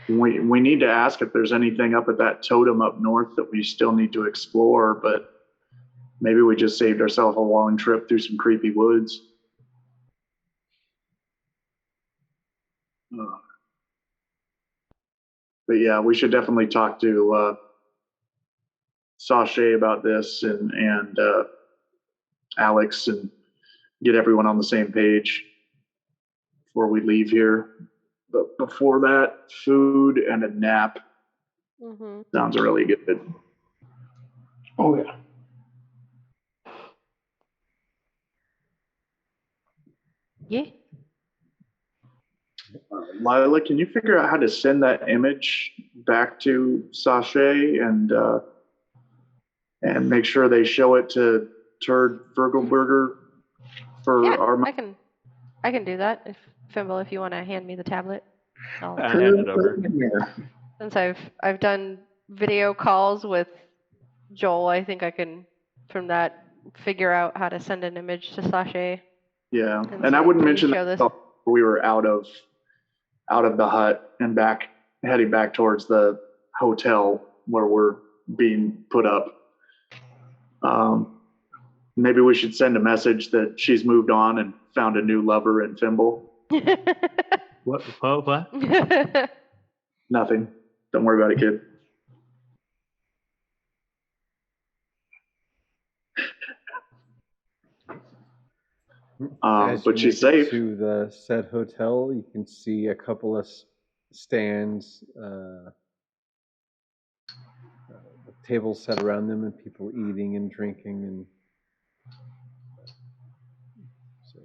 We need to ask if there's anything up at that totem up north that we still need to explore, but maybe we just saved ourselves a long trip through some creepy woods. But yeah, we should definitely talk to Sasha about this and Alex and get everyone on the same page before we leave here. But before that, food and a nap sounds really good. Oh, yeah. Yeah. Lila, can you figure out how to send that image back to Sasha and make sure they show it to Terg Ferkleberg for our? I can do that. If Fimble, if you want to hand me the tablet, I'll hand it over. Since I've done video calls with Joel, I think I can from that figure out how to send an image to Sasha. Yeah, and I wouldn't mention that we were out of the hut and heading back towards the hotel where we're being put up. Maybe we should send a message that she's moved on and found a new lover in Fimble. What? Nothing. Don't worry about it, kid. But she's safe. To the said hotel, you can see a couple of stands, tables set around them, and people eating and drinking, and so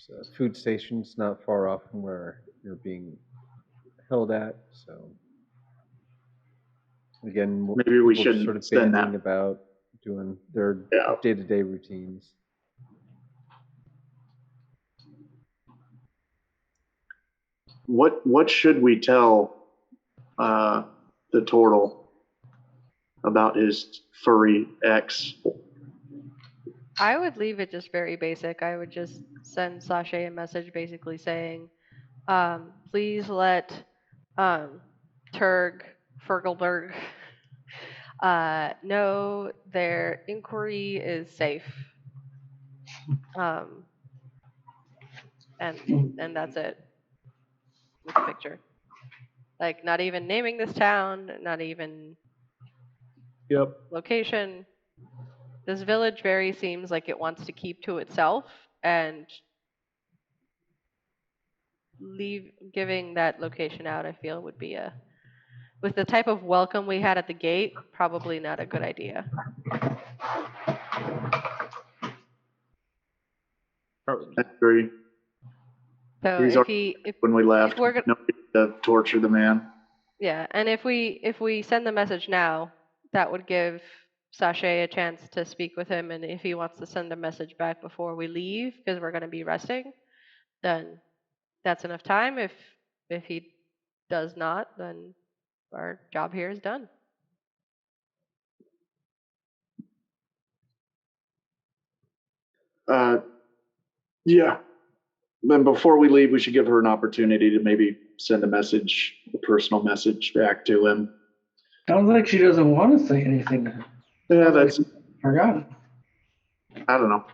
there's food stations not far off from where you're being held at. So again, maybe we should sort of send banding that about doing their day-to-day routines. What should we tell the turtle about his furry ex? I would leave it just very basic. I would just send Sasha a message basically saying, please let Terg Ferkleberg know their inquiry is safe. and that's it with the picture. Like, not even naming this town, not even location. This village very seems like it wants to keep to itself, and giving that location out, I feel, would be with the type of welcome we had at the gate, probably not a good idea. I agree. So if when we left, we're gonna to torture the man. Yeah, and if we send the message now, that would give Sachet a chance to speak with him, and if he wants to send a message back before we leave, because we're going to be resting, then that's enough time. If he does not, then our job here is done. Yeah. Then before we leave, we should give her an opportunity to maybe send a personal message back to him. Sounds like she doesn't want to say anything to him. Yeah, that's forgotten. I don't know.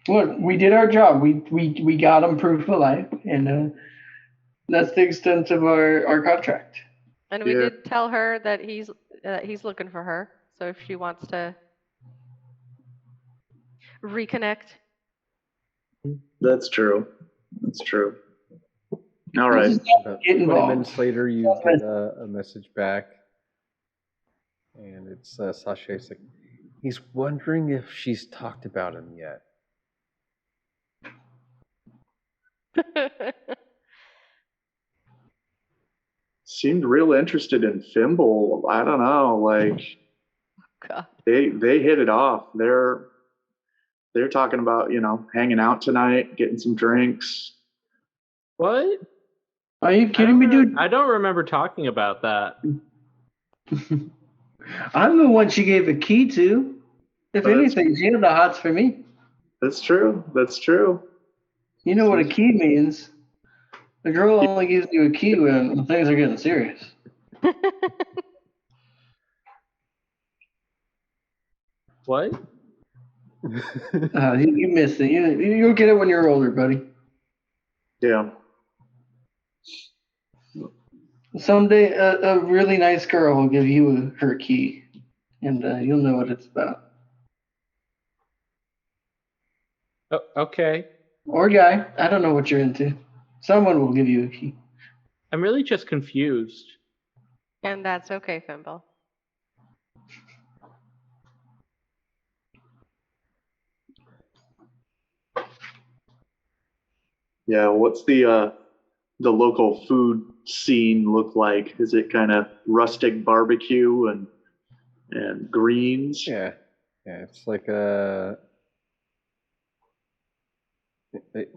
Look, we did our job. We got him proof of life, and that's the extent of our contract. And we did tell her that he's looking for her. So if she wants to reconnect. That's true. All right. About 20 minutes later, you get a message back, and it's Sachet's like, he's wondering if she's talked about him yet. Seemed real interested in Fimble. I don't know, like God. they hit it off. They're talking about, hanging out tonight, getting some drinks. What? Are you kidding me, dude? I don't remember talking about that. I'm the one she gave a key to. If anything, she had the hots for me. That's true. You know what a key means. The girl only gives you a key when things are getting serious. What? You missed it. You'll get it when you're older, buddy. Yeah. Someday, a really nice girl will give you her key, and you'll know what it's about. Oh, okay. Or guy. I don't know what you're into. Someone will give you a key. I'm really just confused. And that's okay, Fimble. Yeah, what's the local food scene look like? Is it kind of rustic barbecue and greens? Yeah, it's like an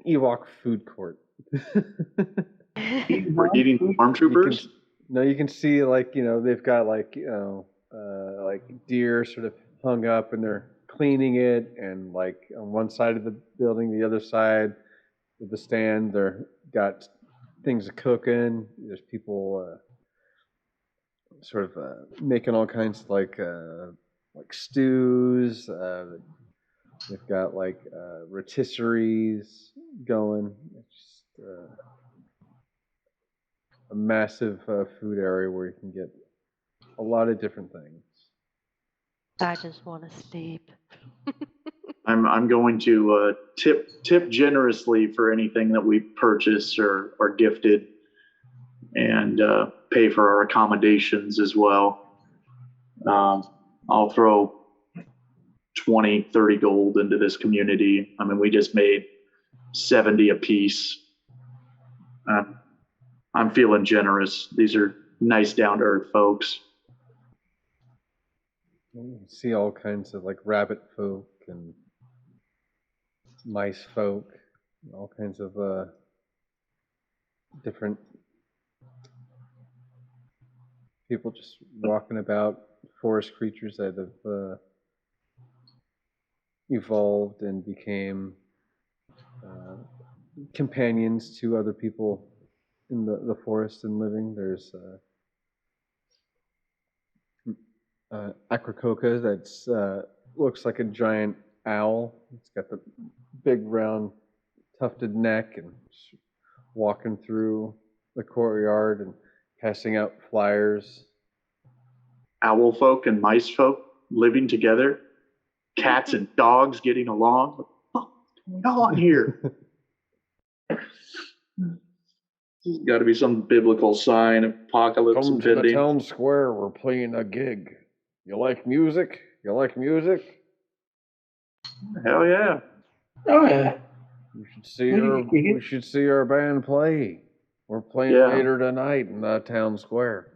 Ewok food court. We're eating stormtroopers? You can see they've got like deer sort of hung up, and they're cleaning it, and like on one side of the building, the other side of the stand, they're got things cooking. There's people sort of making all kinds of like stews. They've got like rotisseries going. It's just a massive food area where you can get a lot of different things. I just want to sleep. I'm going to tip generously for anything that we purchase or are gifted, and pay for our accommodations as well. I'll throw 20, 30 gold into this community. I mean, we just made 70 apiece. I'm feeling generous. These are nice, down-to-earth folks. You see all kinds of like rabbit folk and mice folk, all kinds of different people just walking about, forest creatures that have evolved and became companions to other people in the forest and living. There's Acrococa that's looks like a giant owl. It's got the big round tufted neck and walking through the courtyard and passing out flyers. Owl folk and mice folk living together. Cats and dogs getting along. What's going on here? There's got to be some biblical sign of apocalypse Come impending. to the town square. We're playing a gig. You like music? You like music? Hell yeah! Oh yeah. We should see our band play. We're playing later tonight in the town square.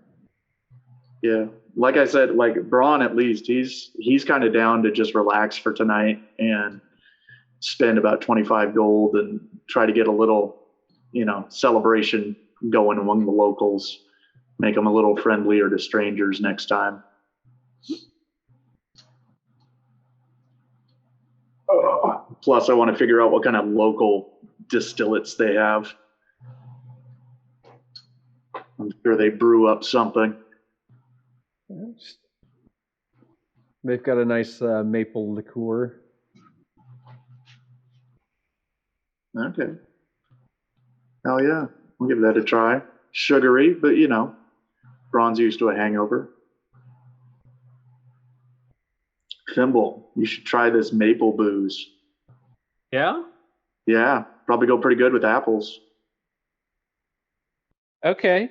Yeah, like I said, like Braun, at least he's kind of down to just relax for tonight and spend about 25 gold and try to get a little, celebration going among the locals, make them a little friendlier to strangers next time. Plus, I want to figure out what kind of local distillates they have. I'm sure they brew up something. They've got a nice maple liqueur. Okay. Hell yeah. We'll give that a try. Sugary, but Braun's used to a hangover. Thimble, you should try this maple booze. Yeah? Yeah, probably go pretty good with apples. Okay.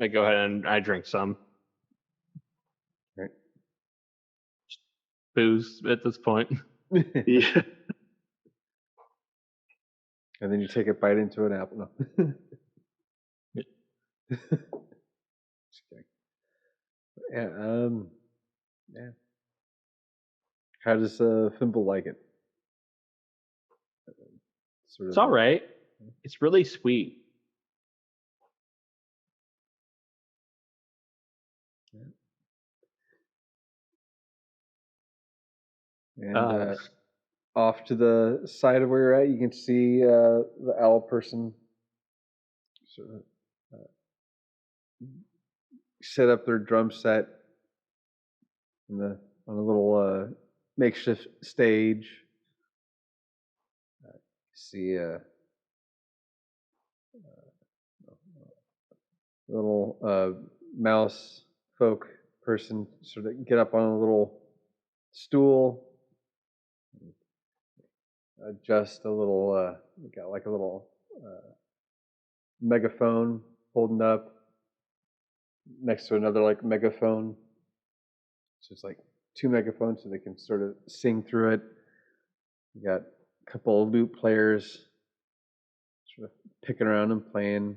I go ahead and I drink some. Right. Booze at this point. Yeah. And then you take a bite into an apple. No. Just kidding. Yeah. Yeah. How does Fimble like it? It's all right. It's really sweet. And off to the side of where you're at, you can see the owl person sort of set up their drum set on a little makeshift stage. See a little mouse folk person sort of get up on a little stool, adjust a little, got like a little megaphone holding up next to another like megaphone. So it's like two megaphones so they can sort of sing through it. You got a couple of lute players sort of picking around and playing,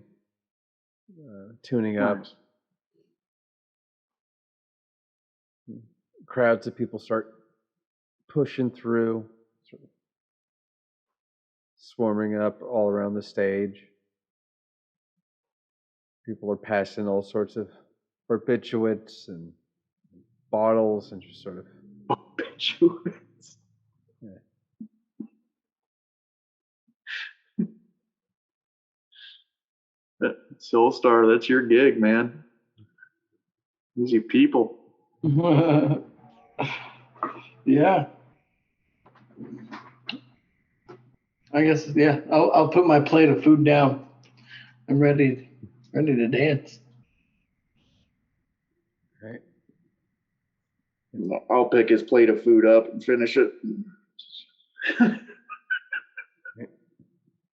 tuning up. Nice. Crowds of people start pushing through, sort of swarming up all around the stage. People are passing all sorts of barbiturates and bottles and just sort of Barbiturates. Soulstar, that's your gig, man. Easy people. Yeah. I guess I'll put my plate of food down. I'm ready to dance. right. I'll pick his plate of food up and finish it.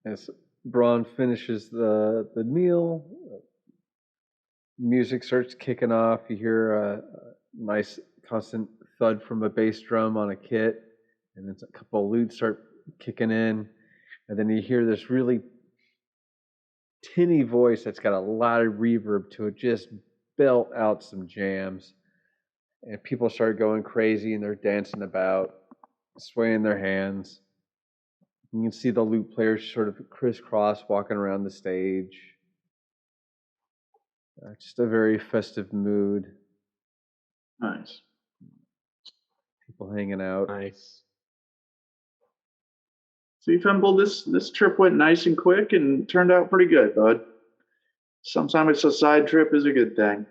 As Braun finishes the meal, music starts kicking off. You hear a nice constant thud from a bass drum on a kit, and then a couple of lutes start kicking in, and then you hear this really tinny voice that's got a lot of reverb to it just belt out some jams, and people start going crazy and they're dancing about, swaying their hands. You can see the lute players sort of crisscross walking around the stage. Just a very festive mood. Nice. People hanging out. Nice. See, Fimble, this trip went nice and quick and turned out pretty good, bud. Sometimes a side trip is a good thing.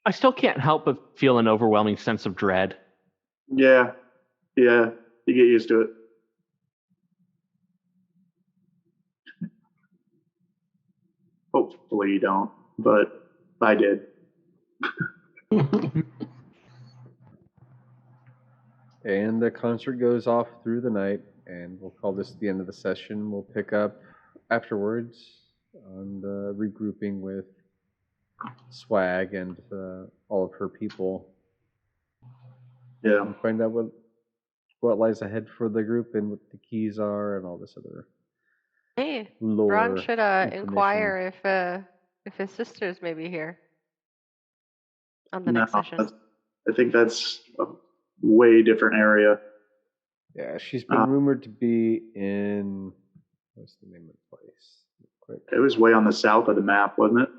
I still can't help but feel an overwhelming sense of dread. Yeah. You get used to it. Hopefully you don't, but I did. And the concert goes off through the night, and we'll call this the end of the session. We'll pick up afterwards on the regrouping with Swag and all of her people. Yeah. And find out what lies ahead for the group and what the keys are and all this other lore. Ron should inquire if his sister's maybe here on the next session. I think that's a way different area. Yeah, she's been rumored to be in, what's the name of the place? Quick. It was way on the south of the map, wasn't it?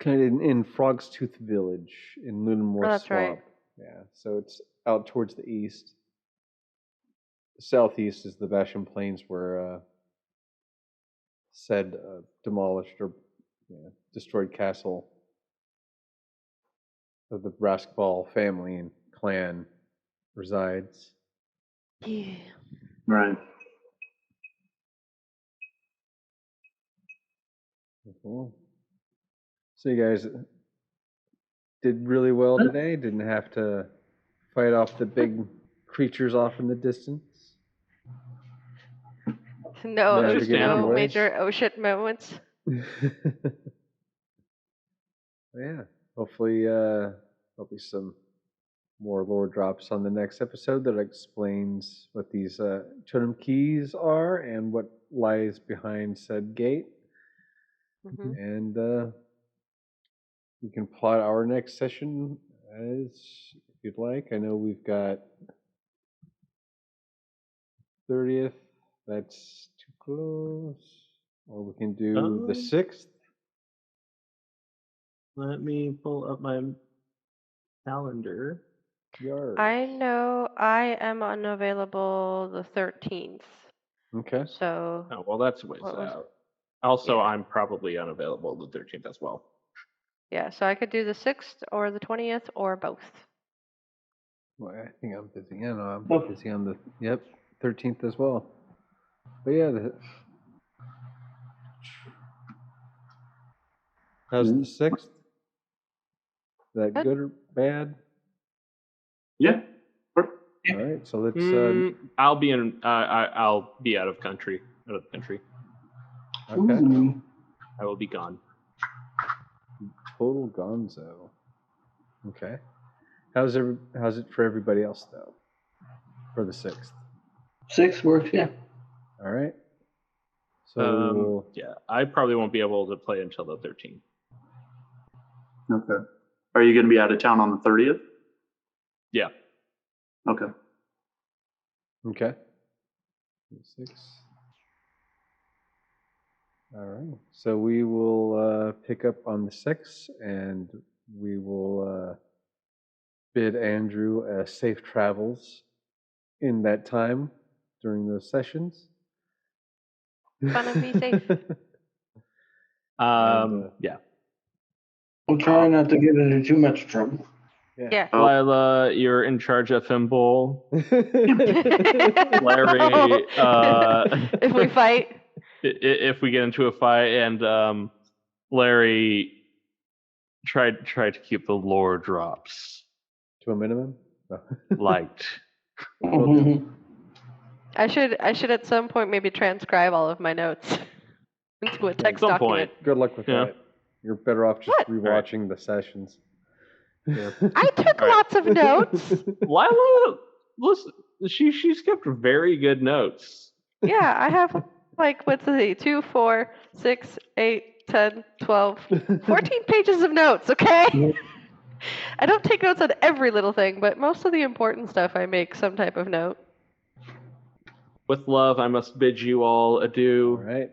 Kind of in Frog's Tooth Village in Lunamore that's Swamp. Right. Yeah, so it's out towards the east. The southeast is the Vasham Plains where said demolished or destroyed castle of the Raskball family and clan resides. Yeah. Right. Cool. So you guys did really well today? Didn't have to fight off the big creatures off in the distance? No major oh shit moments. Yeah. Hopefully there'll be some more lore drops on the next episode that explains what these totem keys are and what lies behind said gate. Mm-hmm. And we can plot our next session as if you'd like. I know we've got 30th. That's too close. Or we can do the 6th. Let me pull up my calendar. I know I am unavailable the 13th. Okay. So. Oh, well, that's ways out. Also, I'm probably unavailable the 13th as well. Yeah, so I could do the 6th or the 20th or both. Well, I think I'm busy. Yeah, no, I'm busy on the 13th as well. But yeah, how's the 6th? Is that good or bad? Yeah. All right, so let's. I'll be in. I'll be out of the country. Okay. I will be gone. Total gonzo. Okay. How's it for everybody else though? For the 6th. 6 works, yeah. All right. So yeah, I probably won't be able to play until the 13th. Okay. Are you going to be out of town on the 30th? Yeah. Okay. Okay. 6. All right. So we will pick up on the 6th, and we will bid Andrew safe travels in that time during those sessions. Fun and be safe. Yeah. We'll try not to get into too much trouble. Yeah. Lila, you're in charge of Thimble. Larry, if we fight. If we get into a fight, and Larry, try to keep the lore drops to a minimum. Light. I should at some point maybe transcribe all of my notes into a text document. Good luck with that. You're better off just rewatching the sessions. Yeah. I took lots of notes. Lila, listen, she's kept very good notes. Yeah, I have what's the 2, 4, 6, 8, 10, 12, 14 pages of notes, okay? I don't take notes on every little thing, but most of the important stuff I make some type of note. With love, I must bid you all adieu. All right.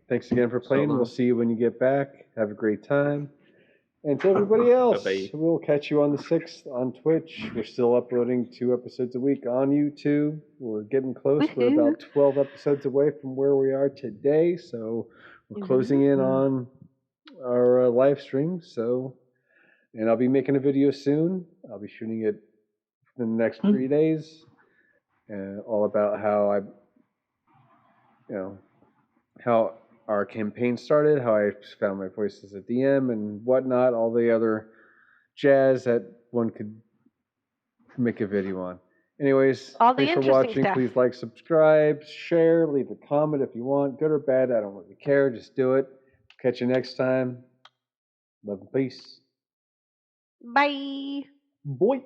Thanks again for playing. We'll see you when you get back. Have a great time. And to everybody else, we'll catch you on the 6th on Twitch. We're still uploading 2 episodes a week on YouTube. We're getting close. We're about 12 episodes away from where we are today. So we're closing in on our live stream. And I'll be making a video soon. I'll be shooting it in the next 3 days. All about how I how our campaign started, how I found my voice as a DM and whatnot, all the other jazz that one could make a video on. Anyways, all the thanks for watching. stuff. Please like, subscribe, share, leave a comment if you want, good or bad. I don't really care. Just do it. Catch you next time. Love and peace. Bye. Boy.